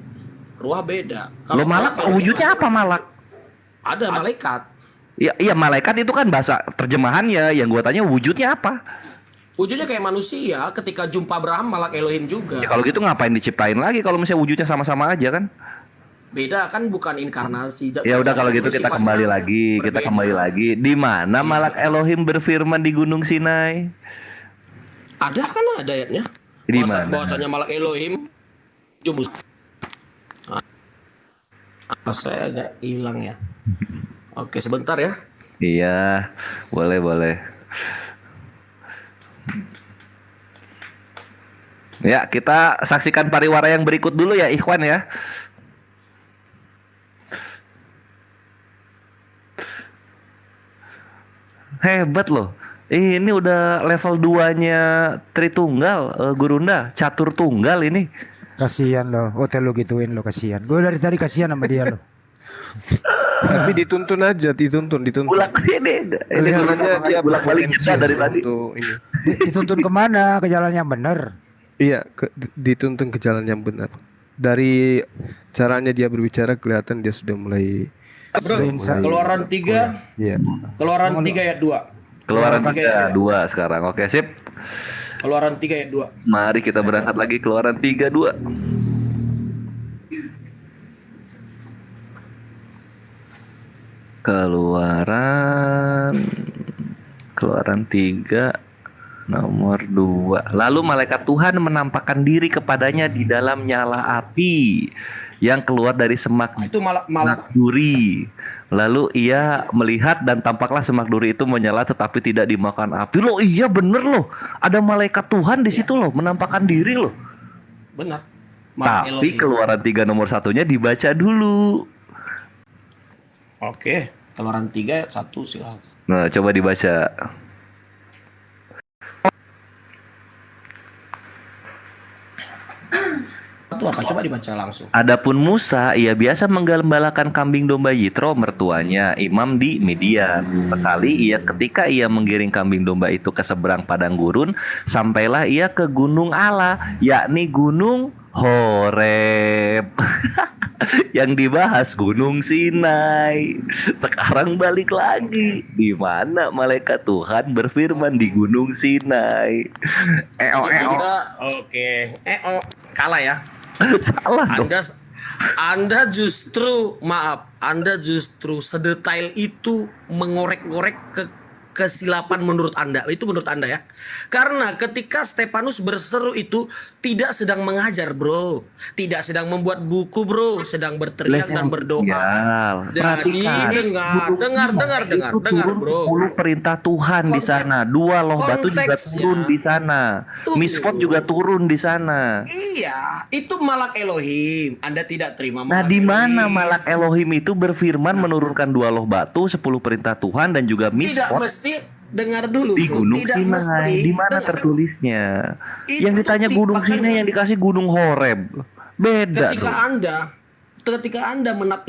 Ruah beda. Lo Malak Elohim wujudnya apa Malak? Ada malaikat. Iya malaikat itu kan bahasa terjemahannya. Yang gua tanya wujudnya apa? Wujudnya kayak manusia, ketika jumpa Abraham Malak Elohim juga. Ya kalau gitu ngapain diciptain lagi kalau misalnya wujudnya sama-sama aja kan? Beda kan, bukan inkarnasi. Ya udah kalau gitu kita kembali lagi, Di mana Malak Elohim berfirman di Gunung Sinai? Ada kan ada ayatnya. Di mana? Bahwasanya Malak Elohim jumus. Saya agak hilang ya. Oke, sebentar ya. Iya, boleh. Ya, kita saksikan pariwara yang berikut dulu ya, Ikhwan ya. Hebat loh. Ini udah level 2-nya Tritunggal, Gurunda, catur tunggal ini. Kasihan lo, hotel lo gituin lo, kasihan. Gue dari tadi kasihan sama dia lo. Tapi dituntun aja, dituntun. Bulak ini Kelihatannya dia bulak balik berpotensi kita dari tadi. untuk ini. Dituntun kemana? Ke jalan yang benar. Iya, dituntun ke jalan yang benar. Dari caranya dia berbicara kelihatan dia sudah mulai. Bro, Keluaran 3, Iya. Keluaran 3 ayat 2. Keluaran 3:2 sekarang. Oke, sip. Keluaran 3 ayat 2. Mari kita berangkat lagi Keluaran 3:2. Keluaran 3 nomor 2. Lalu malaikat Tuhan menampakkan diri kepadanya di dalam nyala api yang keluar dari semak Itu malah duri. Lalu ia melihat dan tampaklah semak duri itu menyala tetapi tidak dimakan api. Loh, iya bener loh. Ada malaikat Tuhan di situ loh, menampakkan diri loh. benar. Tapi Keluaran 3 nomor 1-nya dibaca dulu. Oke, Keluaran 3 ayat 1 silakan. Nah, coba dibaca. Itu apa? Coba dibaca langsung. Adapun Musa, ia biasa menggembalakan kambing domba Yitro mertuanya, imam di Midian. Sekali ketika ia menggiring kambing domba itu ke seberang padang gurun, sampailah ia ke gunung Allah, yakni gunung Horeb. Yang dibahas Gunung Sinai. Sekarang balik lagi, di mana malaikat Tuhan berfirman di Gunung Sinai. Oke. Kalah ya. Salah dong. Anda justru sedetail itu mengorek-ngorek kesilapan menurut Anda. Itu menurut Anda ya. Karena ketika Stefanus berseru itu tidak sedang mengajar, bro. Tidak sedang membuat buku, bro. Sedang berteriak dan berdoa. Jadi dengar, bro. 10 perintah Tuhan di sana. 2 loh batu juga turun di sana. Misfot juga turun di sana. Iya, itu malak Elohim. Anda tidak terima Nah, malak di mana Elohim. malak Elohim itu berfirman menurunkan 2 loh batu, 10 perintah Tuhan dan juga Tidak misfot mesti dengar dulu, di bro. Gunung Tidak Sinai. mesti. Di mana Dengar. tertulisnya? Itu Yang ditanya Gunung makanya Sinai, yang dikasih Gunung Horeb. Beda ketika dong. Anda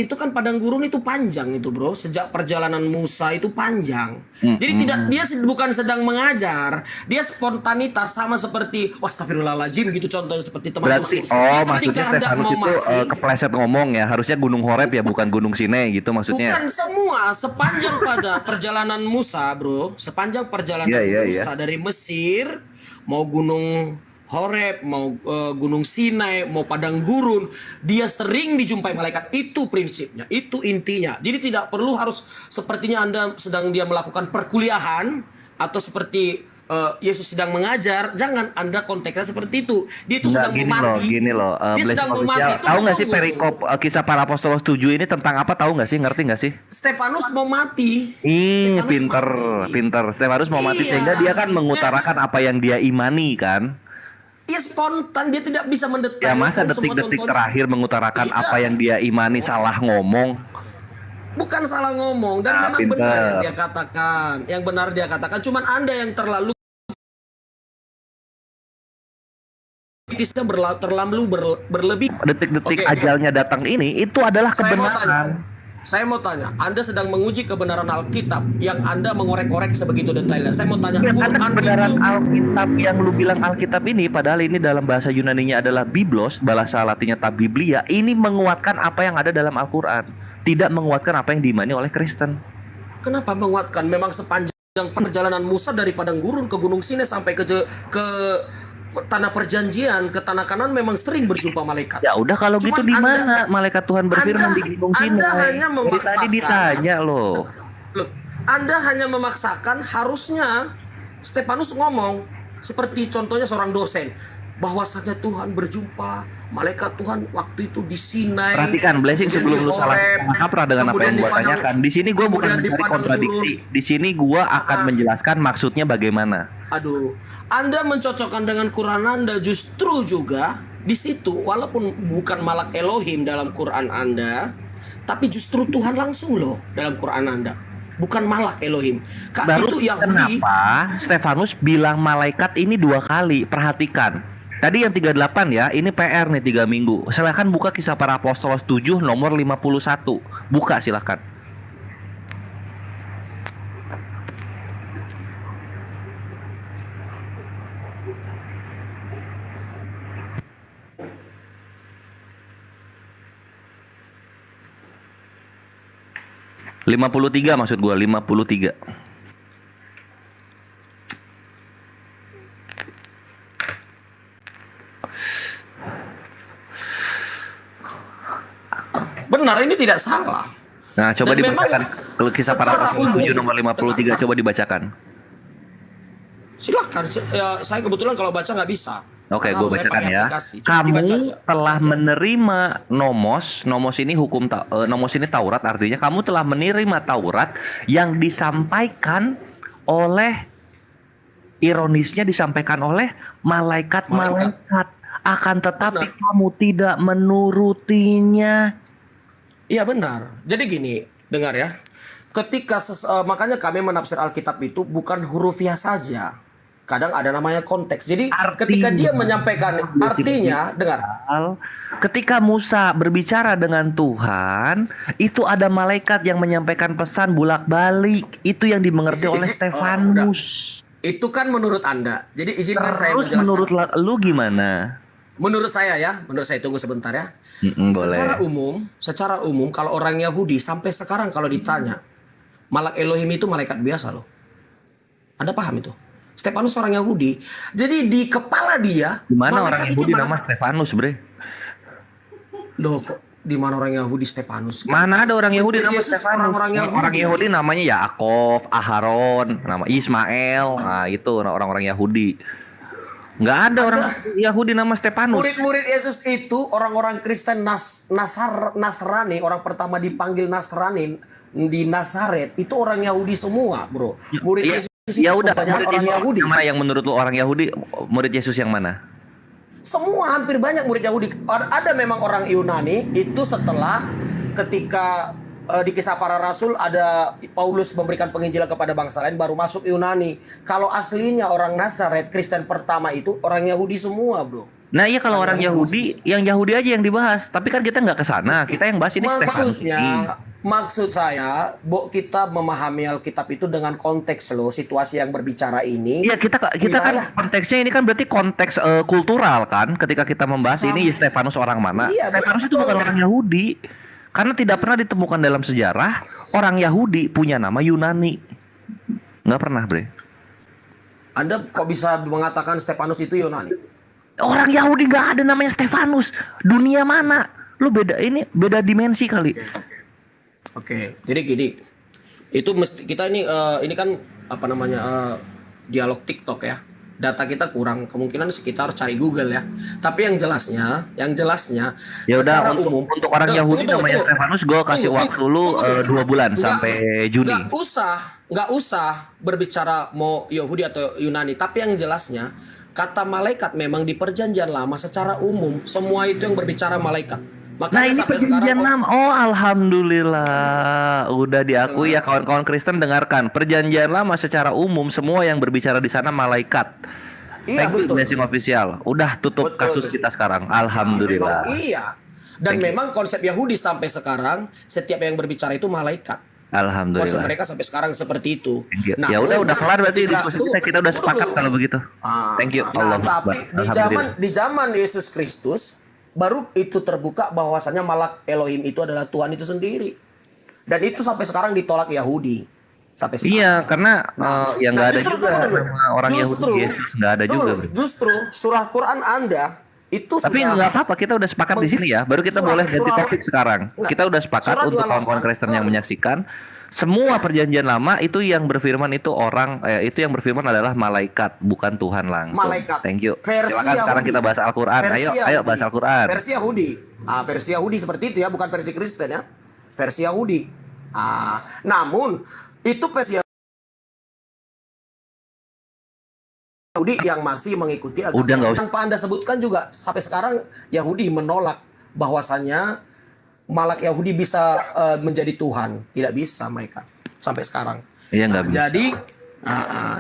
itu kan padang gurun itu panjang itu, bro. Sejak perjalanan Musa itu panjang. Jadi dia bukan sedang mengajar, dia spontanitas sama seperti astagfirullahaladzim gitu, contohnya seperti teman Berarti Muslim. maksudnya Stefanus itu kepleset ngomong ya. Harusnya Gunung Horeb ya, bukan Gunung Sinai gitu maksudnya. Bukan semua, sepanjang pada perjalanan Musa, bro. Sepanjang perjalanan Musa dari Mesir, mau Gunung Horeb, mau Gunung Sinai, mau padang gurun, dia sering dijumpai malaikat. Itu prinsipnya, itu intinya. Jadi tidak perlu harus sepertinya Anda sedang dia melakukan perkuliahan atau seperti Yesus sedang mengajar. Jangan Anda konteksnya seperti itu. Dia itu sedang memati. Gini loh, Dia sedang memati. tahu nggak sih perikop Kisah Para Apostolos 7 ini tentang apa, tahu nggak sih? Ngerti nggak sih? Stefanus mau mati. Pinter. Stefanus mau mati sehingga dia kan mengutarakan apa yang dia imani kan. Iya, spontan, dia tidak bisa mendetailkan. Ya masa detik-detik terakhir mengutarakan apa yang dia imani salah ngomong. Bukan salah ngomong dan memang pinter. benar yang dia katakan. Yang benar dia katakan, cuman Anda yang terlalu berlebih. Detik-detik ajalnya datang ini itu adalah kebenaran. Saya mau tanya, Anda sedang menguji kebenaran Alkitab yang Anda mengorek-orek sebegitu detailnya. Saya mau tanya, Karena kebenaran Alkitab yang lu bilang Alkitab ini, padahal ini dalam bahasa Yunaninya adalah Biblos, bahasa Latinnya Tabiblia, ini menguatkan apa yang ada dalam Al-Quran, tidak menguatkan apa yang diimani oleh Kristen. Kenapa menguatkan? Memang sepanjang perjalanan Musa dari padang gurun ke Gunung Sinai sampai ke tanah perjanjian, ke tanah Kanan memang sering berjumpa malaikat. Ya udah kalau gitu di mana malaikat Tuhan berfirman di Gunung Sinai? Anda hanya memaksakan. Tadi ditanya loh. Anda hanya memaksakan. Harusnya Stefanus ngomong seperti contohnya seorang dosen, bahwasanya Tuhan berjumpa malaikat Tuhan waktu itu di Sinai. Perhatikan Blessing, sebelum lu salah kaprah dengan apa yang gua tanyakan. Di sini gua bukan mencari kontradiksi. Di sini gua akan menjelaskan maksudnya bagaimana. Aduh, Anda mencocokkan dengan Quran Anda, justru juga di situ walaupun bukan malak Elohim dalam Quran Anda, tapi justru Tuhan langsung loh dalam Quran Anda. Bukan malak Elohim. Baru itu Yahudi. Kenapa Stefanus bilang malaikat ini 2 kali? Perhatikan. Tadi yang 38 ya, ini PR nih 3 minggu. Silahkan buka Kisah Para Apostolos 7 nomor 51. Buka silahkan. ...53 maksud gua, 53. Benar, ini tidak salah. Nah, coba Dan dibacakan. memang Kalau kisah para secara rasul umum- 7 nomor 53, coba dibacakan. Silahkan, saya kebetulan kalau baca nggak bisa. Oke, Karena gue saya bacakan pakai ya. aplikasi. Coba dibaca Kamu aja. telah menerima nomos ini nomos ini Taurat, artinya kamu telah menerima Taurat yang disampaikan oleh, ironisnya disampaikan oleh malaikat-malaikat. Akan tetapi kamu tidak menurutinya. Iya benar. Jadi gini, dengar ya. Ketika makanya kami menafsir Alkitab itu bukan hurufiah saja. Kadang ada namanya konteks. Jadi ketika dia menyampaikan artinya, dengar. Ketika Musa berbicara dengan Tuhan, itu ada malaikat yang menyampaikan pesan bolak-balik. Itu yang dimengerti oleh Stefanus. Itu kan menurut Anda. Jadi izinkan saya Terus menjelaskan. menurut lu gimana? Menurut saya ya, menurut saya tunggu sebentar ya. Boleh. Secara umum kalau orang Yahudi sampai sekarang kalau ditanya, Malak Elohim itu malaikat biasa loh. Anda paham itu? Stefanus orang Yahudi. Jadi di kepala dia, Di mana malaikat orang itu Yahudi malaikat. nama Stefanus, Bre? Loh kok di mana orang Yahudi Stefanus? Mana ada orang Yahudi nama Yesus Stefanus? orang-orang Yahudi. Orang Yahudi namanya Yaakov, Aharon, nama Ismail. Nah, itu orang-orang Yahudi. Nggak ada orang Yahudi nama Stefanus. Murid-murid Yesus itu orang-orang Kristen Nasrani, orang pertama dipanggil Nasrani di Nazaret itu orang Yahudi semua, bro. Murid Yesus itu Ya udah, kebanyakan murid orang Yesus Yahudi. Mana yang menurut lu orang Yahudi? Murid Yesus yang mana? Semua hampir banyak murid Yahudi. Ada memang orang Yunani itu setelah ketika di Kisah Para Rasul ada Paulus memberikan penginjilan kepada bangsa lain baru masuk Yunani. Kalau aslinya orang Nazaret Kristen pertama itu orang Yahudi semua, bro. Nah iya kalau orang Yahudi, yang Yahudi aja yang dibahas. Tapi kan kita nggak ke sana. Kita yang bahas ini Stefanus. Maksud saya, kita memahami Alkitab itu dengan konteks loh, situasi yang berbicara ini. Iya kita kan konteksnya ini kan berarti konteks kultural kan. Ketika kita membahas ini Stefanus orang mana? Iya, Stefanus itu bukan orang Yahudi. Karena tidak pernah ditemukan dalam sejarah orang Yahudi punya nama Yunani. Nggak pernah, Bre. Anda kok bisa mengatakan Stefanus itu Yunani? Orang Yahudi nggak ada namanya Stefanus. Dunia mana? Lu beda dimensi kali. Oke. Jadi gini. Itu mesti kita ini kan apa namanya dialog TikTok ya. Data kita kurang, kemungkinan kita harus cari Google ya. Tapi yang jelasnya Ya secara udah umum untuk orang Yahudi namanya Stefanus gue kasih waktu lu 2 bulan sampai Juni. Nggak usah berbicara mau Yahudi atau Yunani, tapi yang jelasnya kata malaikat memang di perjanjian lama secara umum semua itu yang berbicara malaikat. Makanya Nah ini sampai perjanjian sekarang lama. Oh alhamdulillah, udah diakui ya kawan-kawan Kristen, dengarkan. Perjanjian lama secara umum semua yang berbicara di sana malaikat. Iya, Thank you betul. Blessing Official. Udah tutup kasus kita sekarang. Alhamdulillah. memang iya. Dan memang konsep Yahudi sampai sekarang setiap yang berbicara itu malaikat. Konsep Alhamdulillah. mereka sampai sekarang seperti itu. Nah, ya udah kelar berarti diskusi kita udah sepakat kalau begitu. Thank you Allah. Tapi Alhamdulillah. di zaman Yesus Kristus baru itu terbuka bahwasannya Malak Elohim itu adalah Tuhan itu sendiri. Dan itu sampai sekarang ditolak Yahudi. Sampai sekarang. Iya, karena yang nggak ada justru juga dulu. nama orang Yahudi Yesus nggak ada juga. Bro. Justru surah Quran Anda itu Tapi sudah nggak apa-apa, kita udah sepakat di sini ya. Baru kita boleh ganti topik sekarang. Enggak. Kita udah sepakat Surah untuk 28. kawan-kawan Kristen yang menyaksikan. Semua perjanjian lama itu yang berfirman itu itu yang berfirman adalah malaikat, bukan Tuhan langsung. Malaikat. Thank you. Versi Silakan sekarang Yahudi. kita bahas Al-Qur'an. Versi Ayo Yahudi. bahas Al-Qur'an. Versi Yahudi. Versi Yahudi seperti itu ya, bukan versi Kristen ya. Versi Yahudi. Namun itu versi Yahudi yang masih mengikuti agama. Udah, nggak usah. Tanpa Anda sebutkan juga sampai sekarang Yahudi menolak bahwasannya Malak Yahudi bisa menjadi Tuhan. Tidak bisa mereka sampai sekarang. Iya nggak bisa. Jadi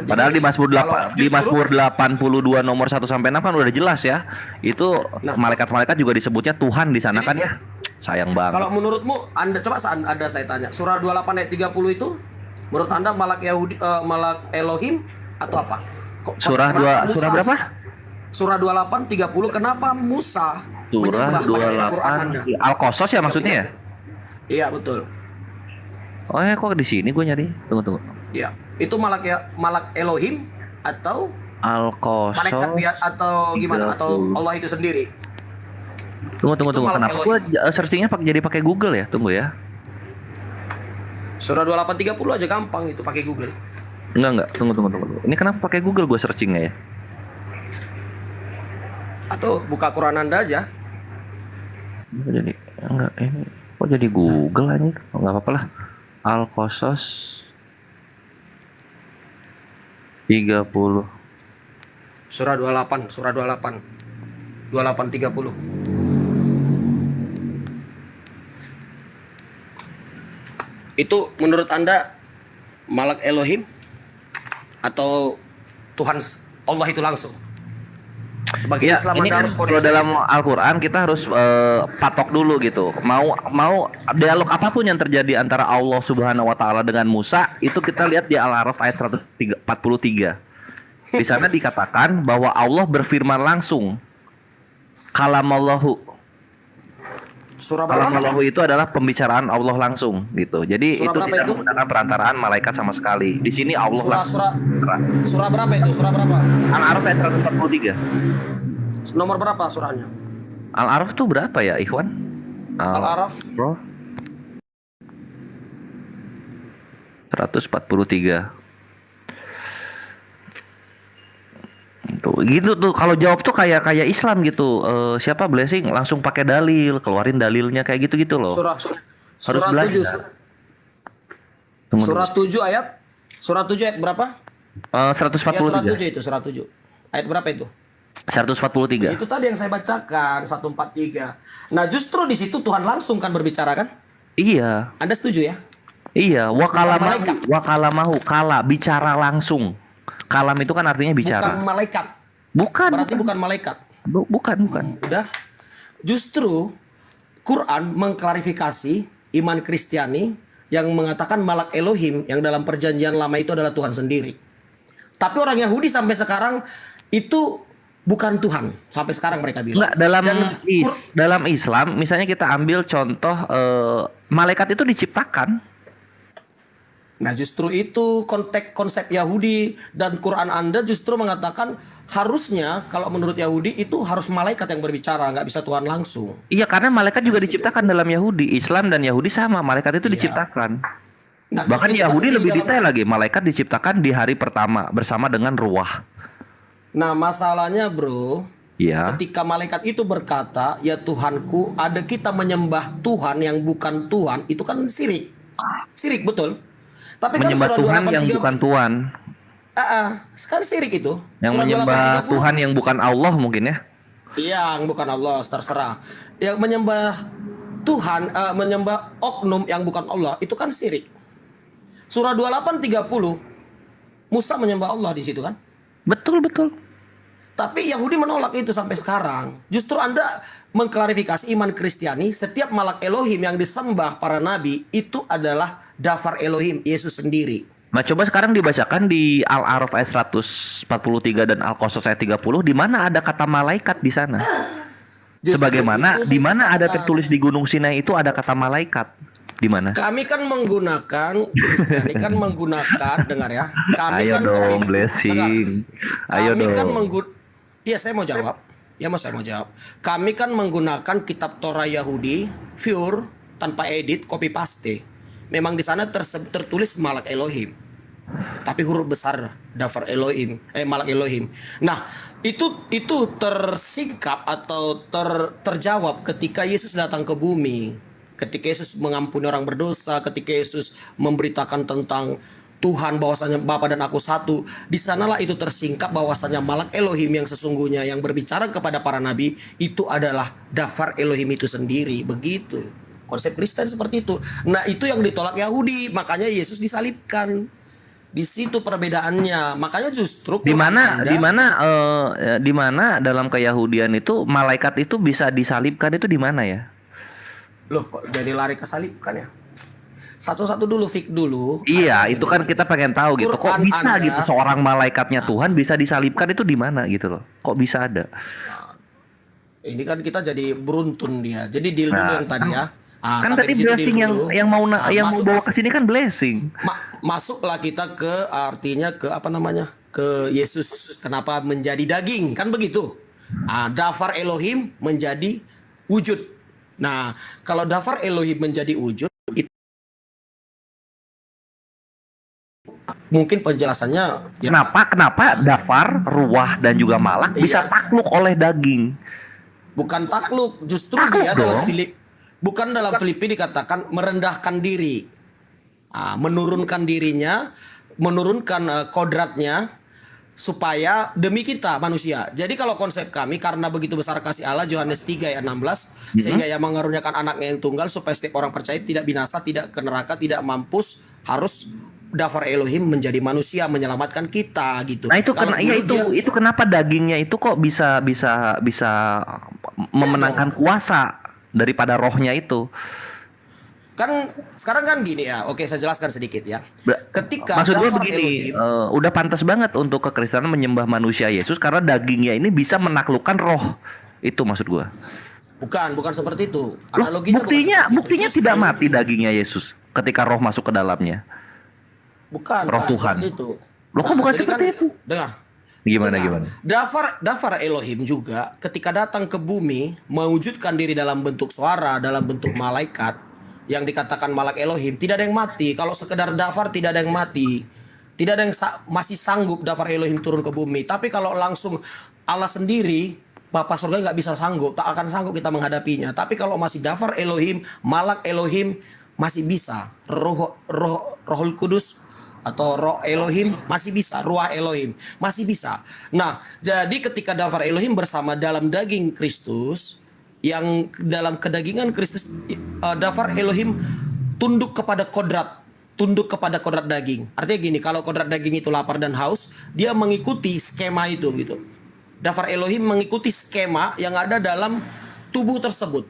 Padahal di Mazmur kalau 8 di justru- Mazmur 82 nomor 1 sampai 6 kan udah jelas ya. Itu Nah. malaikat-malaikat juga disebutnya Tuhan di sana kan ya. Sayang banget. kalau menurutmu Anda coba Anda saya tanya, surah 28 ayat 30 itu menurut Anda Malak Yahudi Malak Elohim atau apa? Surah 2 surah berapa? Surah 28:30, kenapa Musa Surah menyembah pada Al-Quran 28 Anda? Al-Qasas ya maksudnya ya? Iya, betul. Oh ya, kok di sini gue nyari. Tunggu. Iya. Itu malak Elohim atau malaikat Al-Qasas. atau gimana? Atau Allah itu sendiri? Tunggu. Itu malak Kenapa gue Elohim. searchingnya jadi pakai Google ya? Tunggu ya. Surah 28:30 aja gampang itu pakai Google. Enggak. Tunggu. Ini kenapa pakai Google gue searchingnya ya? Atau buka Quran Anda aja. Kok jadi enggak ini. Kok jadi Google aja? Oh, enggak apa-apa lah. Al-Qasas 30. Surah 28. 28:30. Itu menurut Anda malak Elohim atau Tuhan Allah itu langsung? Sebagai Ya, Islam ini Anda kan harus kalau koreksi. dalam Al-Quran kita harus patok dulu gitu. Mau dialog apapun yang terjadi antara Allah Subhanahu Wa Taala dengan Musa itu kita lihat di Al-A'raf ayat 143. Di sana dikatakan bahwa Allah berfirman langsung. Kalamallahu. Surah berapa? Kalamallahu itu adalah pembicaraan Allah langsung gitu. Jadi Surah itu berapa tidak itu? menggunakan perantaraan malaikat sama sekali. Di sini Allah langsung. Surah berapa itu? Surah berapa? Al-A'raf ayat 143. Nomor berapa surahnya? Al-A'raf tuh berapa ya, Ikhwan? Al-A'raf. Bro. 143. Tuh, gitu tuh kalau jawab tuh kayak Islam gitu. Siapa Blessing langsung pakai dalil, keluarin dalilnya kayak gitu-gitu loh. Surah belajar. 7. Tunggu Surah dulu. 7 ayat. Surah 7 ayat berapa? Ya, surah 143. 7 itu, surah 7. Ayat berapa itu? 143. Itu tadi yang saya bacakan, 143. Nah, justru di situ Tuhan langsung kan berbicara kan? Iya. Anda setuju ya? Iya, malaikat. wakalamahu, kala bicara langsung. Kalam itu kan artinya bicara. Bukan malaikat. Bukan. Berarti bukan malaikat. Bukan. Udah. Justru Quran mengklarifikasi iman Kristiani yang mengatakan malak Elohim yang dalam perjanjian lama itu adalah Tuhan sendiri. Tapi orang Yahudi sampai sekarang itu bukan Tuhan. Sampai sekarang mereka bilang. Enggak, dalam Islam misalnya kita ambil contoh malaikat itu diciptakan. Nah, justru itu konsep Yahudi dan Quran Anda justru mengatakan harusnya kalau menurut Yahudi itu harus malaikat yang berbicara, nggak bisa Tuhan langsung. Iya, karena malaikat juga diciptakan dalam Yahudi. Islam dan Yahudi sama, malaikat itu diciptakan. Nah, Bahkan itu Yahudi kan di lebih dalam- detail lagi, malaikat diciptakan di hari pertama bersama dengan ruah. Nah, masalahnya bro, Iya. ketika malaikat itu berkata, ya Tuhanku, ada kita menyembah Tuhan yang bukan Tuhan, itu kan syirik. Syirik, betul. Tapi Menyembah kan Tuhan yang bukan Tuhan. Sekarang syirik itu. Yang Surah menyembah 28:30. Tuhan yang bukan Allah mungkin ya. Yang bukan Allah, terserah. Yang menyembah Tuhan, menyembah oknum yang bukan Allah, itu kan syirik. Surah 28:30, Musa menyembah Allah di situ kan. Betul. Tapi Yahudi menolak itu sampai sekarang. Justru Anda mengklarifikasi iman Kristiani, setiap malak Elohim yang disembah para nabi itu adalah Dafar Elohim, Yesus sendiri. Nah, coba sekarang dibacakan di Al-A'raf ayat 143 dan Al-Qasas ayat 30 di mana ada kata malaikat di sana. Justru Sebagaimana itu di mana ada saya tertulis di Gunung Sinai itu ada kata malaikat. Di mana? Kami kan menggunakan Kristiani kan menggunakan dengar ya. Kami Ayo kan dong, Blessing. Ayo kami kan dong. Iya, saya mau jawab. Saya mau jawab. Kami kan menggunakan kitab Torah Yahudi pure tanpa edit, copy paste. Memang di sana tertulis malak Elohim. Tapi huruf besar Dafar Elohim, malak Elohim. Nah, itu tersingkap atau terjawab ketika Yesus datang ke bumi. Ketika Yesus mengampuni orang berdosa, ketika Yesus memberitakan tentang Tuhan bahwasanya Bapa dan Aku satu, di sanalah itu tersingkap bahwasanya malak Elohim yang sesungguhnya yang berbicara kepada para nabi itu adalah Dafar Elohim itu sendiri. Begitu. Konsep Kristen seperti itu. Nah, itu yang ditolak Yahudi, makanya Yesus disalibkan. Di situ perbedaannya. Makanya justru Di mana dalam keyahudian itu malaikat itu bisa disalibkan itu di mana ya? Loh, kok jadi lari ke salibkan ya? satu-satu dulu, fix dulu. Iya, Artinya itu kan gini, kita pengen tahu gitu. Kok Quran bisa Anda, gitu seorang malaikatnya Tuhan bisa disalibkan itu di mana gitu loh. Kok bisa ada? ini kan kita jadi beruntun dia. Jadi deal dulu Nah, yang tadi ya. kan Sampai tadi di situ deal blessing yang dulu. yang mau Masuk bawa ke sini kan blessing. masuklah kita ke artinya ke apa namanya? Ke Yesus kenapa menjadi daging, kan begitu. Dafar Elohim menjadi wujud. Nah, kalau dafar Elohim menjadi wujud, itu mungkin penjelasannya ya, Kenapa Dafar, Ruah dan juga Malak bisa Iya. takluk oleh daging? bukan takluk, justru Takluk dia dong. bukan dalam Filipi dikatakan merendahkan diri. Menurunkan dirinya, menurunkan kodratnya supaya demi kita manusia. Jadi kalau konsep kami karena begitu besar kasih Allah Yohanes 3 ayat 16 sehingga ia mengaruniakan anaknya yang tunggal supaya setiap orang percaya tidak binasa, tidak ke neraka, tidak mampus, harus Dafar Elohim menjadi manusia menyelamatkan kita gitu. Nah itu Kalau ya dulu itu kenapa dagingnya itu kok bisa memenangkan kuasa daripada rohnya itu? kan sekarang kan gini ya. Oke, saya jelaskan sedikit ya. Ketika Maksud gue Dafar begini, Elohim, udah pantas banget untuk kekristenan menyembah manusia Yesus karena dagingnya ini bisa menaklukkan roh. Itu maksud gue. bukan seperti itu. Loh, Analoginya bukan seperti itu. buktinya Justru- tidak mati dagingnya Yesus ketika roh masuk ke dalamnya. Bukan Roh bukan Tuhan. seperti itu. Loh, kok bukan jadi seperti itu? Dengar. Gimana? Dafar Elohim juga ketika datang ke bumi mewujudkan diri dalam bentuk suara, dalam bentuk malaikat yang dikatakan malak Elohim, tidak ada yang mati. Kalau sekedar Dafar tidak ada yang mati. Tidak ada yang masih sanggup Dafar Elohim turun ke bumi. Tapi kalau langsung Allah sendiri, Bapa surga nggak bisa sanggup, tak akan sanggup kita menghadapinya. Tapi kalau masih Dafar Elohim, malak Elohim masih bisa. Rohul Kudus atau roh Elohim masih bisa, ruah Elohim masih bisa. Nah, jadi ketika Dafar Elohim bersama dalam daging Kristus, yang dalam kedagingan Kristus, Dafar Elohim tunduk kepada kodrat daging. Artinya gini, kalau kodrat daging itu lapar dan haus, dia mengikuti skema itu gitu. Dafar Elohim mengikuti skema yang ada dalam tubuh tersebut.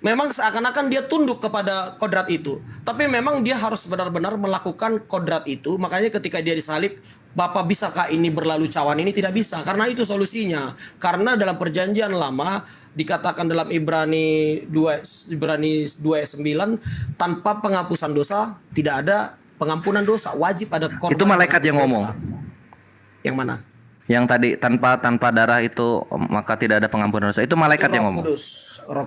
Memang seakan-akan dia tunduk kepada kodrat itu, tapi memang dia harus benar-benar melakukan kodrat itu. Makanya ketika dia disalib, Bapak bisakah ini berlalu cawan? Ini tidak bisa, karena itu solusinya. Karena dalam perjanjian lama dikatakan dalam Ibrani 2 ayat 9, tanpa penghapusan dosa tidak ada pengampunan dosa, wajib ada korban. Itu malaikat yang penghapus ngomong. dosa. Yang mana? Yang tadi tanpa darah itu maka tidak ada pengampunan dosa. Itu malaikat Itu yang Roh ngomong. Kudus.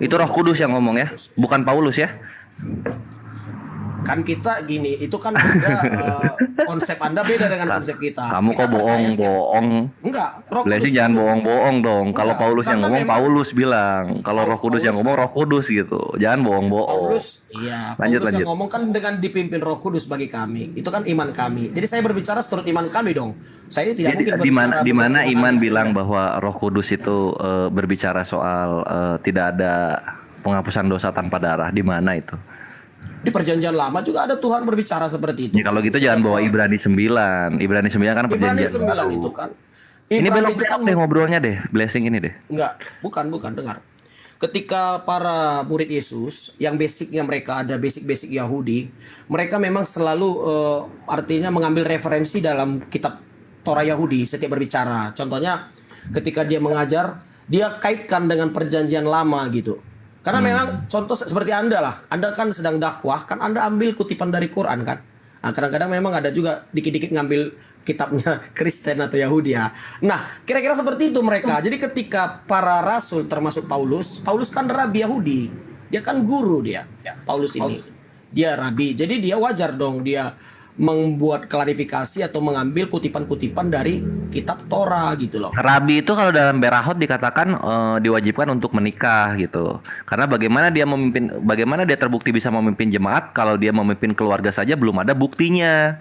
Itu Roh Kudus yang ngomong ya, bukan Paulus ya. Kan kita gini, itu kan beda, konsep Anda beda dengan konsep kita. Kamu Kita kok percaya bohong? Enggak, Roh Blessing Kudus. jangan bohong-bohong dong. Kalau Enggak, Paulus yang karena ngomong memang- Paulus bilang. Kalau Roh Kudus yang Paulus- ngomong Roh Kudus gitu. Jangan bohong-bohong. Paulus, iya, Lanjut, Paulus lanjut. yang ngomong kan dengan dipimpin Roh Kudus bagi kami. Itu kan iman kami. Jadi saya berbicara seturut iman kami dong. Saya tidak mungkin Di mana berbicara iman menurut bilang bahwa Roh Kudus itu berbicara soal tidak ada penghapusan dosa tanpa darah. Di mana itu? di perjanjian lama juga ada Tuhan berbicara seperti itu. Ya, kalau gitu jangan bawa Ibrani 9. Ibrani 9 kan Ibrani perjanjian 9 baru. itu kan. Ini Ibrani belok itu kan deh ngobrolnya deh. Blessing ini deh. enggak, bukan dengar. Ketika para murid Yesus yang basicnya mereka ada basic Yahudi, mereka memang selalu artinya mengambil referensi dalam kitab Torah Yahudi setiap berbicara. Contohnya ketika dia mengajar, dia kaitkan dengan perjanjian lama gitu. Karena memang contoh seperti Anda lah, Anda kan sedang dakwah, kan Anda ambil kutipan dari Quran kan. Nah, kadang-kadang memang ada juga dikit-dikit ngambil kitabnya Kristen atau Yahudi ya. Nah, kira-kira seperti itu mereka. Jadi ketika para rasul termasuk Paulus kan rabi Yahudi. Dia kan guru dia. Paulus ini. Dia rabi. Jadi dia wajar dong dia membuat klarifikasi atau mengambil kutipan-kutipan dari kitab Torah gitu loh. Rabi itu kalau dalam Berahot dikatakan diwajibkan untuk menikah gitu. Karena bagaimana dia terbukti bisa memimpin jemaat kalau dia memimpin keluarga saja belum ada buktinya.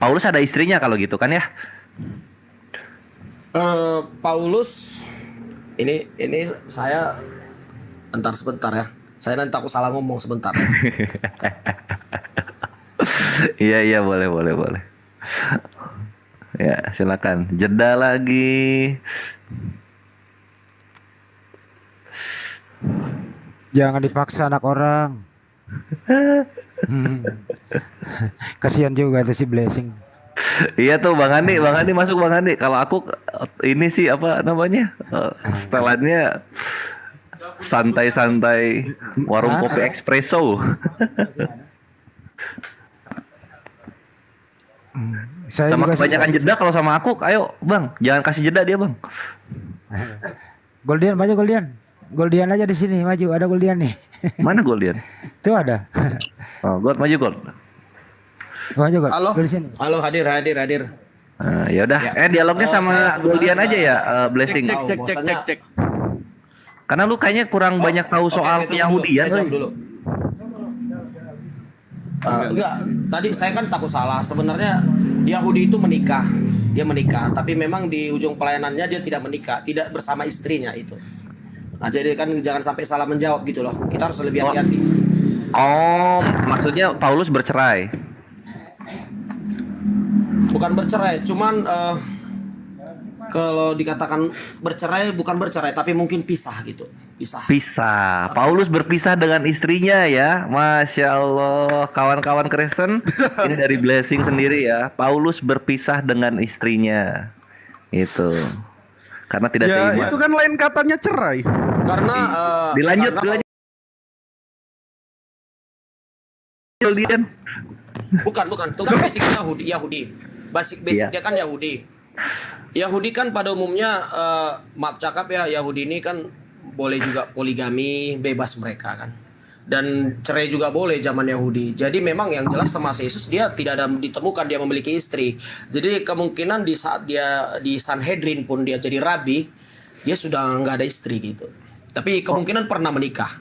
Paulus ada istrinya kalau gitu kan ya? Paulus ini saya sebentar ya. Saya nanti takut salah ngomong sebentar ya. Iya boleh. Ya silakan. Jeda lagi. Jangan dipaksa anak orang. Kasihan juga tuh si Blessing. Iya tuh Bang Andi masuk Bang Andi. Kalau aku ini sih apa namanya? Setelannya santai-santai warung kopi espresso. Saya Sama juga kebanyakan jeda kalau sama aku, ayo Bang, jangan kasih jeda dia Bang. Goldian maju Goldian. Goldian aja di sini maju, ada Goldian nih. Mana Goldian? Tuh ada. Oh, Gold maju Gold. Maju Gold. Halo, Di sini. halo, hadir. Ya udah, Ya. dialognya sama saya sebenarnya Goldian aja ya, sudah- Blessing. Cek. Karena lu kayaknya kurang banyak tahu soal Oke, tunggu Yahudian. dulu, saya jawab Woy. dulu. Enggak, tadi saya kan takut salah. Sebenarnya Yahudi itu menikah, dia menikah, tapi memang di ujung pelayanannya dia tidak menikah, tidak bersama istrinya itu. Nah, jadi kan jangan sampai salah menjawab gitu loh. Kita harus lebih hati-hati. Oh, maksudnya Paulus bercerai. Bukan bercerai, cuman kalau dikatakan bercerai bukan bercerai, tapi mungkin pisah gitu, pisah. Pisah. Paulus berpisah dengan istrinya ya. Masya Allah. Kawan-kawan Kristen, ini dari Blessing sendiri ya. Paulus berpisah dengan istrinya. Itu. Karena tidak Ya seiman. itu kan lain katanya cerai. Karena Dilanjut. Goldian. bukan, itu kan basicnya Yahudi. Basic Iya. dia kan Yahudi. Yahudi kan pada umumnya maaf cakap ya, Yahudi ini kan boleh juga poligami, bebas mereka kan. Dan cerai juga boleh zaman Yahudi. Jadi memang yang jelas semasa Yesus dia tidak ada ditemukan dia memiliki istri. Jadi kemungkinan di saat dia di Sanhedrin pun dia jadi rabi, dia sudah nggak ada istri gitu. Tapi kemungkinan pernah menikah.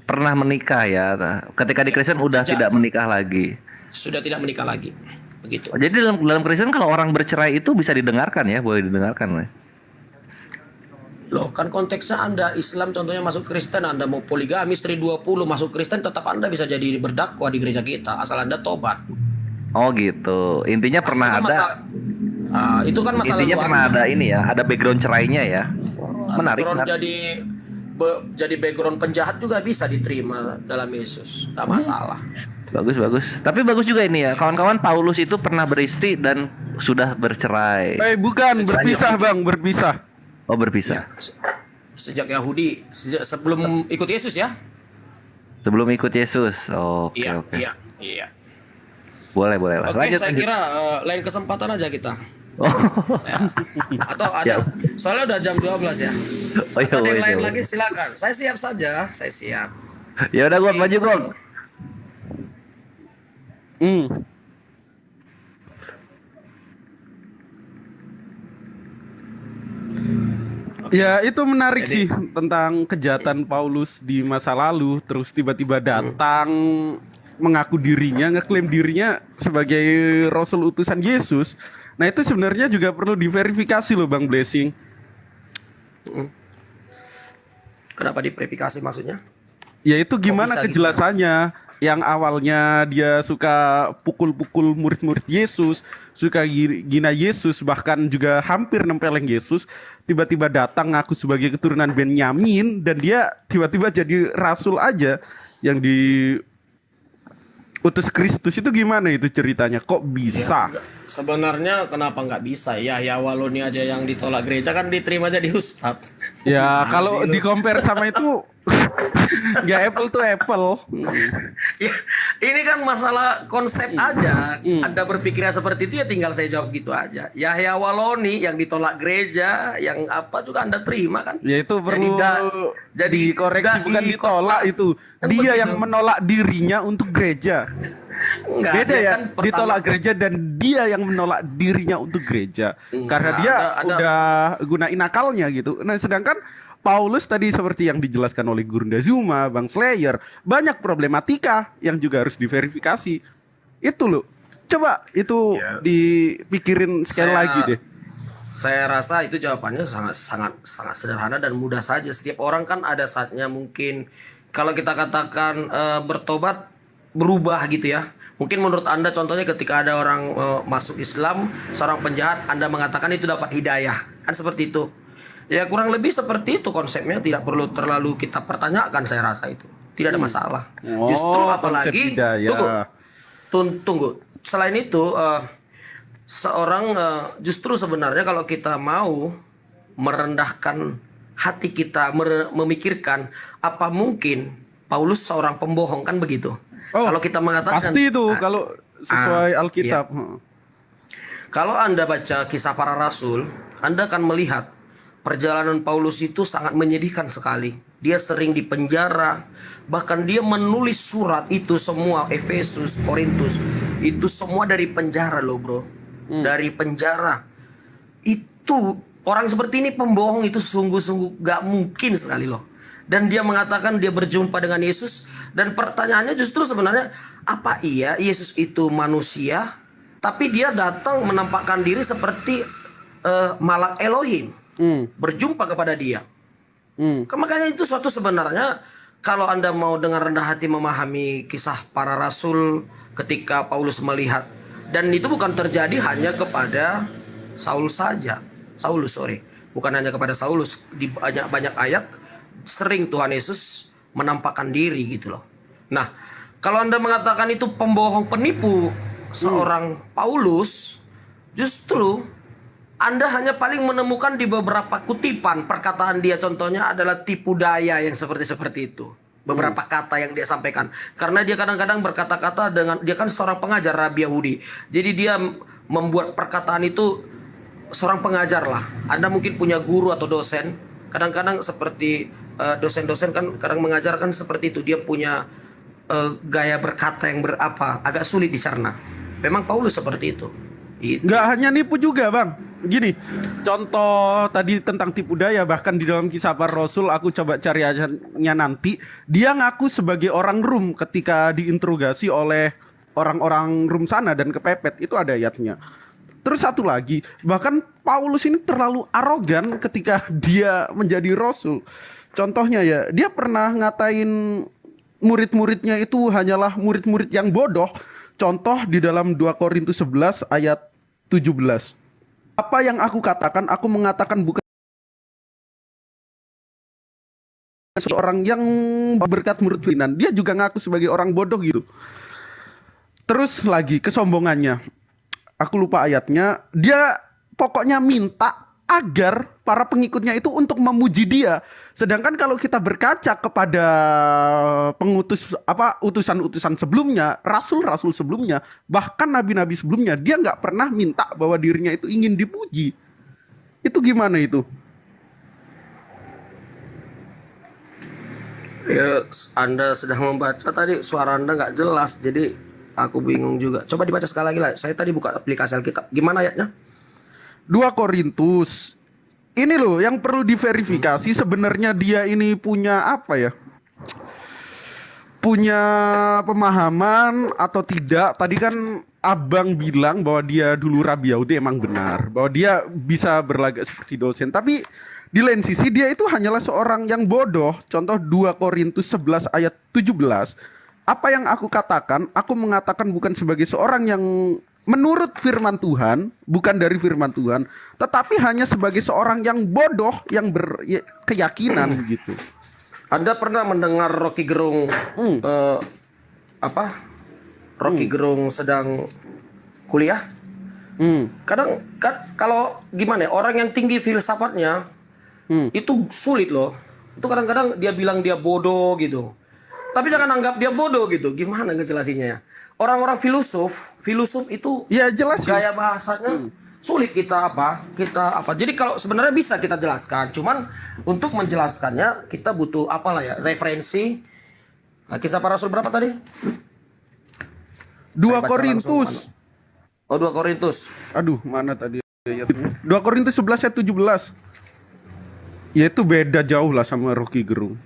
Pernah menikah ya. Ketika di Kristen udah Sejak- tidak menikah lagi. Sudah tidak menikah lagi. Begitu. Oh, jadi dalam Kristen kalau orang bercerai itu bisa didengarkan ya, boleh didengarkan. Loh, kan konteksnya Anda Islam contohnya masuk Kristen, Anda mau poligami istri 20 masuk Kristen, tetap Anda bisa jadi berdakwah di gereja kita asal Anda tobat. Oh gitu. Intinya pernah Itu kan ada. itu kan masalah Intinya lu pernah Anda. ada ini ya, ada background cerainya ya. Menarik. Background menarik. jadi background penjahat juga bisa diterima dalam Yesus, nggak masalah. Bagus. Tapi bagus juga ini ya. Kawan-kawan, Paulus itu pernah beristri dan sudah bercerai. Bukan, berpisah Bang, berpisah. Oh, berpisah. Sejak Yahudi, sebelum ikut Yesus ya. Sebelum ikut Yesus. Oke. Iya. Boleh lah. Oke, Lanjut. saya kira lain kesempatan aja kita. Oh. Atau ada soalnya udah jam 12 ya. Oh, iya, Atau ada yang iya, lain iya. lagi silakan. Saya siap saja, saya siap. Ya udah, gua maju, Gong. Ya itu menarik sih tentang kejahatan Paulus di masa lalu. Terus tiba-tiba datang mengaku dirinya, ngeklaim dirinya sebagai Rasul utusan Yesus. Nah itu sebenarnya juga perlu diverifikasi loh Bang Blessing. Kenapa diverifikasi maksudnya? Ya itu gimana bisa gitu? kejelasannya. Yang awalnya dia suka pukul-pukul murid-murid Yesus, suka gina Yesus, bahkan juga hampir nempeleng Yesus, tiba-tiba datang ngaku sebagai keturunan Benyamin, dan dia tiba-tiba jadi rasul aja yang diutus Kristus. Itu gimana itu ceritanya? Kok bisa? Sebenarnya kenapa nggak bisa ya? Ya Waloni aja yang ditolak gereja kan diterima jadi ustadz. Ya kalau di compare sama itu nggak apple to apple. Ya, ini kan masalah konsep aja. Anda berpikirnya seperti itu ya tinggal saya jawab gitu aja. Yahya Waloni yang ditolak gereja, yang apa juga Anda terima kan? Ya itu perlu dikoreksi, nggak bukan ditolak itu. Kan Dia begitu. yang menolak dirinya untuk gereja. Enggak, Beda dia ya, kan pertama- ditolak gereja dan dia yang menolak dirinya untuk gereja. Karena Enggak, dia ada- udah gunain akalnya gitu. Nah sedangkan Paulus tadi seperti yang dijelaskan oleh Gurunda Zuma, Bang Slayer, banyak problematika yang juga harus diverifikasi. Itu loh. Coba itu dipikirin sekali lagi deh. Saya rasa itu jawabannya sangat sederhana dan mudah saja. Setiap orang kan ada saatnya mungkin kalau kita katakan bertobat berubah gitu ya. Mungkin menurut Anda contohnya ketika ada orang masuk Islam, seorang penjahat, Anda mengatakan itu dapat hidayah. Kan seperti itu. Ya kurang lebih seperti itu konsepnya, tidak perlu terlalu kita pertanyakan saya rasa itu. tidak ada masalah. Oh, Justru konsep apalagi hidayah. tunggu. Selain itu seorang justru sebenarnya kalau kita mau merendahkan hati kita, memikirkan apa mungkin Paulus seorang pembohong, kan begitu. Oh, Kalau kita mengatakan pasti itu kalau sesuai Alkitab. Kalau Anda baca Kisah Para Rasul, Anda akan melihat perjalanan Paulus itu sangat menyedihkan sekali. Dia sering dipenjara, bahkan dia menulis surat itu semua, Efesus, Korintus, itu semua dari penjara loh bro. Dari penjara. Itu orang seperti ini pembohong itu sungguh-sungguh gak mungkin sekali loh. Dan dia mengatakan dia berjumpa dengan Yesus. Dan pertanyaannya justru sebenarnya, apa iya Yesus itu manusia, tapi dia datang menampakkan diri seperti malak Elohim, berjumpa kepada dia. Makanya itu suatu sebenarnya, kalau Anda mau dengan rendah hati memahami kisah para rasul ketika Paulus melihat, dan itu bukan terjadi hanya kepada Saulus, bukan hanya kepada Saulus, di banyak ayat sering Tuhan Yesus menampakkan diri gitu loh. Nah, kalau Anda mengatakan itu pembohong penipu seorang Paulus, justru Anda hanya paling menemukan di beberapa kutipan perkataan dia. Contohnya adalah tipu daya yang seperti itu. Beberapa kata yang dia sampaikan. Karena dia kadang-kadang berkata-kata dengan, dia kan seorang pengajar Rabi Yahudi. Jadi dia membuat perkataan itu seorang pengajar lah. Anda mungkin punya guru atau dosen. Kadang-kadang seperti dosen-dosen kan kadang mengajarkan seperti itu. Dia punya gaya berkata yang agak sulit dicerna. Memang Paulus seperti itu. Nggak hanya nipu juga bang. Gini, contoh tadi tentang tipu daya, bahkan di dalam Kisah Para Rasul, aku coba cari ayatnya nanti. Dia ngaku sebagai orang Rum ketika diinterogasi oleh orang-orang Rum sana dan kepepet. Itu ada ayatnya. Terus satu lagi, bahkan Paulus ini terlalu arogan ketika dia menjadi Rasul. Contohnya ya, dia pernah ngatain murid-muridnya itu hanyalah murid-murid yang bodoh. Contoh di dalam 2 Korintus 11 ayat 17. Apa yang aku katakan, aku mengatakan bukan seorang yang berkat murid Finan. Dia juga ngaku sebagai orang bodoh gitu. Terus lagi kesombongannya. Aku lupa ayatnya. Dia pokoknya minta agar para pengikutnya itu untuk memuji dia. Sedangkan kalau kita berkaca kepada utusan-utusan sebelumnya, rasul-rasul sebelumnya, bahkan nabi-nabi sebelumnya, dia nggak pernah minta bahwa dirinya itu ingin dipuji. Itu gimana itu? Ya, Anda sedang membaca tadi, suara Anda nggak jelas, jadi aku bingung juga. Coba dibaca sekali lagi lah. Saya tadi buka aplikasi Alkitab. Gimana ayatnya? 2 Korintus. Ini loh yang perlu diverifikasi, sebenarnya dia ini punya apa ya? Punya pemahaman atau tidak. Tadi kan Abang bilang bahwa dia dulu Rabi Yahudi, emang benar. Bahwa dia bisa berlagak seperti dosen. Tapi di lain sisi dia itu hanyalah seorang yang bodoh. Contoh 2 Korintus 11 ayat 17. Apa yang aku katakan, aku mengatakan bukan sebagai seorang yang menurut firman Tuhan, bukan dari firman Tuhan, tetapi hanya sebagai seorang yang bodoh, yang berkeyakinan gitu. Anda pernah mendengar Rocky Gerung Rocky Gerung sedang kuliah? Kadang kan kalau gimana ya, orang yang tinggi filsafatnya itu sulit loh. Itu kadang-kadang dia bilang dia bodoh gitu. Tapi jangan anggap dia bodoh gitu. Gimana ngejelasinnya ya? Orang-orang filosof itu ya jelas gaya bahasanya sulit kita apa. Jadi kalau sebenarnya bisa kita jelaskan, cuman untuk menjelaskannya kita butuh apalah ya, referensi. Nah, Kisah Para Rasul berapa tadi? 2 Korintus. Oh, 2 Korintus. Aduh, mana tadi ayatnya? 2 Korintus 11 ayat 17. Ya itu beda jauh lah sama Rocky Gerung.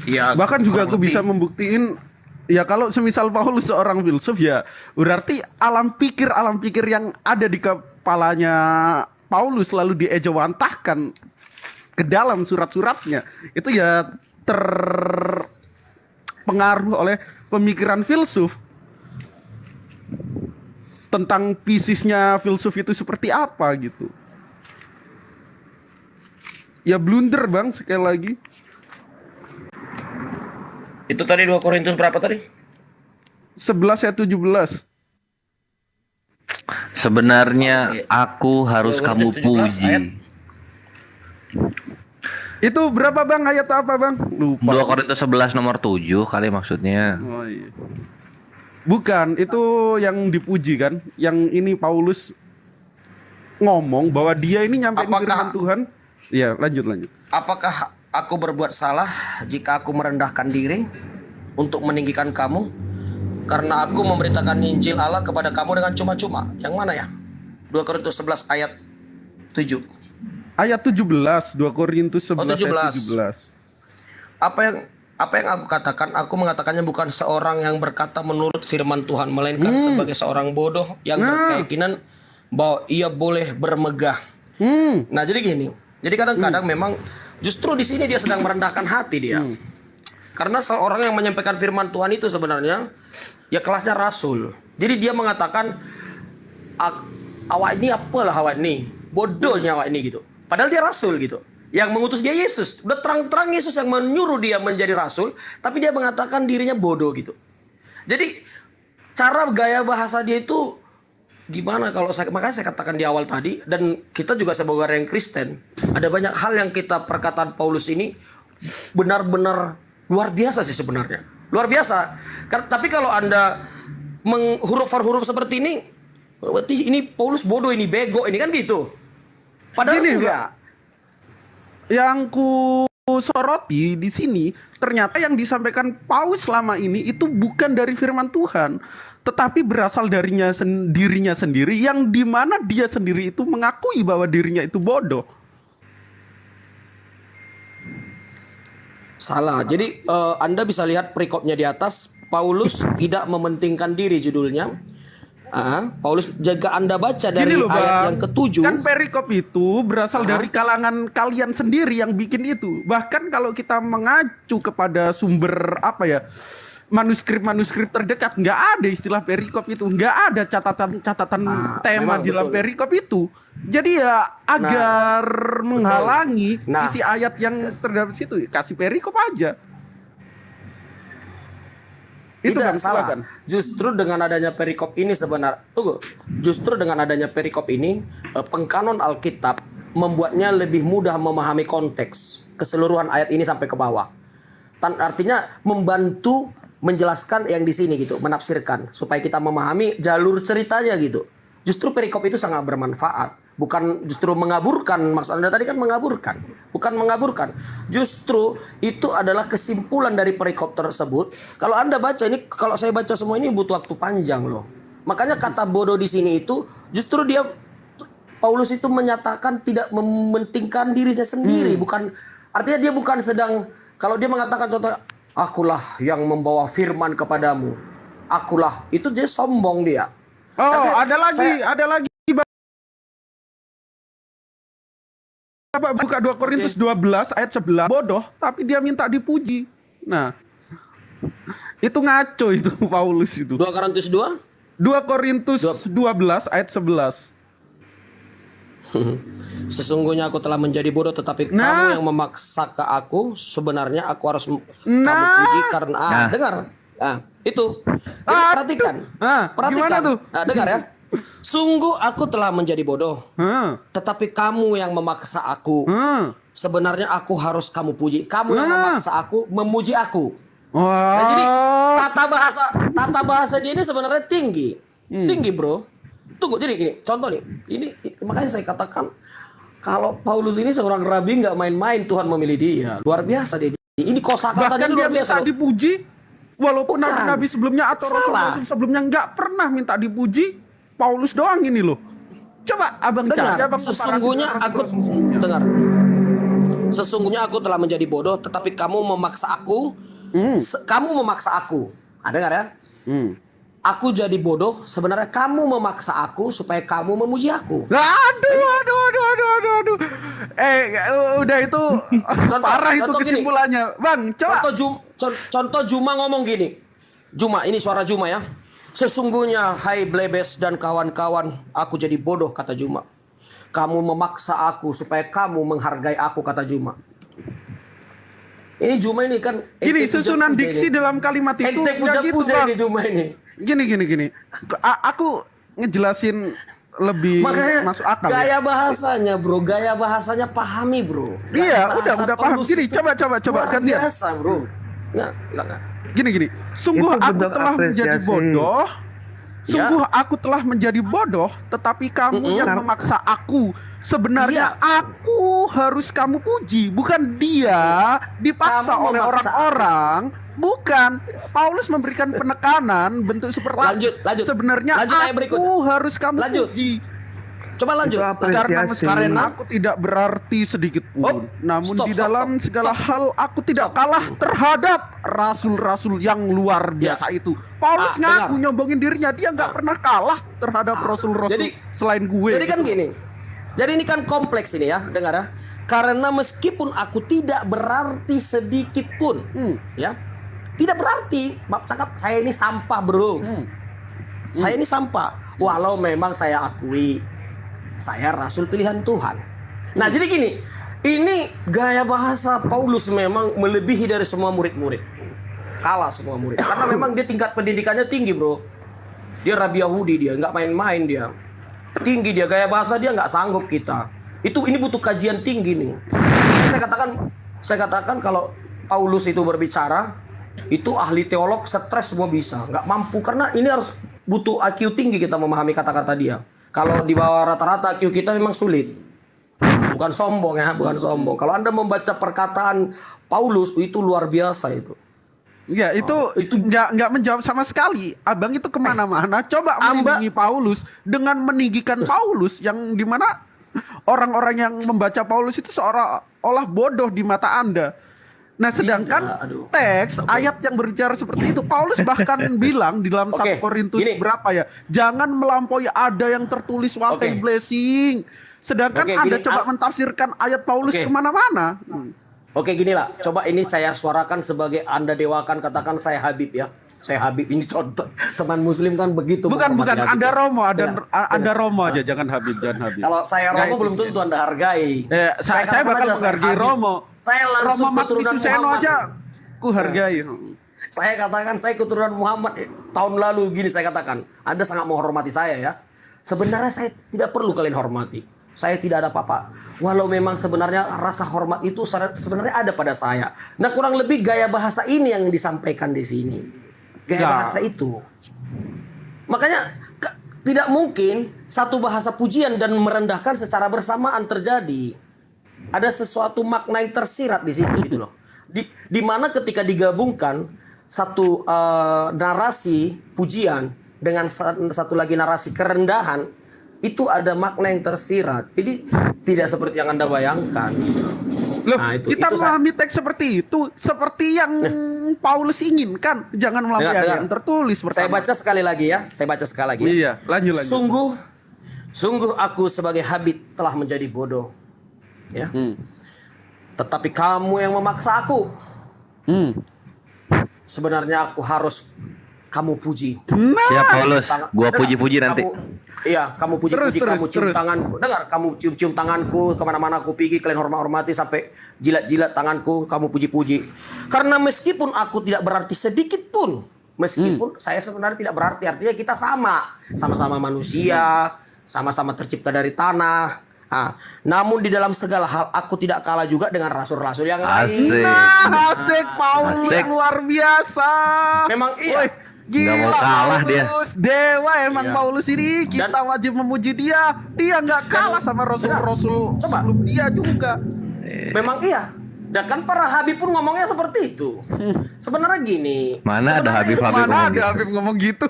Ya, bahkan juga aku bisa membuktiin. Ya kalau semisal Paulus seorang filsuf, ya berarti alam pikir yang ada di kepalanya Paulus lalu diejawantahkan ke dalam surat-suratnya. Itu ya terpengaruh oleh pemikiran filsuf tentang fisisnya filsuf itu seperti apa gitu. Ya blunder bang, sekali lagi. Itu tadi 2 Korintus berapa tadi? 11 ayat 17. Sebenarnya aku harus 2 kamu Korintus 17 ayat. puji. Itu berapa Bang? Ayat apa Bang? 2 Lupa. Korintus 11 nomor 7 kali maksudnya. Oh, iya. Bukan, itu yang dipuji kan? Yang ini Paulus ngomong bahwa dia ini nyampein firman Tuhan. Iya, lanjut. Apakah aku berbuat salah jika aku merendahkan diri untuk meninggikan kamu? Karena aku memberitakan Injil Allah kepada kamu dengan cuma-cuma. Yang mana ya? 2 Korintus 11 ayat 7. Ayat 17, 2 Korintus 11 ayat 17. Apa yang aku katakan? Aku mengatakannya bukan seorang yang berkata menurut firman Tuhan, melainkan sebagai seorang bodoh yang berkeyakinan bahwa ia boleh bermegah. Nah, jadi gini. Jadi kadang-kadang memang justru di sini dia sedang merendahkan hati dia. Karena seorang yang menyampaikan firman Tuhan itu sebenarnya ya kelasnya rasul. Jadi dia mengatakan awak ini apalah awak ini, bodohnya awak ini gitu. Padahal dia rasul gitu. Yang mengutus dia Yesus. Udah terang-terang Yesus yang menyuruh dia menjadi rasul, tapi dia mengatakan dirinya bodoh gitu. Jadi cara gaya bahasa dia itu gimana makanya saya katakan di awal tadi, dan kita juga sebagai orang yang Kristen, ada banyak hal yang perkataan Paulus ini benar-benar luar biasa sih sebenarnya. Luar biasa. Tapi kalau Anda menghuruf per huruf seperti ini, berarti ini Paulus bodoh, ini bego, ini kan gitu. Padahal Gini, enggak. Yang ku soroti di sini, ternyata yang disampaikan Paulus selama ini itu bukan dari firman Tuhan, tetapi berasal darinya dirinya sendiri, yang dimana dia sendiri itu mengakui bahwa dirinya itu bodoh. Salah. Jadi Anda bisa lihat perikopnya di atas. Paulus tidak mementingkan diri judulnya. Paulus, jika Anda baca dari Gini loh, ayat Bang, yang ke-7, kan perikop itu berasal dari kalangan kalian sendiri yang bikin itu. Bahkan kalau kita mengacu kepada sumber manuskrip terdekat, nggak ada istilah perikop itu, nggak ada catatan tema di dalam perikop itu. Jadi ya agar menghalangi isi ayat yang terdapat situ, kasih perikop aja. Itu tidak Bang, salah. silakan. Justru dengan adanya perikop ini justru dengan adanya perikop ini, pengkanon Alkitab membuatnya lebih mudah memahami konteks keseluruhan ayat ini sampai ke bawah. Artinya membantu menjelaskan yang di sini gitu, menafsirkan supaya kita memahami jalur ceritanya gitu. Justru perikop itu sangat bermanfaat. Bukan justru mengaburkan. Maksud Anda tadi kan mengaburkan. Bukan mengaburkan. Justru itu adalah kesimpulan dari perikop tersebut. Kalau Anda baca ini, kalau saya baca semua ini butuh waktu panjang loh. Makanya kata bodoh di sini itu justru Paulus itu menyatakan tidak mementingkan dirinya sendiri. Bukan, artinya dia bukan sedang, kalau dia mengatakan contoh, akulah yang membawa firman kepadamu. Akulah, itu dia sombong dia. Oh, ada lagi. Buka 2 Korintus 12 ayat 11, bodoh tapi dia minta dipuji. Nah, itu ngaco itu Paulus itu. 2 Korintus 2? 2 Korintus 12 ayat 11. Sesungguhnya aku telah menjadi bodoh, tetapi kamu yang memaksa ke aku, sebenarnya aku harus kamu puji karena dengar. Itu. Jadi perhatikan. Gimana tuh? Dengar ya. Sungguh aku telah menjadi bodoh, tetapi kamu yang memaksa aku, sebenarnya aku harus kamu puji. Kamu yang memaksa aku memuji aku. Nah, jadi tata bahasa dia ini sebenarnya tinggi, bro. Tunggu, jadi gini, contoh nih, ini makanya saya katakan kalau Paulus ini seorang rabi nggak main-main, Tuhan memilih dia, luar biasa dia. Ini kosakatanya luar biasa. Bahkan dia minta dipuji, walaupun nabi-nabi sebelumnya atau rasul sebelumnya nggak pernah minta dipuji. Paulus doang ini loh. Coba abang cari, abang sesungguhnya aku dengar. Sesungguhnya aku telah menjadi bodoh, tetapi kamu memaksa aku. Kamu memaksa aku. Dengar ya. Aku jadi bodoh, sebenarnya kamu memaksa aku supaya kamu memuji aku. Aduh. Udah itu parah itu kesimpulannya. Bang, coba. Contoh Juma ngomong gini. Juma, ini suara Juma ya. Sesungguhnya hai Blebes dan kawan-kawan, aku jadi bodoh, kata Juma. Kamu memaksa aku supaya kamu menghargai aku, kata Juma. Ini Juma ini kan Gini, ente susunan puja-puja diksi ini. dalam kalimat itu Ente nggak gitu, puja-puja Bang. ini Juma ini. Gini. Aku ngejelasin lebih Makanya masuk akal. Ya? gaya bahasanya bro, gaya bahasanya pahami bro. Iya, Bahasa udah paham. Paulus Gini, itu coba luar gantian. biasa bro. Nggak. Gini. Sungguh Itu aku bentuk telah menjadi apresiasi. bodoh. Ya. Sungguh aku telah menjadi bodoh, tetapi kamu yang memaksa aku. Sebenarnya Iya. aku harus kamu puji, bukan dia dipaksa Kamu oleh memaksa orang-orang. Bukan. Paulus memberikan penekanan bentuk superlatif. Lanjut. Sebenarnya Lanjut ayat berikut. aku harus kamu Lanjut. puji. Coba lanjut. Itu apresiasi. Karena meskipun Karena aku tidak berarti sedikit Oh, pun, namun stop, di stop, dalam stop, segala stop. hal aku tidak kalah terhadap rasul-rasul yang luar biasa itu. Paulus ngaku dengar. nyombongin dirinya, dia nggak pernah kalah terhadap rasul-rasul Jadi- selain gue. Jadi kan gitu. gini. Jadi ini kan kompleks ini ya, dengar ya. Karena meskipun aku tidak berarti sedikit pun, ya. Tidak berarti, bab cakap saya ini sampah, Bro. Saya ini sampah. Walau memang saya akui saya rasul pilihan Tuhan. Nah, jadi gini, ini gaya bahasa Paulus memang melebihi dari semua murid-murid. Kalah semua murid. Karena memang dia tingkat pendidikannya tinggi, Bro. Dia Rabi Yahudi, dia nggak main-main dia. Tinggi dia, gaya bahasa dia nggak sanggup kita. Ini butuh kajian tinggi nih. Saya katakan kalau Paulus itu berbicara, itu ahli teolog stres semua bisa, nggak mampu karena ini harus butuh IQ tinggi kita memahami kata-kata dia. Kalau di bawah rata-rata IQ kita memang sulit. Bukan sombong ya, bukan sombong. Kalau Anda membaca perkataan Paulus itu luar biasa itu. Ya itu nggak menjawab sama sekali. Abang itu kemana-mana coba melindungi Paulus dengan meninggikan Paulus yang dimana orang-orang yang membaca Paulus itu seolah-olah bodoh di mata Anda. Nah sedangkan teks ayat yang berbicara seperti itu Paulus bahkan bilang di dalam 1 Korintus berapa ya, jangan melampaui ada yang tertulis wanting blessing. Sedangkan Anda coba mentafsirkan ayat Paulus kemana-mana. Oke gini lah, coba ini saya suarakan sebagai Anda dewakan, katakan saya Habib ya. Saya Habib, ini contoh teman muslim kan begitu. Bukan, Anda Romo, Anda Romo aja, jangan Habib. Kalau saya Romo belum tentu Anda hargai. Saya bakal menghargai Romo. Saya langsung Romo keturunan Suseno Muhammad. aja ku hargai. Saya katakan saya keturunan Muhammad tahun lalu gini saya katakan. Anda sangat menghormati saya ya. Sebenarnya saya tidak perlu kalian hormati. Saya tidak ada apa-apa. Walau memang sebenarnya rasa hormat itu sebenarnya ada pada saya. Nah kurang lebih gaya bahasa ini yang disampaikan di sini. Gaya bahasa itu. Makanya tidak mungkin satu bahasa pujian dan merendahkan secara bersamaan terjadi. Ada sesuatu makna yang tersirat di situ gitu loh. Di mana ketika digabungkan satu narasi pujian dengan satu lagi narasi kerendahan, itu ada makna yang tersirat. Jadi tidak seperti yang Anda bayangkan. Loh, kita memahami teks seperti itu, seperti yang Paulus inginkan. Jangan melampaui yang tertulis pertama. Saya baca sekali lagi ya. Iya, lanjut. Sungguh aku sebagai Habib telah menjadi bodoh. Ya. Tetapi kamu yang memaksa aku. Sebenarnya aku harus kamu puji. Ya Paulus, gua puji-puji nanti. Kamu puji-puji, kamu cium tanganku. Dengar, kamu cium-cium tanganku kemana-mana aku pergi, kalian hormati sampai jilat-jilat tanganku, kamu puji-puji. Karena meskipun aku tidak berarti sedikit pun, meskipun saya sebenarnya tidak berarti, artinya kita sama-sama manusia, sama-sama tercipta dari tanah. Namun di dalam segala hal aku tidak kalah juga dengan rasul-rasul yang lain. Asik Paulus luar biasa. Memang iya. Gila, nggak mau kalah Paulus, dewa emang Paulus ini, kita wajib memuji dia. Dia nggak kalah sama rasul-rasul sebelum dia juga. Memang iya. Dan kan para Habib pun ngomongnya seperti itu. Sebenarnya gini. Mana ada Habib ngomong gitu?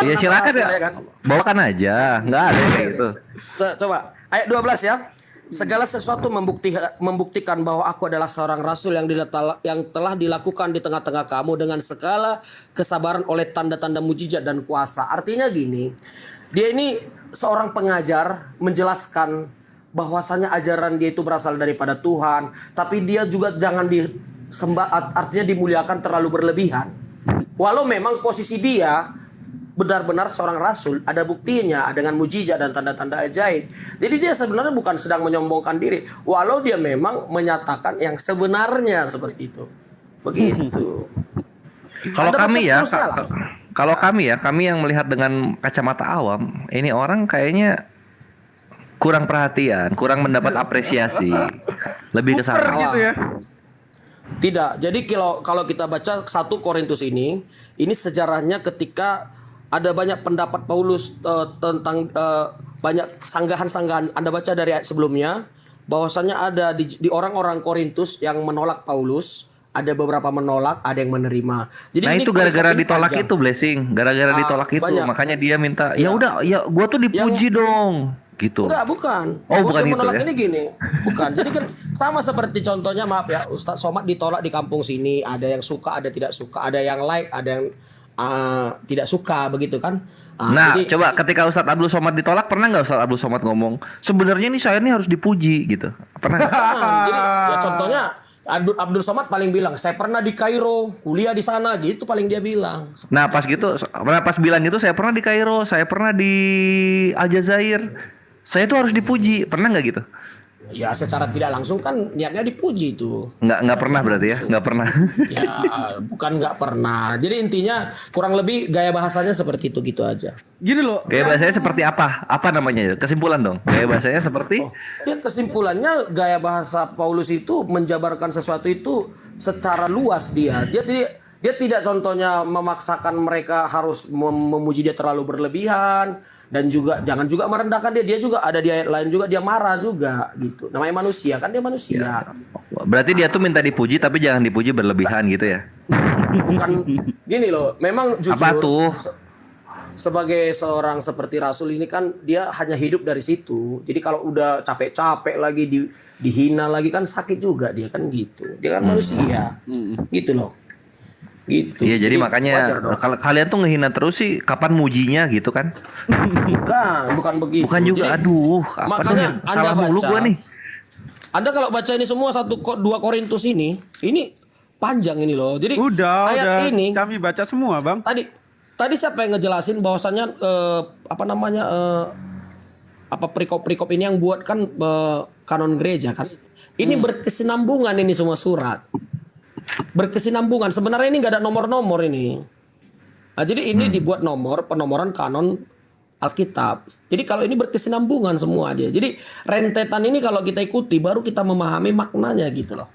Iya silakan ya. Bawakan aja, nggak ada kayak gitu. Coba ayat 12 ya. Segala sesuatu membuktikan bahwa aku adalah seorang rasul yang telah dilakukan di tengah-tengah kamu dengan segala kesabaran oleh tanda-tanda mujizat dan kuasa. Artinya gini, dia ini seorang pengajar menjelaskan bahwasanya ajaran dia itu berasal daripada Tuhan, tapi dia juga jangan disembah, artinya dimuliakan terlalu berlebihan. Walau memang posisi dia benar-benar seorang rasul, ada buktinya dengan mujizat dan tanda-tanda ajaib. Jadi dia sebenarnya bukan sedang menyombongkan diri, walau dia memang menyatakan yang sebenarnya seperti itu. Begitu. Kalau Anda baca kami ya, terus salah. kalau kami yang melihat dengan kacamata awam, ini orang kayaknya kurang perhatian, kurang mendapat apresiasi, lebih ke Super sana. gitu ya. Tidak. Jadi kalau kita baca 1 Korintus ini sejarahnya ketika ada banyak pendapat Paulus tentang banyak sanggahan-sanggahan. Anda baca dari ayat sebelumnya bahwasanya ada di orang-orang Korintus yang menolak Paulus, ada beberapa menolak, ada yang menerima. Jadi Nah ini itu gara-gara konflik ditolak panjang. itu Blessing, gara-gara ditolak itu, banyak. makanya dia minta, Ya. ya udah, ya gua tuh dipuji dong, gitu. Enggak, bukan. Oh, bukan Yang itu menolak ya? ini gini. Bukan. Jadi kan sama seperti contohnya, maaf ya, Ustadz Somad ditolak di kampung sini, ada yang suka, ada tidak suka, ada yang like, ada yang tidak suka, begitu kan? Nah, Jadi, coba ketika Ustadz Abdul Somad ditolak, pernah nggak Ustadz Abdul Somad ngomong, sebenarnya nih saya nih harus dipuji, gitu? Pernah nggak? jadi ya contohnya Abdul Somad paling bilang, saya pernah di Kairo, kuliah di sana, gitu paling dia bilang. Nah pas gitu, pas bilang gitu, saya pernah di Kairo, saya pernah di Aljazair, saya tuh harus dipuji, pernah nggak gitu? Ya secara tidak langsung kan niatnya dipuji itu. Nggak pernah berarti ya, nggak pernah. Ya bukan nggak pernah. Jadi intinya kurang lebih gaya bahasanya seperti itu gitu aja. Gini loh. Gaya bahasanya seperti apa? Apa namanya? Kesimpulan dong. Gaya bahasanya seperti? Ya kesimpulannya gaya bahasa Paulus itu menjabarkan sesuatu itu secara luas dia. Dia tidak contohnya memaksakan mereka harus memuji dia terlalu berlebihan. Dan juga jangan juga merendahkan dia. Dia juga ada di ayat lain juga dia marah juga gitu. Namanya manusia kan, dia manusia. Berarti dia tuh minta dipuji tapi jangan dipuji berlebihan gitu ya? Bukan gini loh. Memang jujur. Apa tuh? Sebagai seorang seperti Rasul ini kan dia hanya hidup dari situ. Jadi kalau udah capek-capek lagi dihina lagi kan sakit juga dia kan gitu. Dia kan manusia. Gitu loh. Gitu. Iya jadi makanya wajar dong. kalau kalian tuh ngehina terus sih kapan mujinya gitu kan? Bukan begitu. Bukan juga. Jadi, Aduh, apa makanya tuh? Anda Salah mulu baca. gua nih. Anda kalau baca ini semua 1-2 Korintus ini panjang ini loh. Jadi Udah. ini Kami baca semua, Bang. tadi siapa yang ngejelasin bahwasannya perikop-perikop ini yang buat kan kanon gereja kan. Ini berkesinambungan ini semua surat. Berkesinambungan. Sebenarnya ini nggak ada nomor-nomor ini. Nah, jadi ini dibuat penomoran kanon Alkitab. Jadi kalau ini berkesinambungan semua dia. Jadi rentetan ini kalau kita ikuti baru kita memahami maknanya gitu loh.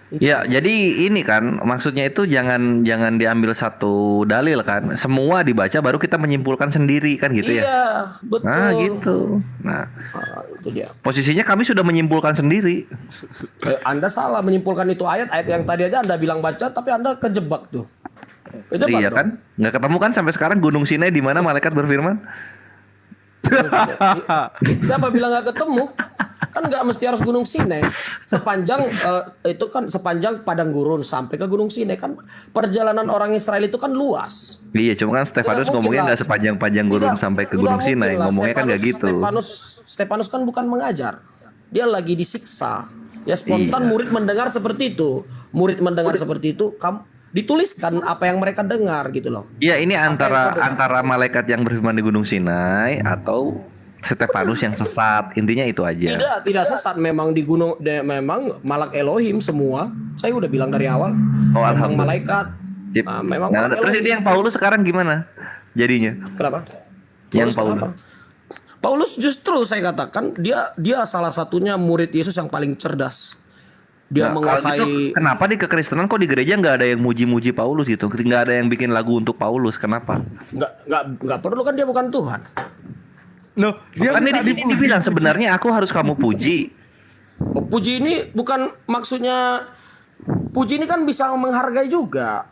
Ya, jadi ini kan maksudnya itu jangan diambil satu dalil kan. Semua dibaca baru kita menyimpulkan sendiri kan gitu ya. Iya, betul. Nah, gitu. Nah, itu dia. posisinya kami sudah menyimpulkan sendiri. Anda salah menyimpulkan itu ayat yang tadi aja Anda bilang baca tapi Anda kejebak tuh. Kejebak Iya dong. kan? Nggak ketemu kan sampai sekarang Gunung Sinai di mana malaikat berfirman? Siapa bilang nggak ketemu? Kan nggak mesti harus Gunung Sinai. Sepanjang itu kan sepanjang padang gurun sampai ke Gunung Sinai kan perjalanan orang Israel itu kan luas. Iya, cuma kan Stefanus Tidak mungkin ngomongnya lah. nggak sepanjang gurun Tidak- sampai ke tidak Gunung mungkin Sinai. lah. Ngomongnya kan nggak gitu. Stefanus kan bukan mengajar. Dia lagi disiksa. Ya spontan Iya. murid mendengar seperti itu. Murid mendengar seperti itu, dituliskan apa yang mereka dengar gitu loh. Iya, ini yang antara kau dengar? malaikat yang berfirman di Gunung Sinai atau Stefanus yang sesat. Intinya itu aja. Tidak sesat, memang di gunung memang malak Elohim semua. Saya udah bilang dari awal. Oh, Memang alhamdulillah. malaikat. Sip. Nah, memang Nah, malak terus Elohim. ini yang Paulus sekarang gimana jadinya? Kenapa? Yang Paulus. kenapa? Paulus justru saya katakan dia salah satunya murid Yesus yang paling cerdas. Dia Nah, kalau menguasai. gitu, kenapa di kekristenan kok di gereja nggak ada yang muji-muji Paulus gitu? Nggak ada yang bikin lagu untuk Paulus. Kenapa? Nggak perlu kan, dia bukan Tuhan. Loh, dia Kan minta di sini dipuji. dibilang sebenarnya aku harus kamu puji. Puji ini bukan maksudnya, puji ini kan bisa menghargai juga.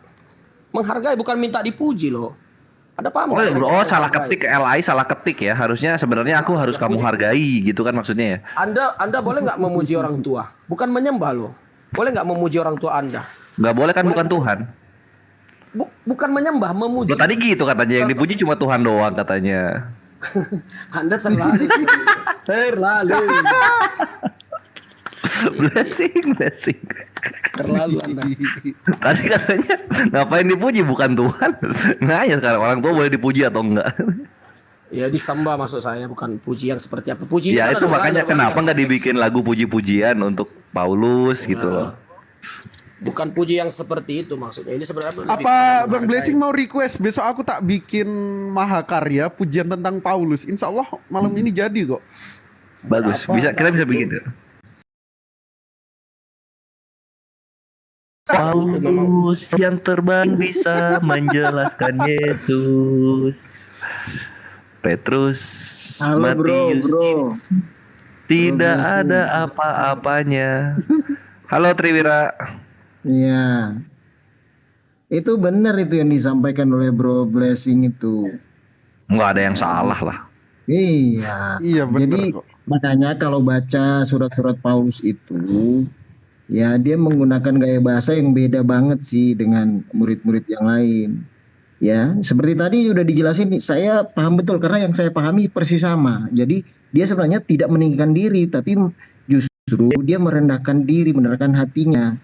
Menghargai bukan minta dipuji loh. Ada paham Oh, nggak? oh, salah ketik LI, salah ketik ya. Harusnya sebenarnya aku harus kamu hargai gitu kan maksudnya ya. Anda boleh nggak memuji orang tua? Bukan menyembah loh. Boleh nggak memuji orang tua Anda? Nggak boleh kan, bukan Tuhan. Bukan menyembah, memuji. Loh, tadi gitu katanya, yang dipuji cuma Tuhan doang katanya. Anda terlalu. Terlalu. Blessing. Terlalu Anda. Tadi katanya ngapain dipuji, bukan Tuhan. Nah ya sekarang orang tua boleh dipuji atau enggak? Ya disembah maksud saya, bukan puji yang seperti apa. Puji Ya kan itu ada makanya banyak, kenapa Bang. nggak dibikin lagu puji-pujian untuk Paulus gitu loh. Bukan puji yang seperti itu maksudnya. Ini sebenarnya lebih Apa kepada Bang menghargai. Blessing mau request besok aku tak bikin mahakarya pujian tentang Paulus. Insya Allah malam ini jadi kok. Bagus. Kita bisa bikin. Paulus yang terbang bisa menjelaskan Yesus. Petrus, Halo Matius, bro. tidak Bro, ada apa-apanya. Halo Triwira. Iya. Itu benar itu yang disampaikan oleh Bro Blessing itu. Nggak ada yang salah lah. Iya. Iya benar Jadi kok. makanya kalau baca surat-surat Paulus itu, ya dia menggunakan gaya bahasa yang beda banget sih dengan murid-murid yang lain. Ya, seperti tadi sudah dijelasin, saya paham betul karena yang saya pahami persis sama. Jadi dia sebenarnya tidak meninggikan diri, tapi justru dia merendahkan diri, merendahkan hatinya.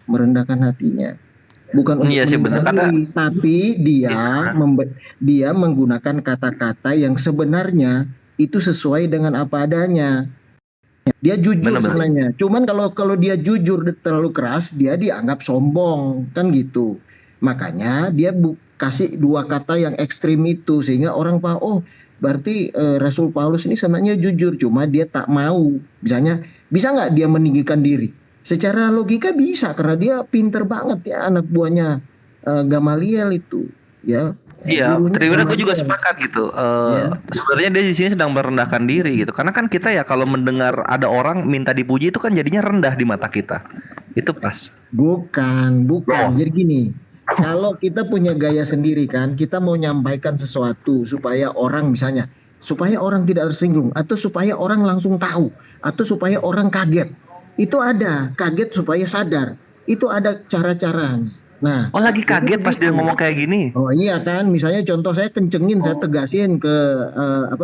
Bukan untuk Iya sih, benar. meninggikan diri, tapi dia menggunakan kata-kata yang sebenarnya itu sesuai dengan apa adanya. Dia jujur Benar-benar. sebenarnya. Cuman kalau dia jujur terlalu keras, dia dianggap sombong, kan gitu. Makanya dia kasih dua kata yang ekstrim itu sehingga orang paham, oh berarti Rasul Paulus ini sebenarnya jujur, cuma dia tak mau. Misalnya, bisa nggak dia meninggikan diri? Secara logika bisa karena dia pinter banget ya, anak buahnya Gamaliel itu, ya. Iya, Gurunya Triwira gue juga Gamaliel. sepakat gitu. Ya. Sebenarnya dia di sini sedang merendahkan diri gitu. Karena kan kita ya kalau mendengar ada orang minta dipuji itu kan jadinya rendah di mata kita. Itu pas. Bukan. Oh. Jadi gini, kalau kita punya gaya sendiri kan, kita mau nyampaikan sesuatu supaya orang misalnya, supaya orang tidak tersinggung, atau supaya orang langsung tahu, atau supaya orang kaget. Itu ada, kaget supaya sadar. Itu ada cara-cara. Nah, Oh lagi kaget pas dia begitu. ngomong kayak gini. Oh iya kan, misalnya contoh saya kencengin, saya tegasin ke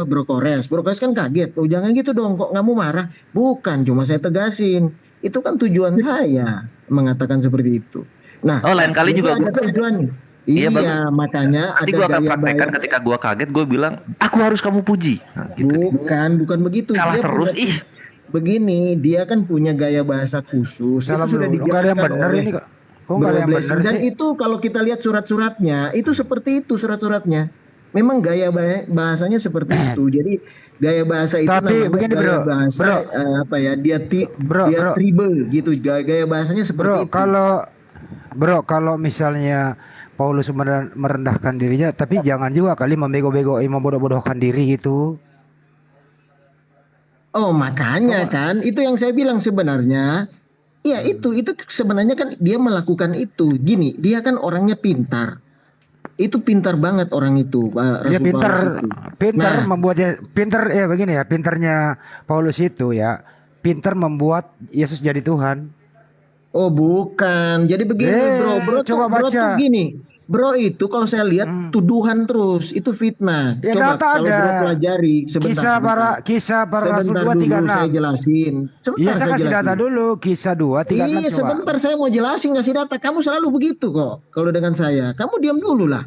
Bro Kores. Bro Kores kan kaget, oh jangan gitu dong, kok kamu marah? Bukan, cuma saya tegasin. Itu kan tujuan saya mengatakan seperti itu. Nah, Oh lain kali jadi juga ada gue. tujuan. Iya, Iya, bagus. makanya Nanti ada gue akan gaya praktekkan baik. ketika gue kaget gue bilang aku harus kamu puji. Nah, gitu. Bukan begitu. Salah Dia terus punya- ih. Begini, dia kan punya gaya bahasa khusus. Salam itu sudah dulu. Nggak ada yang dijelaskan benar oleh ini kok. Kok nggak ada Bro yang Blessing. benar Dan sih? itu kalau kita lihat surat-suratnya, itu seperti itu surat-suratnya. Memang gaya bahasanya seperti itu. Jadi gaya bahasa itu Tapi namanya begini, gaya Bro. bahasa Bro. apa ya? Dia Bro. tribal gitu. Gaya bahasanya seperti itu. Kalau misalnya Paulus merendahkan dirinya, tapi jangan juga kali membego-begoi, membodoh-bodohkan diri gitu. Oh, makanya kan itu yang saya bilang sebenarnya. Ya itu sebenarnya kan dia melakukan itu. Gini, dia kan orangnya pintar. Itu pintar banget orang itu, Pak Dia Rasul pintar, Paulus itu. pintar Nah. membuatnya, pintar ya begini ya, pintarnya Paulus itu ya, pintar membuat Yesus jadi Tuhan. Oh bukan, jadi begini bro coba tuh baca. gini, bro itu kalau saya lihat tuduhan terus, itu fitnah. Ya, Coba data kalau ada. bro pelajari sebentar. Kisah para Rasul Sebentar 2, dulu 3, saya 6. jelasin. Sebentar Iya, saya kasih jelasin. data dulu, kisah 2, 3, 6 Iya coba. sebentar saya mau jelasin ngasih data. Kamu selalu begitu kok. Kalau dengan saya, kamu diam dulu lah.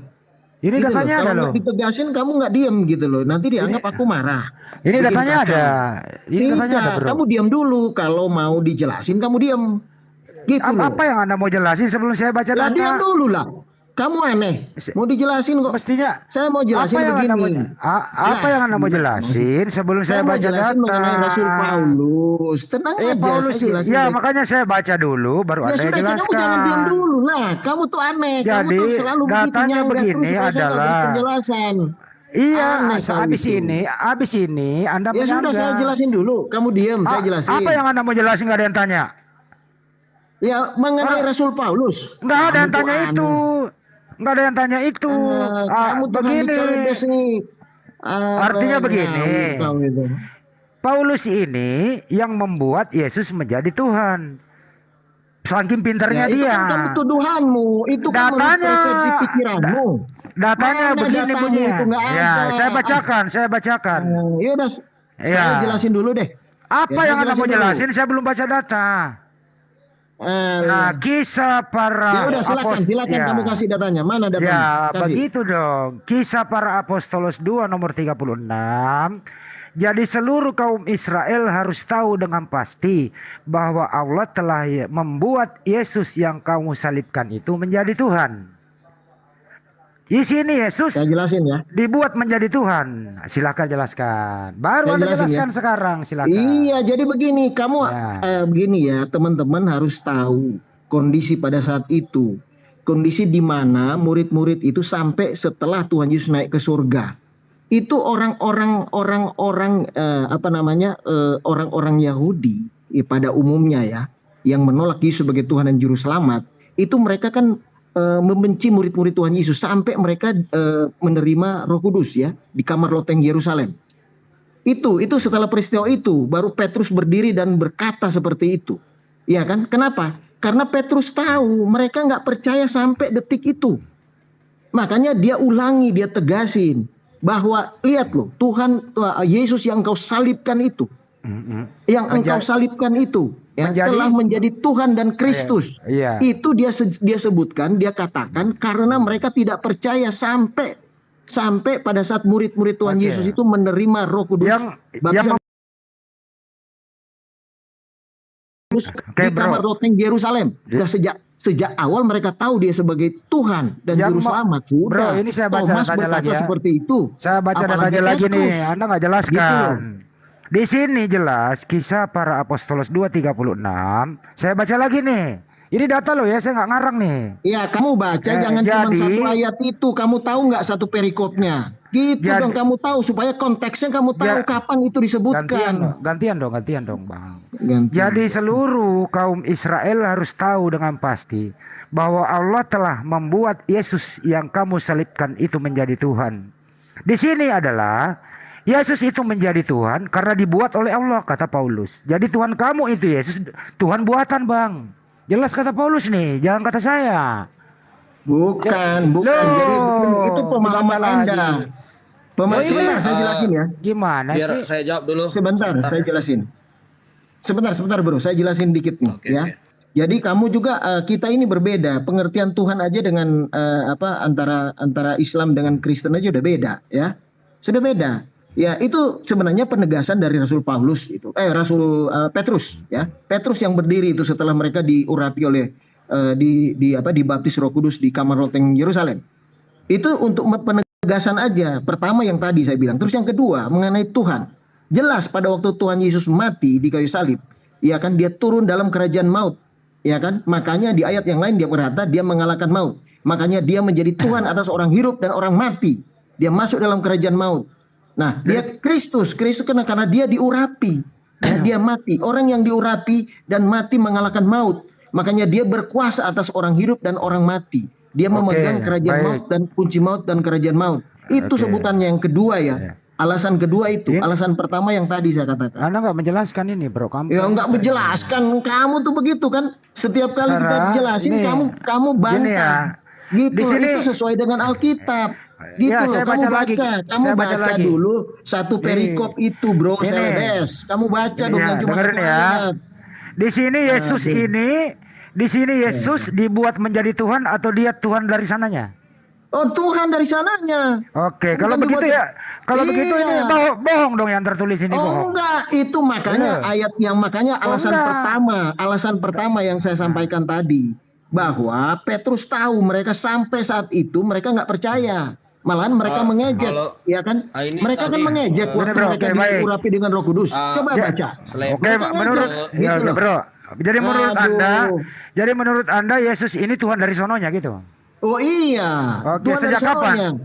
Ini Gitu datanya loh. ada Kalau loh. nggak ditegasin kamu nggak diam gitu loh. Nanti dianggap aku marah. Ini Bikin datanya kacau. ada. Ini datanya ada, Tidak, bro. kamu diam dulu. Kalau mau dijelasin kamu diam. Gitu loh. Apa yang Anda mau jelasin sebelum saya baca Lah data? diam dulu lah. Kamu aneh. Mau dijelasin kok. Mestinya Saya mau jelasin apa yang Anda mau, begini. apa yang Anda mau jelasin sebelum saya mau baca jelasin data? mengenai Rasul Paulus. Tenang aja. Paulus saya jelasin ya baik. makanya saya baca dulu baru Ya Anda sudah, jelaskan. kamu jangan diam dulu lah. Kamu tuh aneh. Kamu Jadi, tuh selalu begitu datanya nyanggah begini terus supaya saya nggak beri adalah- penjelasan. Iya, Aneh kau habis itu. ini Anda Ya sudah menyanggah. saya jelasin dulu. Kamu diam, saya jelasin. Apa yang Anda mau jelasin nggak ada yang tanya? Ya mengenai Rasul Paulus. Nggak ada yang Kamu tuh tanya aneh. itu. Nggak ada yang tanya itu. Kamu tuh Begini. cerdas nih. Artinya begini. Kau itu. Paulus ini yang membuat Yesus menjadi Tuhan. Saking pintarnya Ya, itu dia. kan kamu tuduhanmu. Itu kan menurut Datanya. persepsi pikiranmu. Datanya Mana begini datamu bunyinya. itu nggak Ya, ada. saya bacakan. Ya udah, Ya. saya jelasin dulu deh. Apa Ya, yang saya Anda mau jelasin dulu. jelasin? Saya belum baca data. Nah, kisah para Ya udah silakan ya. kamu kasih datanya. Mana datanya? Ya, Kasih. begitu dong. Kisah para apostolos 2 nomor 36. Jadi seluruh kaum Israel harus tahu dengan pasti bahwa Allah telah membuat Yesus yang kamu salibkan itu menjadi Tuhan. Di sini Yesus Saya jelasin ya. dibuat menjadi Tuhan. Silakan jelaskan. Baru Saya Anda jelasin jelaskan ya. sekarang, silakan. Iya, jadi begini, kamu Ya. begini ya, teman-teman harus tahu kondisi pada saat itu. Kondisi di mana murid-murid itu sampai setelah Tuhan Yesus naik ke surga. Itu orang-orang orang-orang Yahudi pada umumnya ya, yang menolak Yesus sebagai Tuhan dan juru selamat, itu mereka kan membenci murid-murid Tuhan Yesus sampai mereka menerima Roh Kudus ya di kamar loteng Yerusalem. Itu setelah peristiwa itu baru Petrus berdiri dan berkata seperti itu. Ya kan? Kenapa? Karena Petrus tahu mereka nggak percaya sampai detik itu. Makanya dia ulangi, dia tegasin bahwa lihat loh, Tuhan Yesus yang engkau salibkan itu. Yang engkau salibkan itu ya, telah menjadi Tuhan dan Kristus. Iya. Itu dia sebutkan, dia katakan karena mereka tidak percaya sampai pada saat murid-murid Tuhan Yesus itu menerima Roh Kudus baptisan di kamar loteng Yerusalem. Ya, sejak awal mereka tahu dia sebagai Tuhan dan juru selamat. Sudah. Bro, ini saya baca Thomas datanya berkata lagi ya. seperti itu. Saya baca Apalagi datanya lagi nih, Petrus. Anda nggak jelaskan. Gitu. Di sini jelas kisah para apostolos 2:36. Saya baca lagi nih. Ini data loh ya, saya nggak ngarang nih. Iya, kamu baca jangan cuma satu ayat itu. Kamu tahu nggak satu perikopnya? Gitu dong, kamu tahu supaya konteksnya kamu tahu kapan itu disebutkan. Gantian dong, Bang. Gantian. Jadi seluruh kaum Israel harus tahu dengan pasti bahwa Allah telah membuat Yesus yang kamu salibkan itu menjadi Tuhan. Di sini adalah Yesus itu menjadi Tuhan karena dibuat oleh Allah, kata Paulus. Jadi Tuhan kamu itu Yesus, Tuhan buatan, Bang. Jelas kata Paulus nih, jangan kata saya. Bukan. Jadi itu pemahaman Anda. Sebentar, saya jelasin ya. Gimana Biar sih? saya jawab dulu. Sebentar, saya jelasin. Sebentar bro, saya jelasin dikit nih ya. Jadi kamu juga kita ini berbeda. Pengertian Tuhan aja dengan antara Islam dengan Kristen aja udah beda ya. Sudah beda. Ya, itu sebenarnya penegasan dari Rasul Paulus itu. Rasul Petrus ya. Petrus yang berdiri itu setelah mereka diurapi oleh dibaptis Roh Kudus di kamar loteng Yerusalem. Itu untuk penegasan aja. Pertama yang tadi saya bilang. Terus yang kedua mengenai Tuhan. Jelas pada waktu Tuhan Yesus mati di kayu salib, ya kan, dia turun dalam kerajaan maut. Ya kan? Makanya di ayat yang lain dia berkata dia mengalahkan maut. Makanya dia menjadi Tuhan atas orang hidup dan orang mati. Dia masuk dalam kerajaan maut. Nah, dia Kristus karena dia diurapi. Ya, dia mati. Orang yang diurapi dan mati mengalahkan maut. Makanya dia berkuasa atas orang hidup dan orang mati. Dia memegang kerajaan maut dan kunci maut dan kerajaan maut. Itu sebutannya yang kedua ya. Alasan kedua itu, alasan pertama yang tadi saya katakan. Anda nggak menjelaskan ini, bro. Ya nggak menjelaskan, kamu tuh begitu kan. Setiap kali kita jelasin kamu bantah. Gitu loh, itu sesuai dengan Alkitab. Gitu loh, kamu baca dulu satu perikop itu, bro, Selebes. Kamu baca dong yang cuma satu ayat. Di sini Yesus Yesus dibuat menjadi Tuhan atau dia Tuhan dari sananya? Oh, Tuhan dari sananya. Oke, kalau begitu begitu ini bohong dong yang tertulis ini, bohong. Enggak, itu makanya alasan pertama yang saya sampaikan tadi, bahwa Petrus tahu mereka sampai saat itu mereka nggak percaya. Malahan mereka mengejek, ya kan? Mereka kan mengejek waktu mereka diurapi dengan Roh Kudus. Coba baca. Oke, jadi menurut Anda Yesus ini Tuhan dari sononya gitu? Oh iya. Oke, sejak kapan?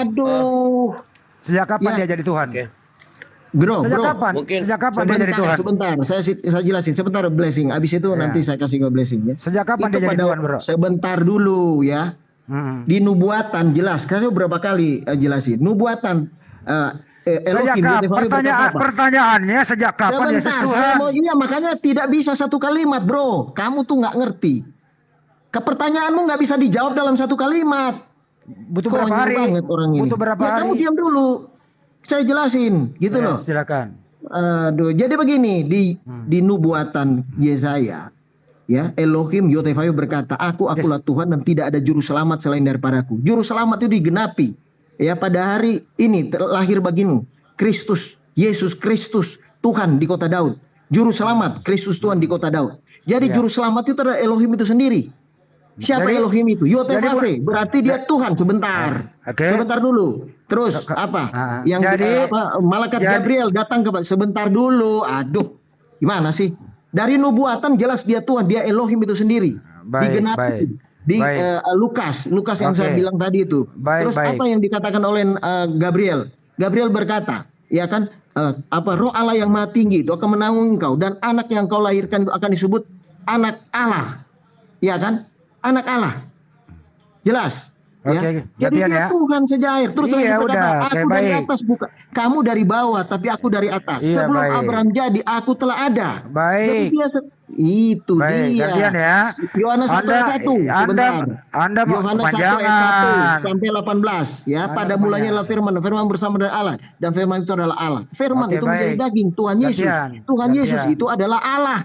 Aduh. Sejak kapan dia jadi Tuhan? Bro, Sejak kapan dia jadi Tuhan? Sebentar, saya jelasin. Sebentar, blessing. Abis itu nanti saya kasih ke blessing ya. Sejak kapan dia jadi Tuhan, bro? Sebentar dulu ya. Di nubuatan jelas. Saya berapa kali jelasin. Nubuatan pertanyaannya sejak kapan Yesus Tuhan? Iya, makanya tidak bisa satu kalimat, bro. Kamu tuh nggak ngerti. Pertanyaanmu nggak bisa dijawab dalam satu kalimat. Butuh berapa hari? Butuh berapa hari? Kamu diam dulu. Saya jelasin, gitu loh. Silakan. Jadi begini di nubuatan Yesaya Ya, Elohim Yotevaya berkata, akulah Tuhan dan tidak ada juru selamat selain daripadaku. Juru selamat itu digenapi. Ya, pada hari ini lahir bagimu Kristus, Yesus Kristus, Tuhan di kota Daud. Juru selamat Kristus Tuhan di kota Daud. Jadi juru selamat itu adalah Elohim itu sendiri. Siapa Elohim itu? Yotevave, berarti dia Tuhan. Sebentar. Sebentar dulu. Terus apa? Malaikat Gabriel datang sebentar dulu. Aduh. Gimana sih? Dari nubuatan jelas dia Tuhan, dia Elohim itu sendiri. Digenapi di Lukas yang saya bilang tadi itu. Terus apa yang dikatakan oleh Gabriel? Gabriel berkata, ya kan, Roh Allah yang Maha Tinggi itu akan menanggung engkau dan anak yang kau lahirkan itu akan disebut anak Allah. Ya kan? Anak Allah. Jelas. Ya. Jadi dia Tuhan sejair. Terus berkata, aku dari atas bukan. Kamu dari bawah, tapi aku dari atas. Sebelum Abraham jadi, aku telah ada. Jadi dia itu dia. Gantian ya. Yohanes 1 ayat 1 sebentar. Yohanes 1 ayat 1 sampai 18 ya. Pada mulanya adalah firman. Firman bersama dengan Allah dan firman itu adalah Allah. Firman itu menjadi daging. Tuhan Yesus. Tuhan Yesus itu adalah Allah.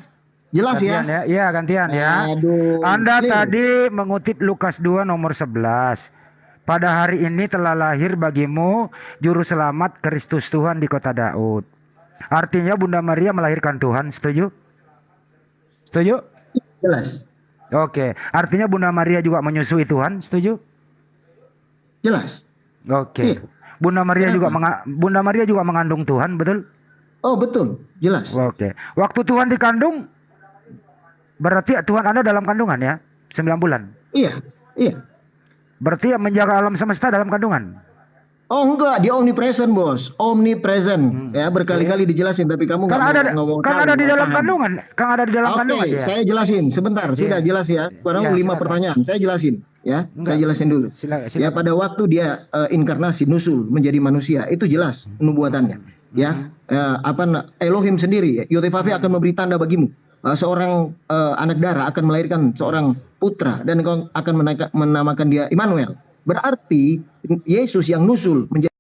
Jelas gantian ya? Iya, gantian ya. Aduh, Anda tadi mengutip Lukas 2 nomor 11. Pada hari ini telah lahir bagimu juru selamat Kristus Tuhan di kota Daud. Artinya Bunda Maria melahirkan Tuhan, setuju? Setuju? Jelas. Oke, artinya Bunda Maria juga menyusui Tuhan, setuju? Jelas. Oke. Bunda Maria juga mengandung Tuhan, betul? Oh, betul. Jelas. Oke. Waktu Tuhan dikandung, berarti Tuhan Anda dalam kandungan ya? 9 bulan? Iya. Berarti menjaga alam semesta dalam kandungan? Oh enggak, dia omnipresent bos, omnipresent. Ya berkali-kali dijelasin, tapi kamu nggak ngomong. Kan ada di dalam kandungan, Oke, saya jelasin sebentar. Sudah jelas ya. Kurang 5 pertanyaan. Saya jelasin ya. Saya jelasin dulu. Ya pada waktu dia inkarnasi nusul menjadi manusia itu jelas nubuatannya. Ya Elohim sendiri, Yotevave akan memberi tanda bagimu. Seorang anak darah akan melahirkan seorang putra dan engkau akan menamakan dia Immanuel. Berarti Yesus yang nusul menjadi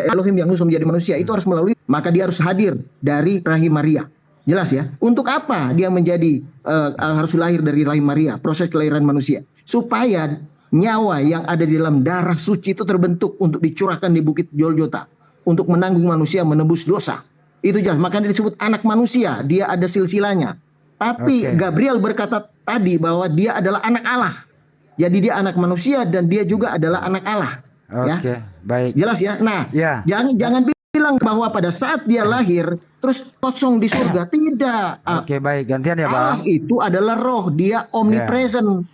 Elohim yang nusul menjadi manusia itu harus melalui, maka dia harus hadir dari rahim Maria. Jelas ya. Untuk apa dia menjadi harus lahir dari rahim Maria? Proses kelahiran manusia supaya nyawa yang ada di dalam darah suci itu terbentuk untuk dicurahkan di bukit Golgota untuk menanggung manusia, menebus dosa. Itu jelas. Makanya disebut anak manusia. Dia ada silsilanya. Tapi Gabriel berkata tadi bahwa dia adalah anak Allah. Jadi dia anak manusia dan dia juga adalah anak Allah. Oke, baik. Jelas ya. Nah, jangan bilang bahwa pada saat dia lahir terus kosong di surga. Tidak. Oke, baik. Gantian ya, Bang. Allah itu adalah roh. Dia omnipresent.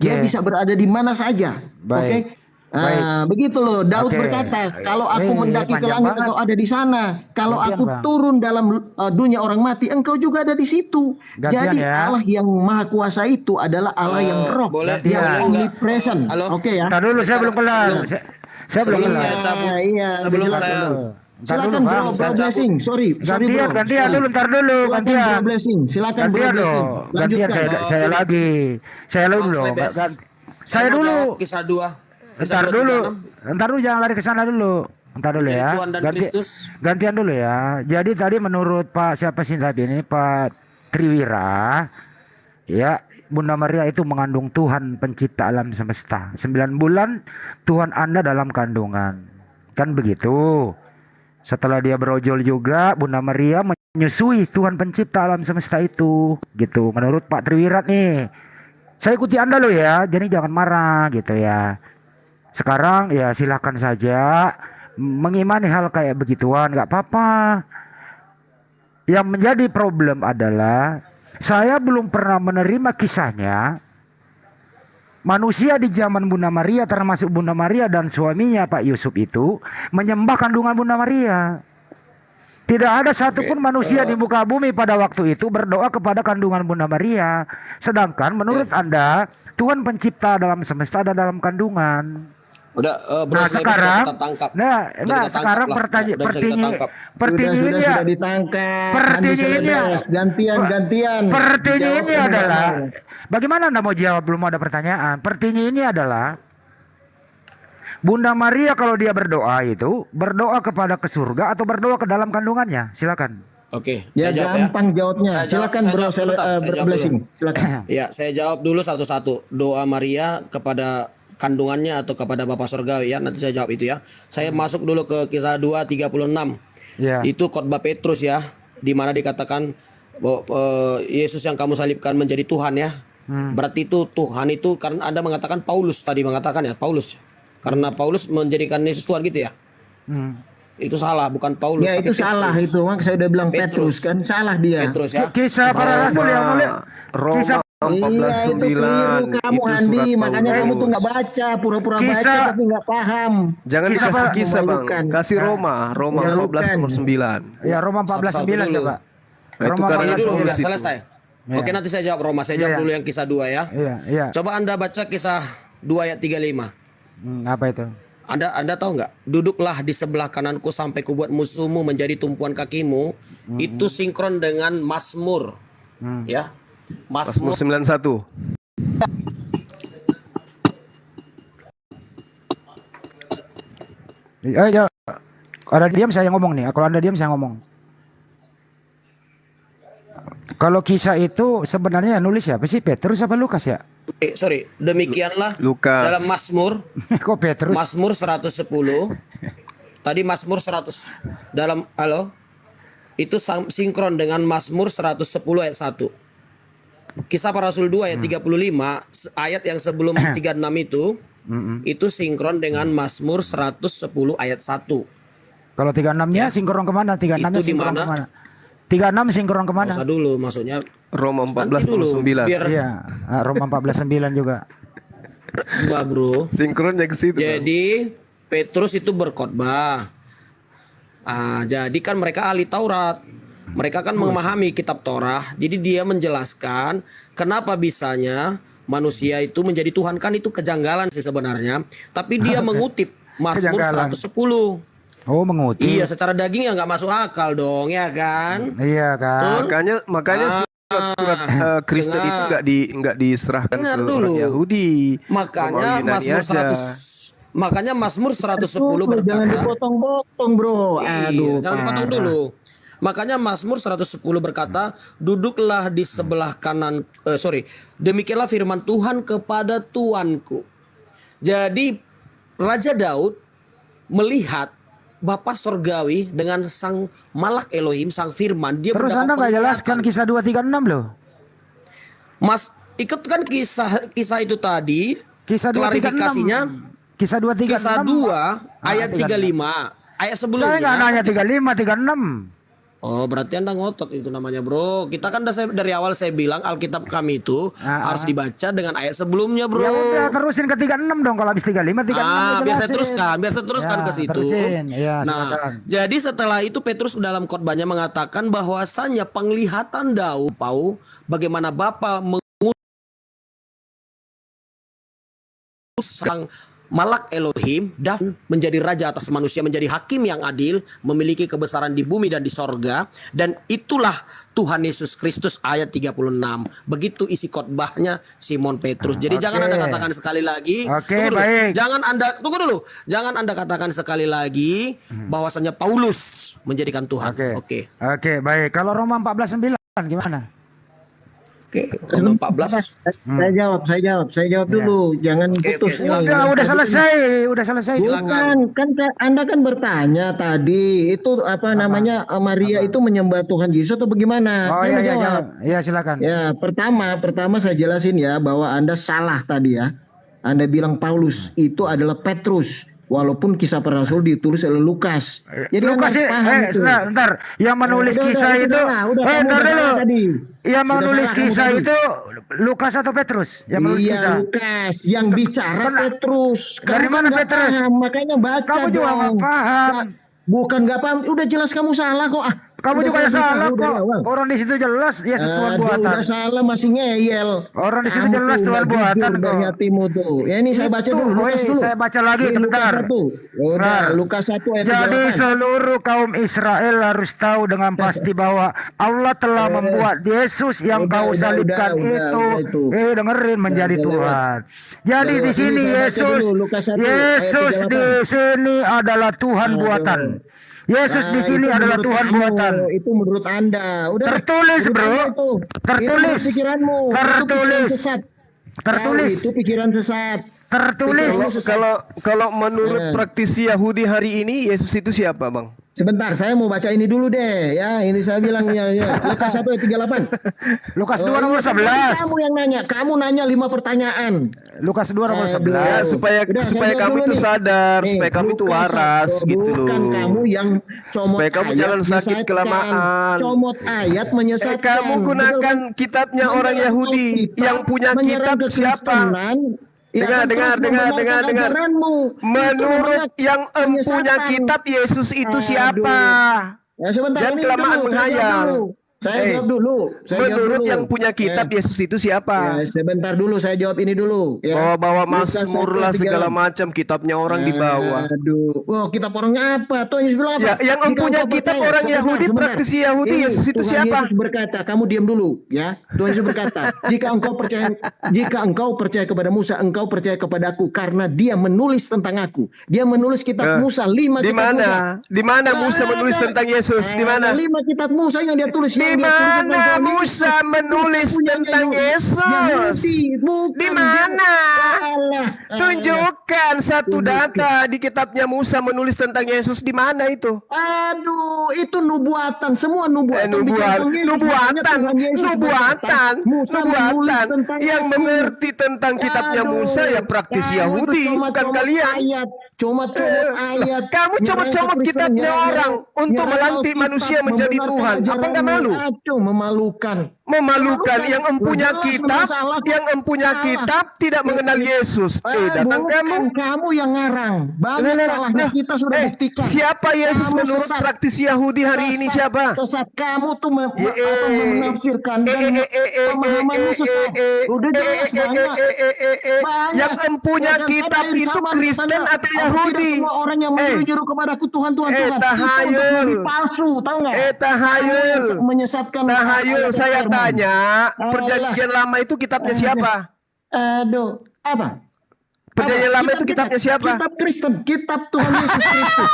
Dia bisa berada di mana saja. Oke. Begitu loh. Daud berkata, kalau aku mendaki ke langit, engkau ada di sana. Kalau aku turun dalam dunia orang mati, engkau juga ada di situ. Jadi Allah yang maha kuasa itu adalah Allah yang roh, yang omnipresent. Oke ya. Ntar dulu, saya belum kelar. Saya belum kelar. Sebelum saya silakan bro blessing. Sorry bro. Gantian dulu, ntar dulu. Silakan bro blessing. Silakan bro blessing. Lanjutkan. Saya lagi. Saya dulu. Saya dulu. Kisah 2. Ntar dulu jangan lari ke sana dulu. Ntar dulu ya. Gantian dulu ya. Jadi tadi menurut Pak siapa sih tadi ini, Pak Triwira, ya Bunda Maria itu mengandung Tuhan pencipta alam semesta. 9 bulan Tuhan Anda dalam kandungan. Kan begitu. Setelah dia berojol juga, Bunda Maria menyusui Tuhan pencipta alam semesta itu. Gitu. Menurut Pak Triwira nih. Saya ikuti Anda loh ya. Jadi jangan marah gitu ya. Sekarang ya silakan saja mengimani hal kayak begituan, nggak apa-apa. Yang menjadi problem adalah saya belum pernah menerima kisahnya manusia di zaman Bunda Maria, termasuk Bunda Maria dan suaminya Pak Yusuf itu menyembah kandungan Bunda Maria. Tidak ada satupun manusia di muka bumi pada waktu itu berdoa kepada kandungan Bunda Maria. Sedangkan menurut Anda Tuhan pencipta dalam semesta ada dalam kandungan. Udah, nah sekarang, kita tangkap. Sekarang pertanyaan sudah ditangkap. Gantian. Pertanyaannya adalah, bagaimana Anda mau jawab belum ada pertanyaan? Pertanyaannya adalah, Bunda Maria kalau dia berdoa itu berdoa kepada ke surga atau berdoa ke dalam kandungannya? Silakan. Oke, Ya saya jawab ya. gampang jawabnya. Saya jawab- Silakan saya bro, jawab dulu, Tab. Saya jawab dulu. blessing. Silakan. Ya, saya jawab dulu satu-satu. Doa Maria kepada kandungannya atau kepada Bapa Surgawi ya. Nanti saya jawab itu ya. Saya masuk dulu ke Kisah 2:36. Ya. Itu khotbah Petrus ya, di mana dikatakan bahwa Yesus yang kamu salibkan menjadi Tuhan ya. Berarti itu Tuhan itu karena Anda mengatakan Paulus tadi mengatakan ya, Paulus. Karena Paulus menjadikan Yesus Tuhan gitu ya. Itu salah, bukan Paulus. Ya tapi itu salah Petrus. itu, Mak. Saya udah bilang Petrus kan, salah dia. Petrus ya. Kisah para rasul yang mulia. Roma Kisah Iya itu keliru 14:9 kamu itu Andi, surat makanya kamu Paulus. tuh nggak baca, pura-pura baca Kisah- tapi nggak paham. Jangan Kisah dikasih apa? kisah bang, Memalukan. kasih Roma Memalukan. 14:9. Ya Roma 14:9 Satu-satu coba. Itu Roma karena Ini dulu 14:9. biar selesai. Ya. Oke, nanti saya jawab Roma. Saya jawab Iya. dulu yang Kisah 2 ya. Iya, iya. Coba Anda baca Kisah 2 ayat 35. Apa itu? Anda tahu nggak? Duduklah di sebelah kananku sampai kubuat musuhmu menjadi tumpuan kakimu. Itu sinkron dengan Mazmur. Ya. Mazmur Mazmur 91. Ya. Ada diam saya ngomong nih. Kalau Anda diam saya ngomong. Kalau kisah itu sebenarnya nulis siapa sih? Petrus apa Lukas ya? sorry, demikianlah Lukas. dalam Mazmur Kok Petrus? Mazmur 110. Tadi Mazmur 100 dalam itu sinkron dengan Mazmur 110 ayat 1. Kisah para Rasul 2 ayat 35, ayat yang sebelum 36 itu sinkron dengan Mazmur 110 ayat 1. Kalau 36-nya sinkron kemana? 36-nya Itu di sinkron mana? kemana? 36 sinkron kemana? Masa dulu maksudnya Roma nanti dulu 14:9. biar Iya, Roma 14:9 juga. Mbak bro. Sinkronnya ke situ. Bang. Jadi Petrus itu berkhotbah. Jadi kan mereka ahli Taurat. Mereka kan memahami kitab Torah. Jadi dia menjelaskan kenapa bisanya manusia itu menjadi Tuhan, kan itu kejanggalan sih sebenarnya. Tapi dia mengutip Mazmur Kejanggalan. 110. Oh, mengutip. Iya, secara daging ya nggak masuk akal dong, ya kan? Iya kan. Makanya surat Kristen itu nggak diserahkan Dengar ke dulu. orang Yahudi. Makanya Romawi Yunani Mazmur aja. 100 Makanya Mazmur 110 berkata, Jangan dipotong-potong bro. Aduh, jangan Pak. potong dulu. Makanya Mazmur 110 berkata, duduklah di sebelah kanan, demikianlah firman Tuhan kepada Tuanku. Jadi Raja Daud melihat Bapa Sorgawi dengan sang malak Elohim, sang firman. Dia Terus mendapat Anda nggak jelaskan penglihatan. kisah 236 loh. Mas, ikut kan kisah itu tadi. Kisah 236. Klarifikasinya Kisah 236. kisah 2 ayat 35. Ayat sebelumnya. Saya nggak nanya 35, 36. Oh, berarti Anda ngotot itu namanya, bro. Kita kan dari awal saya bilang Alkitab kami itu harus dibaca dengan ayat sebelumnya, bro. Ya udah terusin ke 36 dong, kalau habis 35, 36 biar saya teruskan Ya, ke situ. terusin. Ya, Nah, silakan. jadi setelah itu Petrus dalam khotbahnya mengatakan bahwasannya penglihatan Daud, bagaimana Bapa mengutus sang malak Elohim dan menjadi raja atas manusia, menjadi hakim yang adil, memiliki kebesaran di bumi dan di sorga, dan itulah Tuhan Yesus Kristus ayat 36. Begitu isi khotbahnya Simon Petrus. Jadi jangan Anda katakan sekali lagi, Oke, tunggu dulu. baik. Jangan Anda katakan sekali lagi bahwasanya Paulus menjadikan Tuhan. Oke. Oke, baik. Kalau Roma 14:9 gimana? Roma 14. Saya jawab dulu. Jangan putus. Udah selesai. Bukan, kan Anda kan bertanya tadi itu apa namanya Maria itu menyembah Tuhan Yesus atau bagaimana? Oh Saya iya, jawab. iya, silakan. Ya, pertama saya jelasin ya bahwa Anda salah tadi ya. Anda bilang Paulus itu adalah Petrus. Walaupun kisah para rasul ditulis oleh Lukas. Jadi Lukas Anda paham itu. sebentar, yang menulis kisah itu udah dulu. tadi. Yang Sudah menulis salah kamu kisah tadi. itu Lukas atau Petrus? Yang menulis Iya kisah. Lukas, yang bicara Petrus. Dari Kamu mana nggak Petrus? paham, makanya baca Kamu juga dong. nggak paham. Bukan nggak paham, udah jelas kamu salah kok. Kamu Udah juga saya salah beritahu dari kok. awal. Orang di situ jelas Yesus Tuhan buatan. Udah salah masih ngeyel. Orang di situ Kamu jelas tuh Tuhan nggak buatan jujur dari kok. hatimu tuh. Ya ini saya baca Itu, dulu. Lukas woi, dulu. saya baca lagi, Ini Lukas bentar. 1. Udah, Bentar. Lukas 1 ayat Jadi 38. seluruh kaum Israel harus tahu dengan pasti bahwa Allah telah membuat Yesus yang kau salibkan itu, dengerin, menjadi Tuhan. Jadi di sini Ini saya baca Yesus, dulu, Lukas 1 ayat Yesus 38. di sini adalah Tuhan buatan. Yesus di sini itu adalah menurut Tuhan kamu, buatan. itu menurut Anda. Udah Tertulis, menurut bro. Anda itu. Tertulis. Itu pikiranmu. Itu Tertulis. pikiran sesat. Tertulis. Itu pikiran sesat. Tertulis. Pikiran sesat. Kalau menurut Nah. praktisi Yahudi hari ini Yesus itu siapa, Bang? Sebentar, saya mau baca ini dulu deh. Ya, ini saya bilang ya. Lukas 1 ayat 38. Lukas 2 nomor iya, 11. Kamu yang nanya. Kamu nanya 5 pertanyaan. Lukas 2 nomor Aduh. 11. Ya, supaya Udah, saya supaya jawab kamu dulu itu nih. sadar, Nih, supaya kamu itu bukan waras satu, gitu loh. Bukan kamu yang comot Supaya kamu ayat jangan sakit menyesatkan. kelamaan. Comot ayat menyesatkan. Kamu gunakan Betul, kitabnya Menyerang orang Yahudi. Alkitab, Yang punya menyerang kitab siapa? kekristenan, ya kan, Dengar. terus membenarkan ajaranmu. Itu Menurut namanya yang punya penyesatan. kitab Yesus itu siapa? Ya, sebentar, Jangan ini kelamaan dulu, menghayal. Saya jawab dulu. Menurut yang punya kitab Yesus itu siapa? Ya, sebentar dulu, saya jawab ini dulu. Ya. Bawa Lukas Mazmur 1 lah ayat segala 36. macam kitabnya orang dibawa. Aduh, oh kitab orangnya apa? Tuhan Yesus bilang apa? Ya, yang Jika empunya engkau kitab percaya, orang sebentar, Yahudi, sebentar. praktisi Yahudi, Ini, Yesus itu Tuhan siapa? Yesus berkata, kamu diam dulu, ya. Tuhan Yesus berkata, jika engkau percaya kepada Musa, engkau percaya kepadaku karena dia menulis tentang aku. Dia menulis kitab Musa, 5 Di kitab Musa. mana? Di mana Musa menulis tentang Yesus? Di mana? 5 kitab Musa yang dia tulis. Di mana Musa menulis tentang Yesus? Di mana? Tunjukkan satu data di kitabnya Musa menulis tentang Yesus. Di mana itu? Aduh, itu nubuatan, semua nubuatan. Bicara tentang Yesus, makanya Tuhan Yesus berkata, Musa menulis tentang yang aku. mengerti tentang kitabnya Musa ya praktisi Yahudi, bukan kalian. Ayat, comot-comot ayat. Kamu comot-comot kitabnya orang untuk melantik manusia menjadi Tuhan. Apa nggak malu? Aduh, memalukan. Memalukan yang empunya Jelas kitab, bermasalah. yang empunya Salah. kitab tidak mengenal Yesus. Datang bukan kamu yang ngarang. Banyak salahnya, kita sudah buktikan. Siapa Yesus Kamu menurut sesat. praktisi Yahudi hari ini siapa? Sesat, kamu tuh menafsirkan dan pemahamanmu sesat. Udah jelas banyak. Yang empunya Jangan kitab ada yang itu sama Kristen misalnya, atau tidak Yahudi? semua orang yang menyuruh kepadaku Tuhan, Tuhan, Tuhan. Itu tahayul. nabi palsu, tahu nggak? Tahayul. Kamu menyesatkan. Tahayul, saya firman. tanya, perjanjian lama itu kitabnya siapa? Aduh, apa? Perjanjian lama itu kitabnya siapa? Kitab Kristen, kitab Tuhan Yesus Kristus.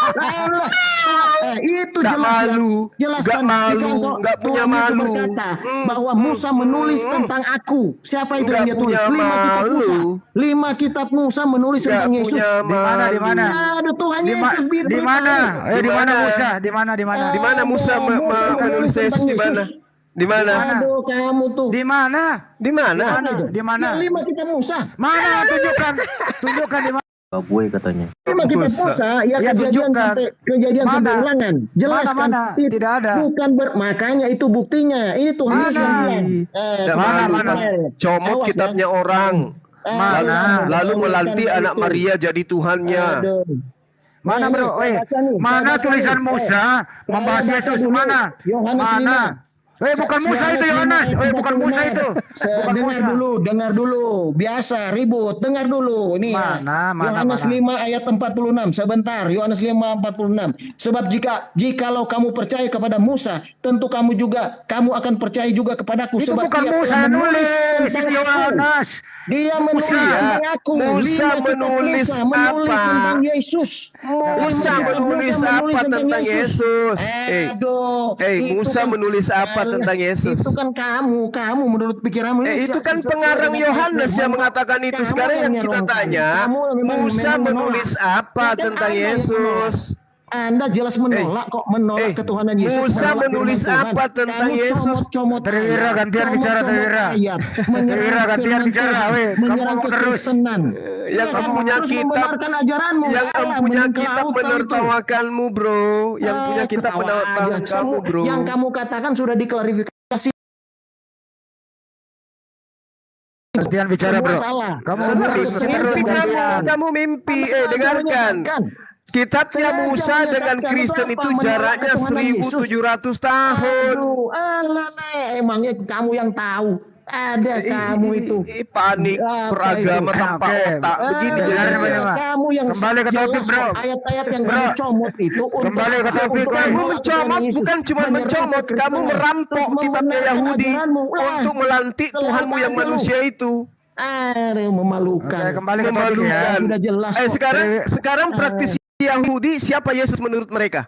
Itu Gak jelas. malu, Jelas gak kan? malu, Jika engkau- gak punya Tuhan Yesus malu. berkata bahwa Musa menulis tentang aku. Siapa itu yang Gak dia tulis? punya 5 kitab malu. Musa. 5 kitab Musa menulis Gak tentang Yesus. punya Di mana? Di mana? Aduh, Tuhan Di Yesus di mana? Di mana Musa? Di mana? Di mana? Di mana Musa menulis Yesus di mana? Di mana? Aduh, kamu tuh. Di mana? Di mana? Di mana? Yang 5 kitab Musa. Mana? Tunjukkan. Tunjukkan di mana? Gue katanya. 5 kitab Musa, ya Ya, kejadian tunjukkan. sampai kejadian Mana? sampai ulangan. Jelas Mana, kan? mana? Tidak ada. Bukan makanya itu buktinya. Ini Tuhan Mana? Yesus yang bilang. Gak Saudara malu. Israel. Comot Awas, kitabnya ya. orang. Mana? Lalu melantik Bukan anak itu. Maria jadi Tuhannya. Aduh. Mana Nih, bro? saya baca nih, Mana saya baca tulisan nih. Musa membahas Saya baca Yesus? dulu. Mana? Yohanes Mana? 5. Bukan Musa itu Yohanes. Bukan Musa itu. Bukan Dengar Musa. dengar dulu. Biasa ribut. Dengar dulu. Ini Mana, Yohanes 5 ayat 46. Sebentar. Yohanes 5 46. Sebab jikalau kamu percaya kepada Musa, tentu kamu akan percaya juga kepadaku. Itu Sebab bukan dia Musa telah yang nulis. tentang Itu aku. Yohanes. Dia menulis Musa. tentang aku. Musa 5 kitab menulis Musa menulis apa? tentang Yesus. Musa menulis apa tentang Yesus? Aduh. Itu Musa kan- menulis apa tentang Yesus? Itu kan kamu menurut pikiranmu. Ini Itu kan sesuai pengarang dengan Yohanes yang firman. mengatakan itu. Kamu Sekarang yang kita menyerukan. tanya, Kamu memang Musa menolak. menulis apa Ya kan tentang Anda yang Yesus? Anda jelas menolak kok, menolak ketuhanan Yesus. Musa menolak menulis firman Tuhan. apa tentang Kamu Yesus? comot-comot Terwira, ayat, gantian bicara, comot-comot Terwira. ayat, menyerang Terwira, gantian firman bicara, Tuhan, weh. Kamu menyerang ngomong terus. kekristenan. Yang Ya kan? punya Terus kitab, membenarkan ajaranmu. yang Alah, punya mending ke kitab laut kau itu. menertawakanmu, bro. Yang punya kitab Ketawa menertawakan aja. kamu, Semua bro. yang kamu katakan sudah diklarifikasi. Gantian bicara bro. Semua salah. Kamu Semua ngomong sesat. Mimpi kamu mimpi. Dengarkan. Kitabnya Musa dengan Kristen itu jaraknya 1700 tahun. Aduh, alah, emangnya kamu yang tahu. Ada kamu itu. Panik beragama tanpa otak. Begini dengarin, jadinya. Pak. Kamu yang Kembali ke topik, jelas bro. kok, ayat-ayat yang Bro. kamu comot itu untuk Kembali ke topik, untuk Bro. Kamu menolak mencomot, Tuhan Yesus. bukan cuma Menyerang mencomot, kekristenan. kamu merampok Terus kitabnya membenarkan Yahudi ajaranmu. untuk melantik Tuhanmu yang manusia itu. Aduh, memalukan. Oke, kembali ke topik ya. Sudah jelas kok. Sekarang praktisi Yahudi siapa Yesus menurut mereka?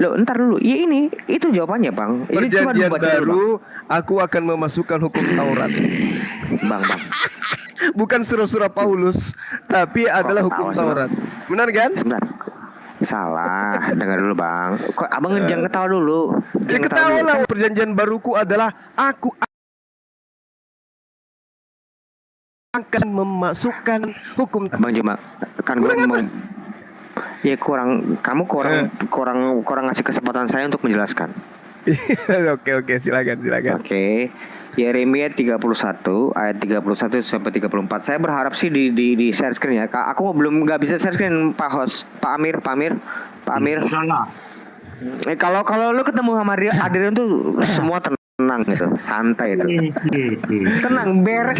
Loh, ntar dulu. Ya ini, itu jawabannya, Bang. Ini cuma Perjanjian dibaca dulu, baru, aku akan memasukkan hukum Taurat. Bang. Bang. Bukan surah-surah Paulus, tapi adalah hukum awas, Taurat. Benar kan? Sebentar. Salah, dengar dulu, Bang. Kok Abang jangan ketawa dulu. Ya Jangan ketawa dulu. lah, perjanjian baruku adalah aku akan memasukkan hukum. Bang Juma, kan gue ngomong. Ya kamu kurang ngasih kesempatan saya untuk menjelaskan. Oke, silakan. Oke. Yeremia 31 ayat 31 sampai 34. Saya berharap sih di share screen ya. Aku belum nggak bisa share screen Pak Host, Pak Amir. Kalau lu ketemu sama Adrian tuh semua tenang gitu, santai itu. Tenang, beres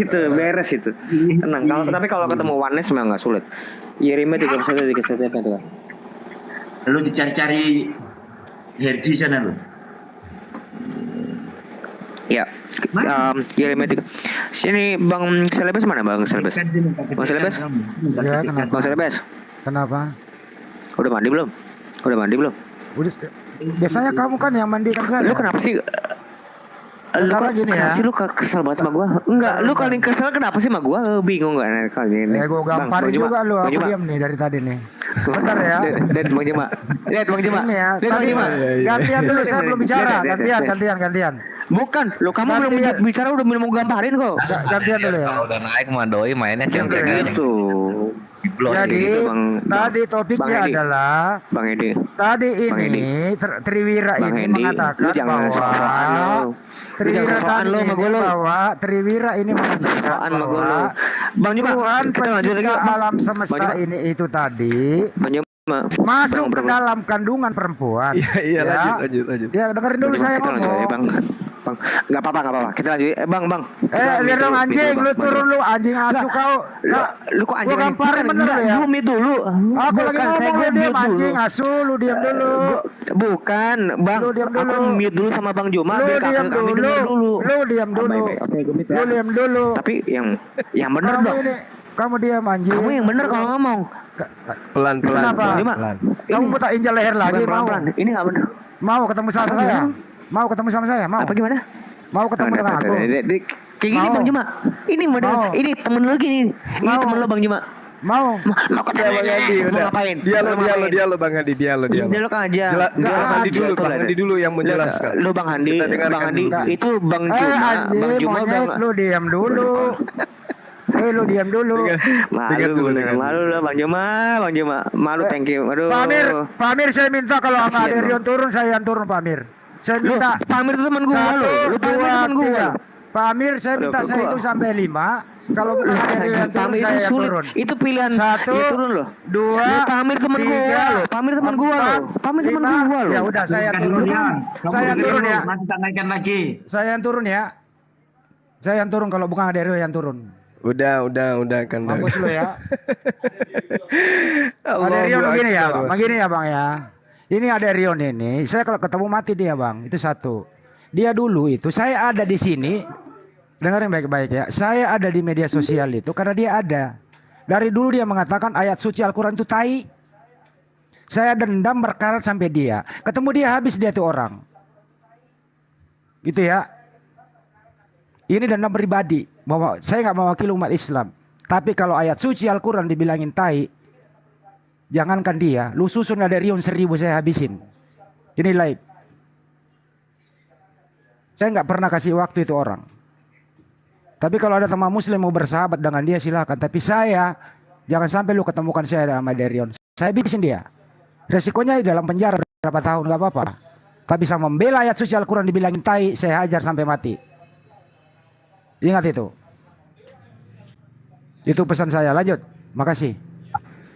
itu. Tenang. Tapi kalau ketemu Wanes memang nggak sulit. Yeremia 31 apa itu? Lu dicari-cari Herdi sana lu. Ya. Yeremia 3. Sini Bang Selebes mana Bang Selebes? Bang Selebes? Ya, kenapa? Bang Selebes. Kenapa? Udah mandi belum? Udah. Biasanya kamu kan yang mandikan saya. Lu kenapa sih? Karena gini ya. Kenapa sih lu kesel banget sama gua? Enggak, lu kali kesel kenapa sih sama gua? Bingung enggak kali ini? Gua gamparin juga lu, aku diam nih dari tadi nih. Bentar ya. Lihat Bang Jema. Ini ya, tadi gantian dulu, saya belum bicara. Gantian. Bukan, lo kamu belum bicara udah mau gamparin kok. Gantian dulu ya. Kalau udah naik mah doi mainnya Jangan kayak gitu. Jadi tadi topiknya adalah Bang Edi. Tadi ini Triwira ini mengatakan bahwa Triwira ini mengatakan bahwa Bang Juma, Tuhan pencipta alam semesta ini itu tadi masuk ke dalam kandungan perempuan. Iya, lanjut. Ya dengerin dulu saya ngomong. Bang, nggak apa-apa. Kita lanjut. Bang. Lihat dong anjing, lu turun lu anjing asu kau. Lu kok anjing? Gua gamparin bener ya. Lu mute dulu. Aku lagi ngomong lu diam anjing asu, lu diam dulu. Bukan, Bang. Lu diam dulu. Aku mute dulu sama Bang Juma Lu biar diam kami dengar dulu. Lu diam dulu. Oke, gue mute ya. Lu diam dulu. Tapi yang bener dong. Kamu diam anjing. Kamu yang bener kalau ngomong. Pelan-pelan. Kenapa? Pelan. Kamu mau tak injal leher lagi mau? Pelan. Ini nggak bener. Mau ketemu sama saya? Mau ketemu sama saya? Mau? Apa gimana? Mau ketemu dengan aku? Kayak gini Bang Juma. Ini bener. Ini temen lu gini. Ini temen lu Bang Juma. Mau ketemu Bang Adi. Mau ngapain? Dialog Bang Adi, dialog. Dialog aja. Bang Andi dulu yang menjelaskan. Lu Bang Andi, itu Bang Juma, Bang Juma lu diam dulu. Lu diam dulu. Malu lah Bang Juma. Malu, thank you. Aduh. Pak Amir saya minta kalau sama Adrian turun, saya yang turun Pak Amir. Saya minta. Pak Amir itu teman gua lo. Lu teman gua. Pak Amir saya minta saya itu sampai 5. Kalau bukan Adrian turun, saya yang turun. Itu pilihan. 1, ya, turun loh. 2, Pak Amir teman gua lo. Pak Amir teman gua lo. Pak Amir teman gua lo. Ya udah saya turun. Saya turun ya. Nanti tak naikkan lagi. Saya yang turun ya. Saya yang turun kalau bukan Adrian yang turun. Udah kan. Mampus lu ya. Adrian begini ya, Bang. Begini ya, Bang ya. Ini Adrian ini, saya kalau ketemu mati dia, Bang. Itu satu. Dia dulu itu saya ada di sini. Dengerin baik-baik ya. Saya ada di media sosial itu karena dia ada. Dari dulu dia mengatakan ayat suci Al-Qur'an itu tai. Saya dendam berkarat sampai dia. Ketemu dia habis dia tuh orang. Gitu ya. Ini dendam pribadi. Bahwa saya nggak mewakili umat Islam. Tapi kalau ayat suci Al-Quran dibilangin tai, jangankan dia, lu susun ada Rion 1000 saya habisin. Ini live. Saya nggak pernah kasih waktu itu orang. Tapi kalau ada teman muslim mau bersahabat dengan dia silakan. Tapi saya, jangan sampai lu ketemukan saya sama Derion. Saya habisin dia. Resikonya dalam penjara berapa tahun nggak apa-apa. Tapi sama membela ayat suci Al-Quran dibilangin tai, saya hajar sampai mati. Ingat itu. Itu pesan saya. Lanjut. Makasih.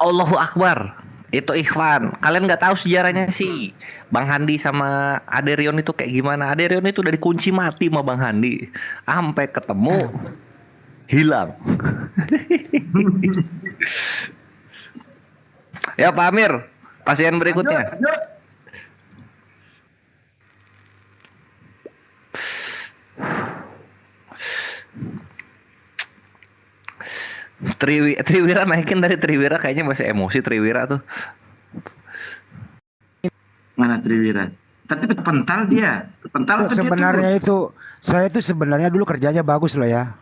Allahu Akbar. Itu Ikhwan. Kalian nggak tahu sejarahnya sih. Bang Handi sama Aderion itu kayak gimana? Aderion itu udah dikunci mati sama Bang Handi. Sampai ketemu hilang. Ya Pak Amir, pasien berikutnya. Triwira naikin dari Triwira kayaknya masih emosi Triwira tuh. Mana Triwira? Tapi pental dia. Pental atau dia Sebenarnya itu saya itu sebenarnya dulu kerjanya bagus loh ya.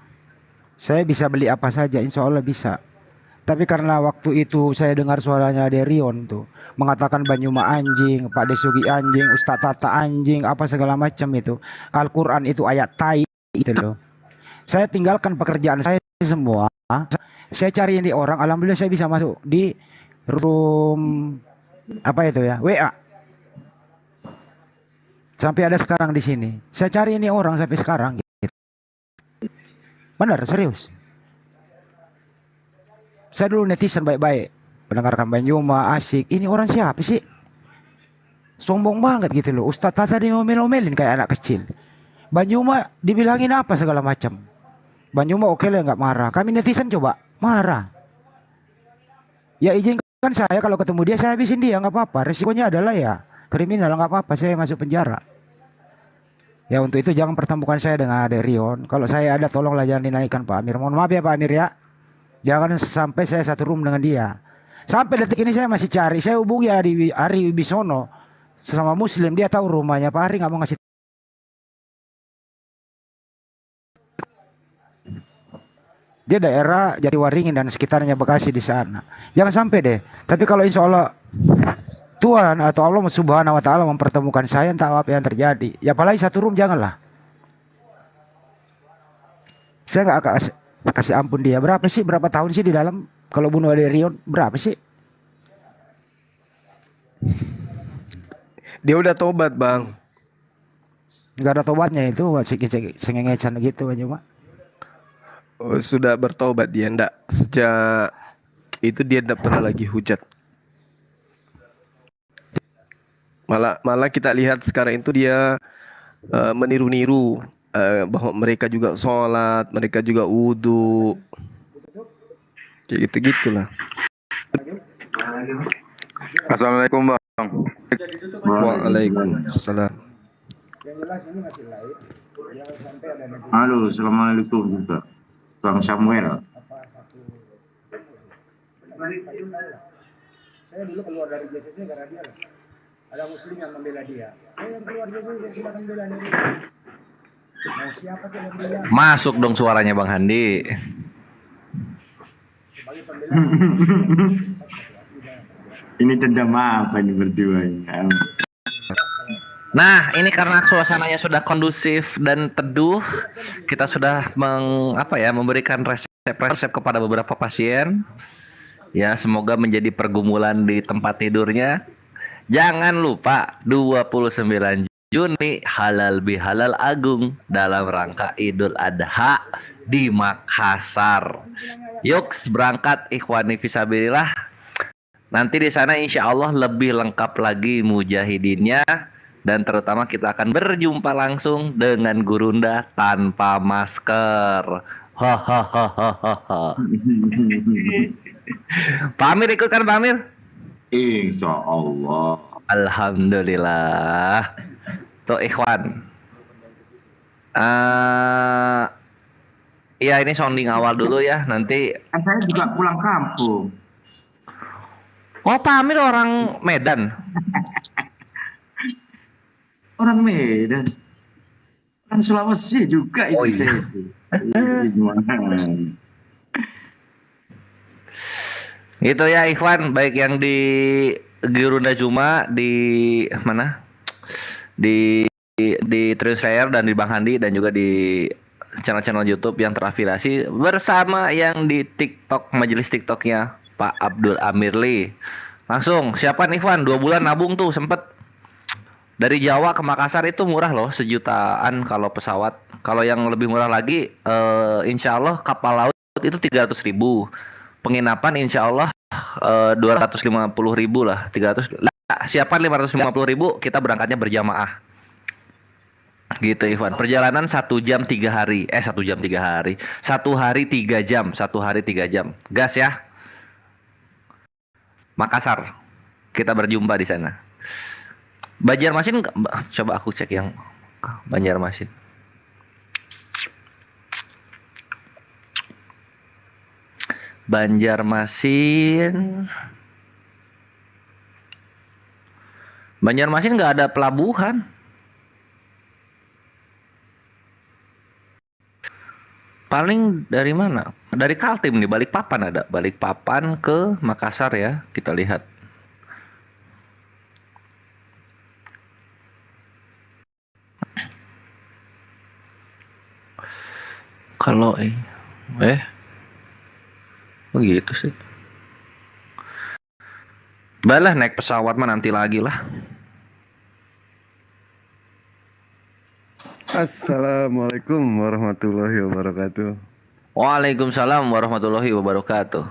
Saya bisa beli apa saja, insya Allah bisa. Tapi karena waktu itu saya dengar suaranya Derion tuh mengatakan Banyuma anjing, Pak Desugi anjing, Ustadz Tata anjing, apa segala macam itu. Al-Quran itu ayat tai itu loh. Saya tinggalkan pekerjaan saya semua. Saya cari ini orang, alhamdulillah saya bisa masuk di room apa itu ya, WA. Sampai ada sekarang di sini. Saya cari ini orang sampai sekarang. Gitu. Benar, serius. Saya dulu netizen baik-baik, mendengarkan Banyuma, asik. Ini orang siapa sih? Sombong banget gitu loh. Ustadz Tata diomel-omelin kayak anak kecil. Banyuma dibilangin apa segala macam. Banyuma oke lah nggak marah. Kami netizen coba marah. Ya izinkan saya kalau ketemu dia saya habisin dia nggak apa-apa. Resikonya adalah ya kriminal nggak apa-apa. Saya masuk penjara. Ya untuk itu jangan pertemukan saya dengan Adek Rion. Kalau saya ada tolonglah jangan dinaikkan Pak Amir. Mohon maaf ya Pak Amir ya. Jangan sampai saya satu room dengan dia. Sampai detik ini saya masih cari. Saya hubungi Ari Wibisono sesama Muslim. Dia tahu rumahnya. Pak Ari nggak mau ngasih. Dia daerah Jatiwaringin dan sekitarnya Bekasi di sana. Jangan sampai deh. Tapi kalau insya Allah Tuhan atau Allah Subhanahu Wa Taala mempertemukan saya, entah apa yang terjadi. Ya apalagi satu room janganlah. Saya nggak akan kasih ampun dia. Berapa sih? Berapa tahun sih di dalam? Kalau bunuh Aderion berapa sih? Dia udah tobat bang. Nggak ada tobatnya itu, sengengecan gitu aja Pak. Oh, sudah bertobat dia ndak. Sejak itu dia ndak pernah lagi hujat. Malah kita lihat sekarang itu dia meniru-niru bahwa mereka juga sholat, mereka juga wudhu, kayak gitu-gitulah. Assalamualaikum bang. Waalaikumsalam. Halo, assalamualaikum juga, Bang Samuel. Saya dulu keluar dari JCC karena dia lah. Ada muslim yang membela dia. Saya yang keluar JCC silakan bela dia. Mau siapa tuh yang bela? Masuk dong suaranya Bang Handi. Ini dendam apa ini berdua ini? Nah, ini karena suasananya sudah kondusif dan teduh, kita sudah memberikan resep kepada beberapa pasien. Ya, semoga menjadi pergumulan di tempat tidurnya. Jangan lupa 29 Juni halal bihalal agung dalam rangka Idul Adha di Makassar. Yuk berangkat ikhwani fisabilillah. Nanti di sana insya Allah lebih lengkap lagi mujahidinnya. Dan terutama kita akan berjumpa langsung dengan Gurunda tanpa masker. Hahaha. Pak Amir ikut kan Pak Amir? Insya Allah. Alhamdulillah. Tuh ikhwan. Ya ini sounding awal dulu ya. Nanti Saya juga pulang kampung. Oh Pak Amir orang Medan. Orang Medan. Orang Sulawesi juga itu. Oh iya. Itu ya Ikhwan, baik yang di Gurunda Juma di mana? Di Transfer dan di Bang Handi dan juga di channel-channel YouTube yang terafiliasi bersama yang di TikTok, majelis TikToknya Pak Abdul Amirli. Langsung siapkan Ikhwan, 2 bulan nabung tuh sempet. Dari Jawa ke Makassar itu murah loh, 1 jutaan kalau pesawat. Kalau yang lebih murah lagi, insya Allah kapal laut itu 300.000. Penginapan insya Allah 250.000 lah, 300. Nah, siapkan 550.000, kita berangkatnya berjamaah. Gitu Ivan. Perjalanan 1 jam 3 hari. 1 jam 3 hari. 1 hari 3 jam. 1 hari 3 jam. Gas ya. Makassar. Kita berjumpa di sana. Banjarmasin, coba aku cek yang Banjarmasin. Banjarmasin. Banjarmasin nggak ada pelabuhan. Paling dari mana? Dari Kaltim nih, Balikpapan ada. Balikpapan ke Makassar ya, kita lihat. Kalau begitu sih. Balah naik pesawat mah nanti lagi lah. Assalamualaikum warahmatullahi wabarakatuh. Waalaikumsalam warahmatullahi wabarakatuh.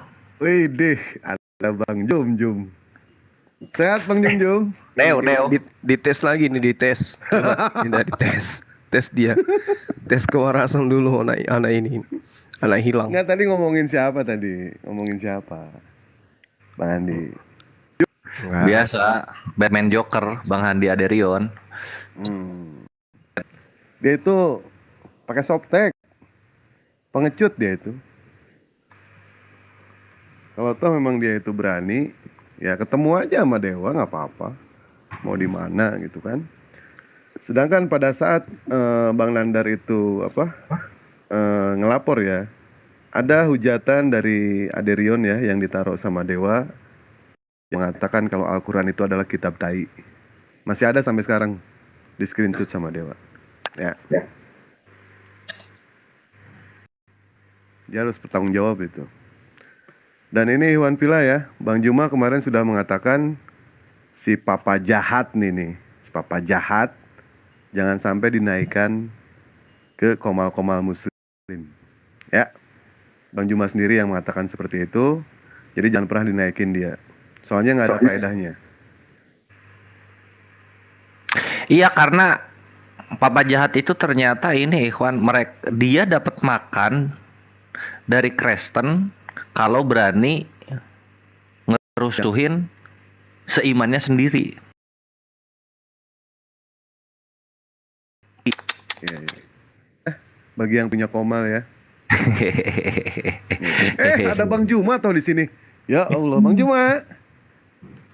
Wih deh, ada Bang Jum. Sehat Bang Jum? Neo. Dites lagi nih, dites. Coba, ini dites. Tes dia. Tes kewarasan dulu anak ini. Anak hilang. Nggak, tadi ngomongin siapa tadi? Ngomongin siapa? Bang Andi. Biasa, Batman Joker, Bang Handi Aderion. Dia itu pakai softtek. Pengecut dia itu. Kalau toh memang dia itu berani, ya ketemu aja sama dewa, nggak apa-apa. Mau di mana gitu kan. Sedangkan pada saat Bang Nandar itu ngelapor ya, ada hujatan dari Aderion ya yang ditaruh sama dewa yang mengatakan kalau Al-Quran itu adalah kitab tai. Masih ada sampai sekarang di screenshot sama dewa. Ya. Dia harus bertanggung jawab itu. Dan ini Iwan Villa ya, Bang Juma kemarin sudah mengatakan si papa jahat nih, si papa jahat jangan sampai dinaikkan ke komal-komal muslim. Ya, Bang Juma sendiri yang mengatakan seperti itu. Jadi jangan pernah dinaikin dia. Soalnya nggak ada faedahnya. Iya, karena papa jahat itu ternyata ini Ikhwan, dia dapat makan dari Kristen kalau berani ngerusuhin seimannya sendiri. Ya. Bagi yang punya komal ya. Ada Bang Juma tau di sini. Ya Allah, Bang Juma.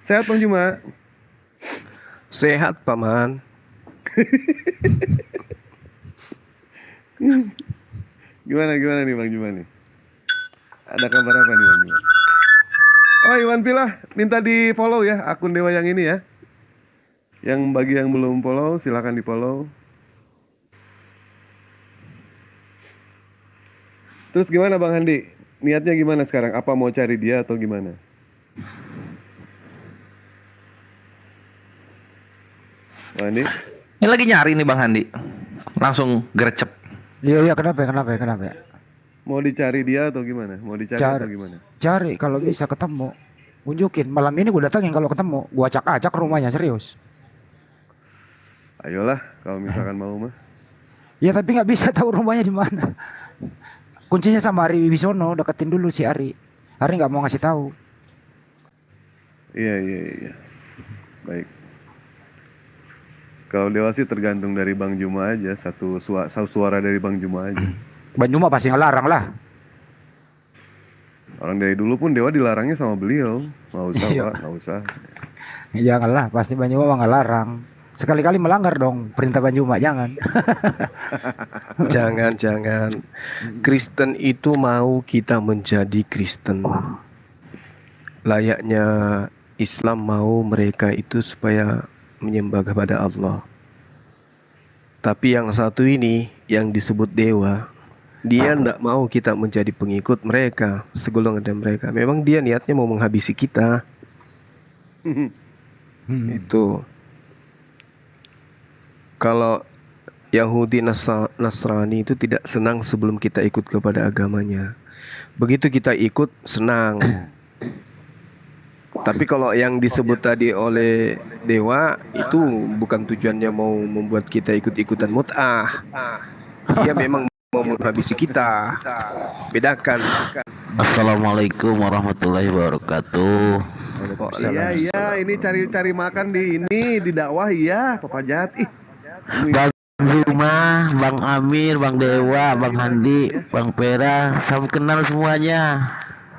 Sehat Bang Juma? Sehat Paman. Gimana nih Bang Juma nih? Ada kabar apa nih Bang Juma? Oh, Iwan Villa minta di follow ya akun Dewa yang ini ya. Yang bagi yang belum follow silakan di follow. Terus gimana Bang Handi? Niatnya gimana sekarang? Apa mau cari dia atau gimana? Bang Handi? Ini lagi nyari nih Bang Handi. Langsung gercep. Iya, kenapa ya? Mau dicari dia atau gimana? Mau dicari atau gimana? Cari kalau bisa ketemu. Unjukin, malam ini gue datangin kalau ketemu. Gue acak-acak rumahnya, serius. Ayolah, kalau misalkan mau mah. Ya tapi nggak bisa tahu rumahnya di mana. Kuncinya sama Ari Wibisono, deketin dulu si Ari. Ari nggak mau ngasih tahu. Iya. Baik. Kalau Dewa sih tergantung dari Bang Juma aja, satu suara dari Bang Juma aja. Bang Juma pasti ngelarang lah. Orang dari dulu pun Dewa dilarangnya sama beliau. Nggak usah Pak, nggak usah. Janganlah, pasti Bang Juma ngelarang. Sekali-kali melanggar dong perintah Bang Juma, jangan. Jangan. Kristen itu mau kita menjadi Kristen. Layaknya Islam mau mereka itu supaya menyembah kepada Allah. Tapi yang satu ini yang disebut dewa, dia tidak mau kita menjadi pengikut mereka, segolongan dengan mereka. Memang dia niatnya mau menghabisi kita. Itu. Kalau Yahudi Nasrani itu tidak senang sebelum kita ikut kepada agamanya. Begitu kita ikut senang. Tapi kalau yang disebut tadi oleh dewa itu bukan tujuannya mau membuat kita ikut-ikutan mut'ah. Dia memang mau menghabisi kita. Bedakan. Assalamualaikum warahmatullahi wabarakatuh. Iya, ini cari makan di dakwah ya, Papa Jahat. Bang Zuma, Bang Amir, Bang Dewa, Bang Handi, Bang Pera, saya kenal semuanya.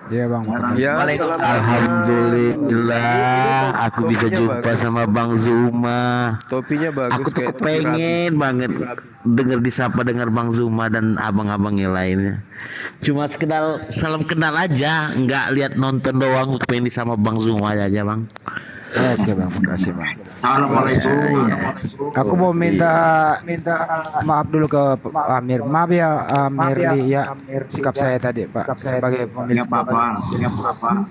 Iya bang. Ya, Alhamdulillah, aku bisa jumpa sama Bang Zuma. Topinya bagus. Aku tuh kayak kepengen banget denger disapa dengar Bang Zuma dan abang-abangnya lainnya. Cuma sekedar salam kenal aja, nggak lihat nonton doang. Kepengen disapa Bang Zuma aja bang. Oke bang, makasih bang. Assalamualaikum. Aku mau minta maaf dulu ke Pak Amir. Maaf ya Mirli ya sikap saya tadi Pak sebagai pemilik. Nggak apa-apa.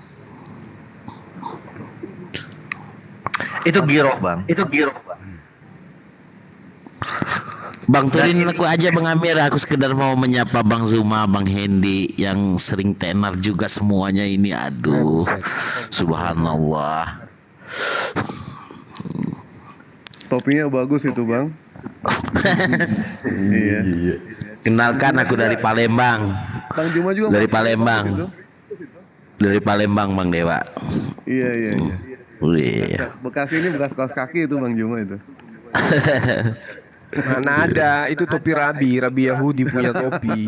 Itu giroh bang. Bang turin aku aja Bang Amir, aku sekedar mau menyapa Bang Zuma, Bang Hendy yang sering tenar juga semuanya ini. Aduh, subhanallah. topinya bagus itu bang. Iya. Kenalkan aku dari Palembang. Bang Juma juga Dari masuk Palembang. itu. Dari Palembang Bang Dewa. Iya. Wih. Bekasi ini bekas kaos kaki itu Bang Juma itu. Mana ada, itu topi Rabi Yahudi punya topi.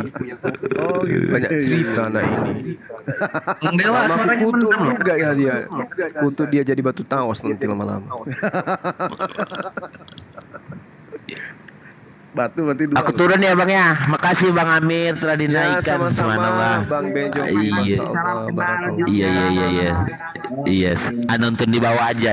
Oh gitu. Banyak cerita anak ini. Dewa Lama suaranya kutu mendem loh. juga ya dia. Kutu dia jadi batu tawas nanti lama-lama. Batu berarti dua. Aku turun ya Bang ya. Makasih Bang Amir telah Ya, dinaikkan. sama-sama Subhanallah. Bang Benjo. Iya. Barakallah. Iya. Nonton di bawah aja,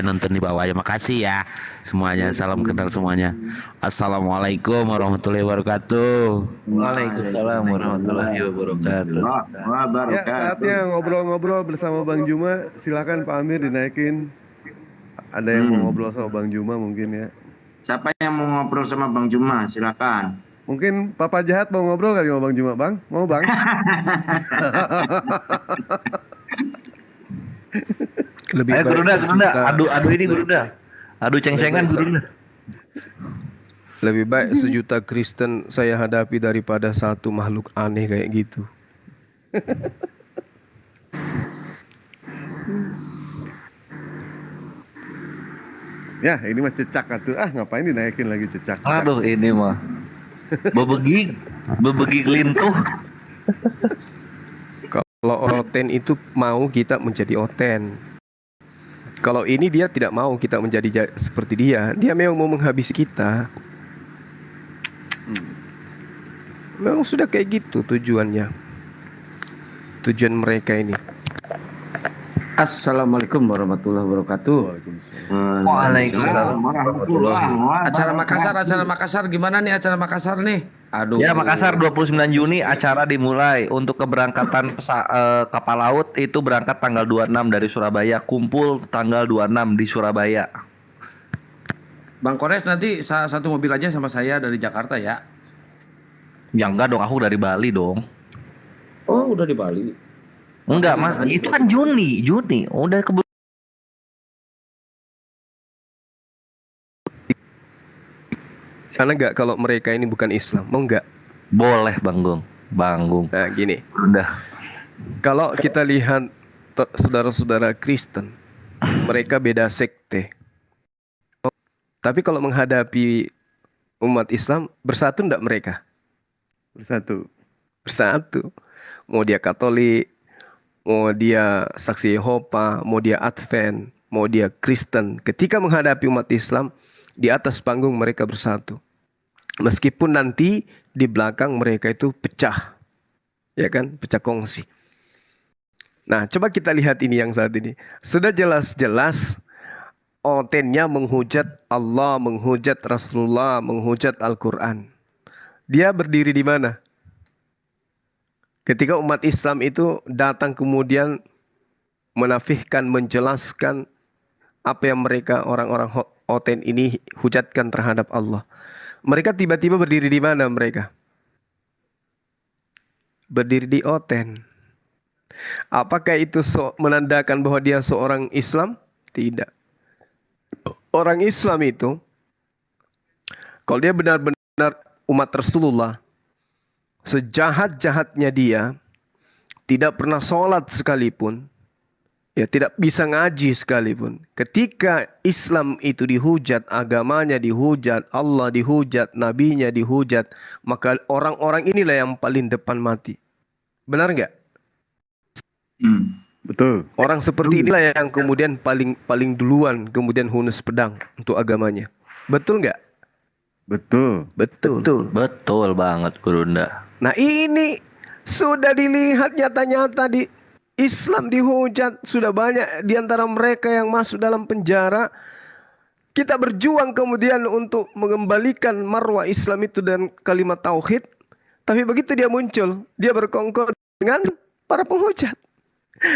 Makasih ya semuanya. Salam kenal semuanya. Assalamualaikum warahmatullahi wabarakatuh. Waalaikumsalam warahmatullahi wabarakatuh. Ya, saatnya ngobrol-ngobrol bersama Bang Juma. Silakan Pak Amir dinaikin. Ada yang mau ngobrol sama Bang Juma mungkin ya. Siapa yang mau ngobrol sama Bang Juma? Silakan. Mungkin Papa Jahat mau ngobrol kali sama Bang Juma, Bang? Mau, Bang? Lebih Ayo baik Guruda. sejuta- Adu ini Guruda. Adu ceng-cengan Guruda. Lebih baik sejuta Kristen saya hadapi daripada satu makhluk aneh kayak gitu. Ya, ini mah cecak atuh. Ngapain dinaikin lagi cecak? Aduh ini mah. Bebegik lintuh. Kalau oten itu mau kita menjadi oten. Kalau ini dia tidak mau kita menjadi seperti dia. Dia memang mau menghabisi kita. Memang sudah kayak gitu tujuannya. Tujuan mereka ini. Assalamualaikum warahmatullahi wabarakatuh. Waalaikumsalam. Acara Makassar gimana nih acara Makassar nih? Aduh. Ya Makassar 29 Juni acara dimulai. Untuk keberangkatan kapal laut itu berangkat tanggal 26 dari Surabaya. Kumpul tanggal 26 di Surabaya. Bang Kores nanti satu mobil aja sama saya dari Jakarta ya. Ya enggak dong, aku dari Bali dong. Oh udah di Bali. Enggak mas, itu kan Juni. Udah Karena nggak kalau mereka ini bukan Islam, mau nggak? Boleh Banggung. Nah gini, Udah. kalau kita lihat saudara-saudara Kristen, mereka beda sekte. Tapi kalau menghadapi umat Islam, bersatu enggak mereka? Bersatu. Mau dia Katolik, mau dia Saksi Yehova, mau dia Advent, mau dia Kristen. Ketika menghadapi umat Islam, di atas panggung mereka bersatu. Meskipun nanti di belakang mereka itu pecah. Ya kan? Pecah kongsi. Nah, coba kita lihat ini yang saat ini. Sudah jelas-jelas otennya menghujat Allah, menghujat Rasulullah, menghujat Al-Quran. Dia berdiri di mana? Ketika umat Islam itu datang kemudian menafikan, menjelaskan apa yang mereka orang-orang oten ini hujatkan terhadap Allah. Mereka tiba-tiba berdiri di mana mereka? Berdiri di oten. Apakah itu menandakan bahwa dia seorang Islam? Tidak. Orang Islam itu, kalau dia benar-benar umat Rasulullah, sejahat-jahatnya dia, tidak pernah sholat sekalipun, ya tidak bisa ngaji sekalipun. Ketika Islam itu dihujat, agamanya dihujat, Allah dihujat, nabinya dihujat, maka orang-orang inilah yang paling depan mati. Benar nggak? Betul. Orang seperti inilah yang kemudian paling duluan kemudian hunus pedang untuk agamanya. Betul nggak? Betul. Betul. Betul banget Gurunda. Nah ini sudah dilihat nyata-nyata di Islam dihujat. Sudah banyak di antara mereka yang masuk dalam penjara. Kita berjuang kemudian untuk mengembalikan marwah Islam itu dan kalimat tauhid. Tapi begitu dia muncul, dia berkongkol dengan para penghujat.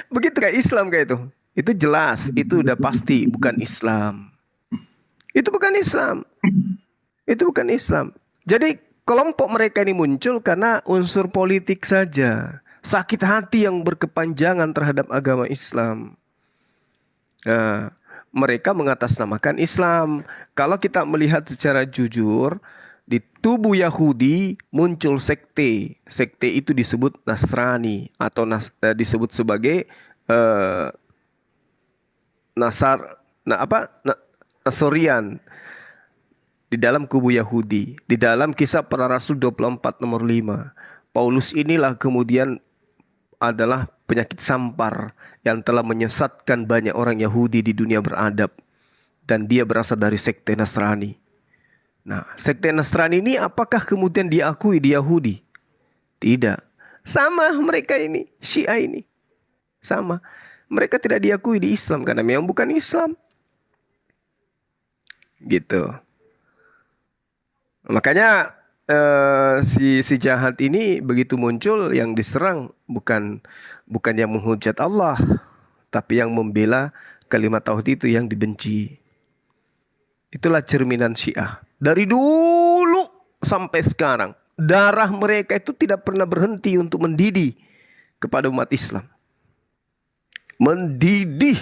Begitu kayak Islam kayak itu. Itu jelas, itu udah pasti bukan Islam. Itu bukan Islam. Itu bukan Islam. Jadi kelompok mereka ini muncul karena unsur politik saja. Sakit hati yang berkepanjangan terhadap agama Islam. Nah, mereka mengatasnamakan Islam. Kalau kita melihat secara jujur, di tubuh Yahudi muncul sekte. Sekte itu disebut Nasrani atau disebut sebagai Nasorian di dalam kubu Yahudi. Di dalam Kisah Para Rasul 24 nomor 5. Paulus inilah kemudian adalah penyakit sampar yang telah menyesatkan banyak orang Yahudi di dunia beradab. Dan dia berasal dari sekte Nasrani. Nah, sekte Nasrani ini apakah kemudian diakui di Yahudi? Tidak. Sama mereka ini, Syiah ini. Sama. Mereka tidak diakui di Islam karena memang bukan Islam. Gitu. Makanya si jahat ini begitu muncul yang diserang bukan yang menghujat Allah, tapi yang membela kalimat tauhid itu yang dibenci. Itulah cerminan Syiah. Dari dulu sampai sekarang, darah mereka itu tidak pernah berhenti untuk mendidih kepada umat Islam. Mendidih,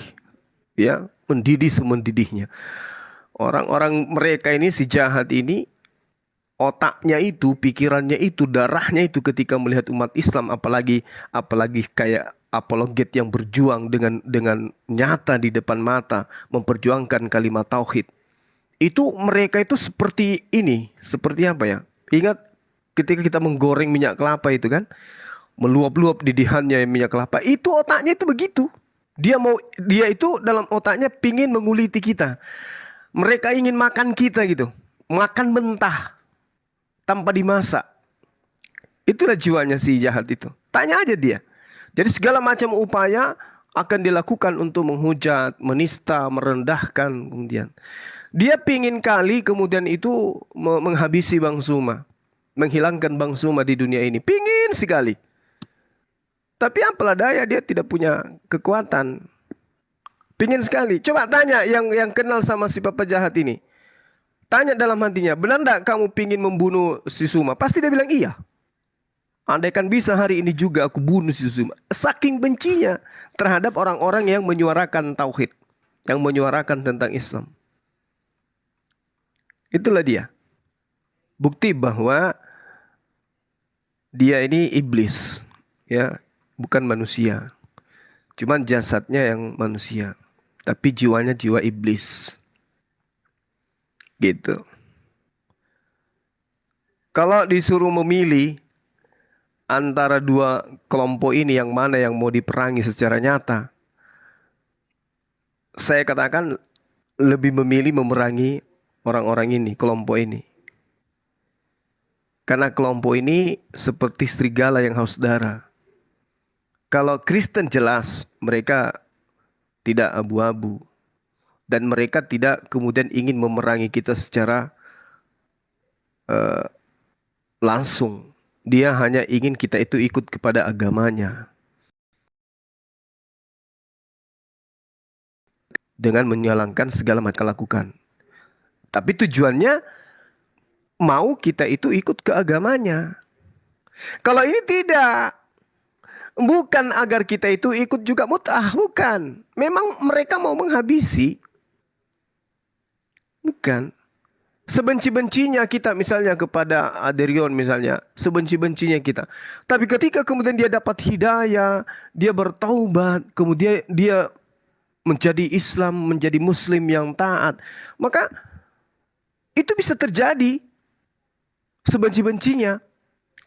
ya, mendidih semendidihnya. Orang-orang mereka ini, si jahat ini, otaknya itu, pikirannya itu, darahnya itu ketika melihat umat Islam, apalagi kayak apologet yang berjuang dengan nyata di depan mata memperjuangkan kalimat tauhid. Itu mereka itu seperti ini, seperti apa ya? Ingat ketika kita menggoreng minyak kelapa itu kan, meluap-luap didihannya minyak kelapa, itu otaknya itu begitu. Dia itu dalam otaknya pingin menguliti kita. Mereka ingin makan kita gitu, makan mentah tanpa dimasak. Itulah jiwanya si jahat itu. Tanya aja dia. Jadi segala macam upaya akan dilakukan untuk menghujat, menista, merendahkan kemudian. Dia pingin kali kemudian itu menghabisi Bang Zuma. Menghilangkan Bang Zuma di dunia ini. Pingin sekali. Tapi apalah daya, dia tidak punya kekuatan. Pingin sekali. Coba tanya yang kenal sama si papa jahat ini. Tanya dalam hatinya, benar enggak kamu pingin membunuh si Zuma? Pasti dia bilang iya. Andaikan bisa hari ini juga aku bunuh si Zuma. Saking bencinya terhadap orang-orang yang menyuarakan tauhid. Yang menyuarakan tentang Islam. Itulah dia. Bukti bahwa dia ini iblis, ya, bukan manusia. Cuman jasadnya yang manusia, tapi jiwanya jiwa iblis. Gitu. Kalau disuruh memilih antara dua kelompok ini yang mana yang mau diperangi secara nyata, saya katakan lebih memilih memerangi orang-orang ini, kelompok ini. Karena kelompok ini seperti serigala yang haus darah. Kalau Kristen jelas mereka tidak abu-abu. Dan mereka tidak kemudian ingin memerangi kita secara langsung. Dia hanya ingin kita itu ikut kepada agamanya. Dengan menyalahkan segala macam lakukan. Tapi tujuannya mau kita itu ikut ke agamanya. Kalau ini tidak. Bukan agar kita itu ikut juga mut'ah. Bukan. Memang mereka mau menghabisi. Bukan. Sebenci-bencinya kita misalnya kepada Aderion misalnya. Sebenci-bencinya kita. Tapi ketika kemudian dia dapat hidayah. Dia bertaubat. Kemudian dia menjadi Islam. Menjadi Muslim yang taat. Maka itu bisa terjadi sebenci-bencinya.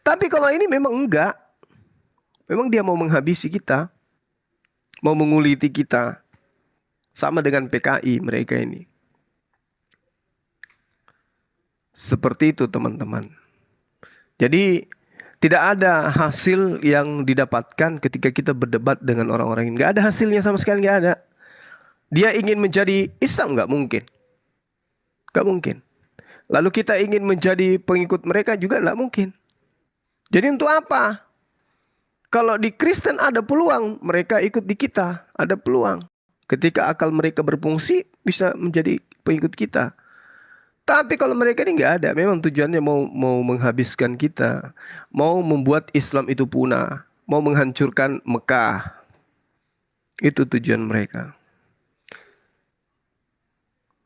Tapi kalau ini memang enggak. Memang dia mau menghabisi kita. mau menguliti kita. Sama dengan PKI mereka ini. Seperti itu teman-teman. Jadi tidak ada hasil yang didapatkan ketika kita berdebat dengan orang-orang ini. Nggak ada hasilnya sama sekali, nggak ada. Dia ingin menjadi Islam, nggak mungkin. Nggak mungkin. Lalu kita ingin menjadi pengikut mereka juga nggak mungkin. Jadi untuk apa? Kalau di Kristen ada peluang, mereka ikut di kita. Ada peluang. Ketika akal mereka berfungsi, bisa menjadi pengikut kita. Tapi kalau mereka ini nggak ada, memang tujuannya mau menghabiskan kita, mau membuat Islam itu punah, mau menghancurkan Mekah. Itu tujuan mereka.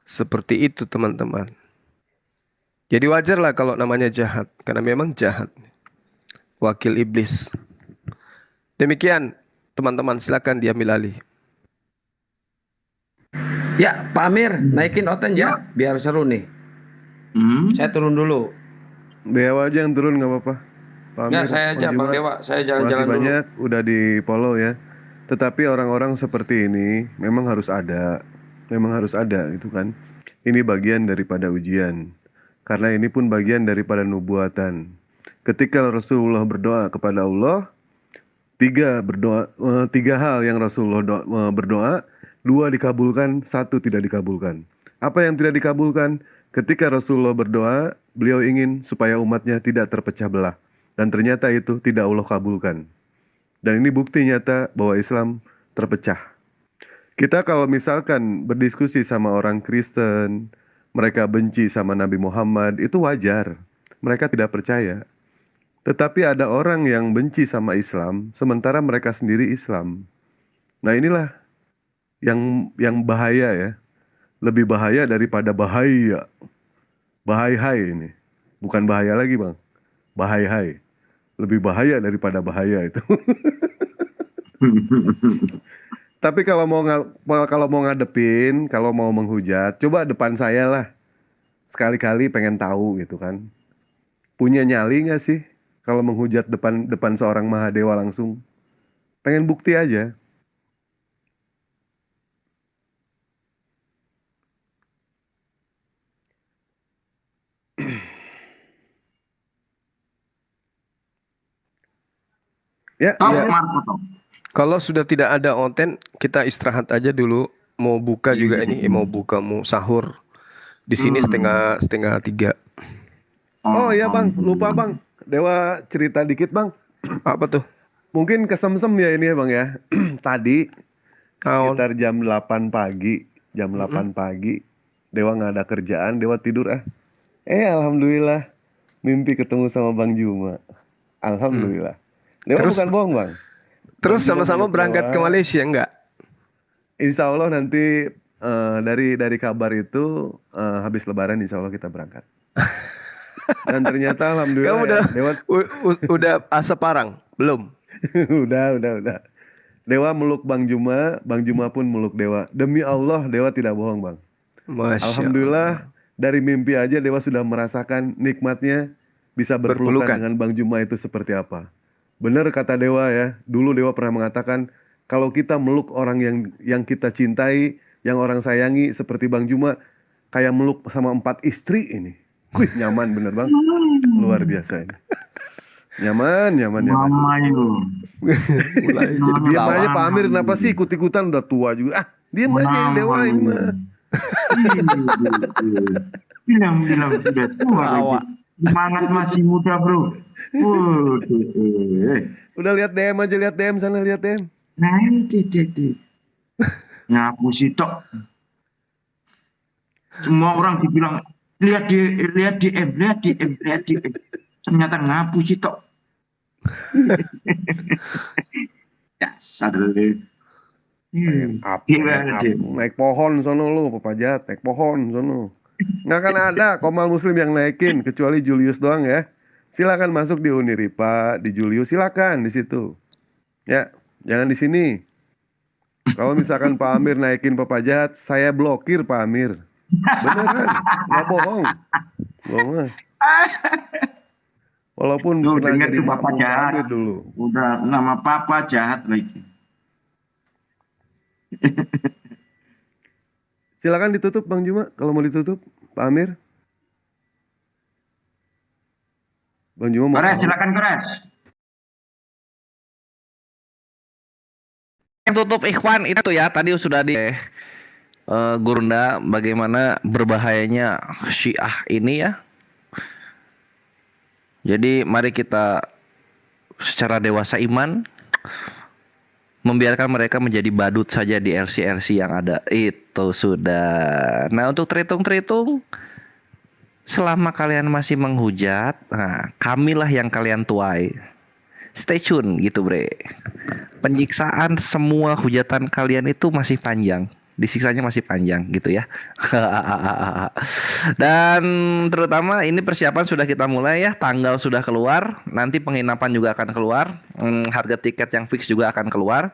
Seperti itu teman-teman. Jadi wajarlah kalau namanya jahat, karena memang jahat. Wakil iblis. Demikian teman-teman, silakan diambil alih. Ya, Pak Amir, naikin Oten ya, biar seru nih. Saya turun dulu. Dewa aja yang turun nggak apa-apa. Pak Nggak, Amir, saya aja, Bang Bang Juma, Dewa. Saya jalan-jalan makasih dulu. banyak udah di follow ya. Tetapi orang-orang seperti ini memang harus ada. Memang harus ada itu kan. Ini bagian daripada ujian. Karena ini pun bagian daripada nubuatan. Ketika Rasulullah berdoa kepada Allah, tiga hal yang Rasulullah berdoa, 2 dikabulkan, 1 tidak dikabulkan. Apa yang tidak dikabulkan? Ketika Rasulullah berdoa, beliau ingin supaya umatnya tidak terpecah belah. Dan ternyata itu tidak Allah kabulkan. Dan ini bukti nyata bahwa Islam terpecah. Kita kalau misalkan berdiskusi sama orang Kristen, mereka benci sama Nabi Muhammad, itu wajar. Mereka tidak percaya. Tetapi ada orang yang benci sama Islam, sementara mereka sendiri Islam. Nah inilah yang bahaya ya. Lebih bahaya daripada bahaya. Bahaya ini. Bukan bahaya lagi bang. Bahaya. Lebih bahaya daripada bahaya itu. Tapi kalau mau ngadepin, kalau mau menghujat, coba depan saya lah. Sekali-kali pengen tahu gitu kan. Punya nyali nggak sih kalau menghujat depan seorang Mahadewa langsung? Pengen bukti aja. Ya. Kalau sudah tidak ada konten, kita istirahat aja dulu. Mau buka juga ini, mau sahur. Di sini setengah 3. Oh iya bang, lupa bang. Dewa cerita dikit bang. Apa tuh? Mungkin kesemsem ya ini ya bang ya. Tadi sekitar jam 8 pagi. Dewa nggak ada kerjaan, Dewa tidur alhamdulillah mimpi ketemu sama Bang Juma. Alhamdulillah. Dewa Terus- bukan bohong bang. Terus Bang Juma sama-sama meluk berangkat Dewa. ke Malaysia enggak? Insya Allah nanti dari kabar itu habis Lebaran Insya Allah kita berangkat. Dan ternyata alhamdulillah Kamu udah ya, Dewa udah asap parang? Belum. udah. Dewa meluk Bang Juma pun meluk Dewa. Demi Allah Dewa tidak bohong bang. Masya Alhamdulillah dari mimpi aja Dewa sudah merasakan nikmatnya bisa berpelukan Berpelukan. dengan Bang Juma itu seperti apa. Benar kata Dewa ya. Dulu Dewa pernah mengatakan kalau kita meluk orang yang kita cintai, yang orang sayangi seperti Bang Juma, kayak meluk sama 4 istri ini. Wih, nyaman bener bang. Luar biasa ini. Nyaman. Mulai jadi Diam aja Pak Amir, kenapa sih ikut-ikutan, udah tua juga. Diam aja ini Dewa ini mah. Bilang sudah tua lagi. Semangat masih muda bro. Udah lihat DM aja, lihat DM sana, lihat DM. Nah ini ngaku sih tok. Semua orang dibilang lihat DM. Ternyata ngapu sih tok. Dasar lu. Naik pohon sono lu, Papajat, naik pohon sono. Nggak akan ada Komal Muslim yang naikin kecuali Julius doang ya. Silakan masuk di Uniripa, di Julius, silakan di situ. Ya, jangan di sini. Kalau misalkan Pak Amir naikin Papajat, saya blokir Pak Amir. Beneran, nggak bohong. Bohong. Walaupun Lu pernah dengar jadi tuh Papa makmum Pak jahat. Amir dulu. Udah nama Papa jahat lagi. Silakan ditutup Bang Juma kalau mau ditutup, Pak Amir. Bang Juma mau. Kores, silakan Kores. Yang tutup ikhwan itu ya tadi sudah di Gurunda bagaimana berbahayanya Syiah ini ya. Jadi mari kita secara dewasa iman membiarkan mereka menjadi badut saja di LC-LC yang ada. Itu sudah. Nah, untuk terhitung-terhitung selama kalian masih menghujat, nah, kamilah yang kalian tuai. Stay tune gitu, bre. Penyiksaan semua hujatan kalian itu masih panjang. Disiksanya masih panjang gitu ya. Dan terutama ini persiapan sudah kita mulai ya. Tanggal sudah keluar. Nanti penginapan juga akan keluar. Harga tiket yang fix juga akan keluar.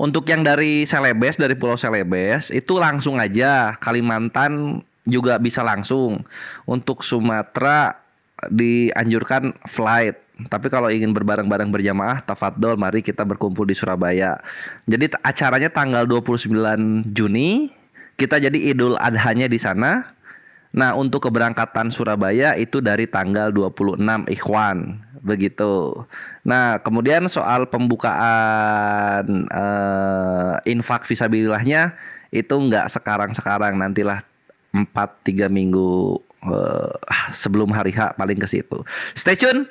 Untuk yang dari Celebes, dari Pulau Celebes itu langsung aja. Kalimantan juga bisa langsung. Untuk Sumatera dianjurkan flight. Tapi kalau ingin berbareng-bareng berjamaah, tafadhol mari kita berkumpul di Surabaya. Jadi acaranya tanggal 29 Juni, kita jadi Idul Adhanya di sana. Nah, untuk keberangkatan Surabaya itu dari tanggal 26 Ikhwan, begitu. Nah, kemudian soal pembukaan infak fisabilillahnya itu enggak sekarang-sekarang, nantilah 4-3 minggu sebelum hari H paling ke situ. Stay tune.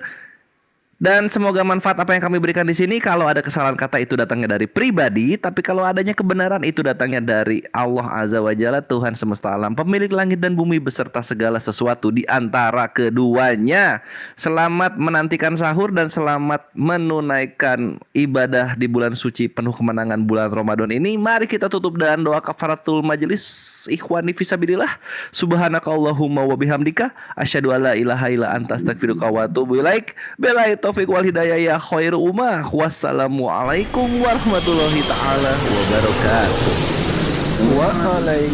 Dan semoga manfaat apa yang kami berikan di sini. Kalau ada kesalahan kata itu datangnya dari pribadi, tapi kalau adanya kebenaran itu datangnya dari Allah Azza wa Jalla, Tuhan semesta alam, pemilik langit dan bumi beserta segala sesuatu di antara keduanya. Selamat menantikan sahur dan selamat menunaikan ibadah di bulan suci penuh kemenangan bulan Ramadan ini. Mari kita tutup dengan doa kafaratul majelis. Ikhwani fisabilillah, subhanakallahumma wa bihamdika asyhadu alla ilaha illa anta astaghfiruka wa atubu ilaik. Billahi taufik wal hidayah ya khairu ummah. Wassalamualaikum warahmatullahi taala wabarakatuh. Waalaikumsalam.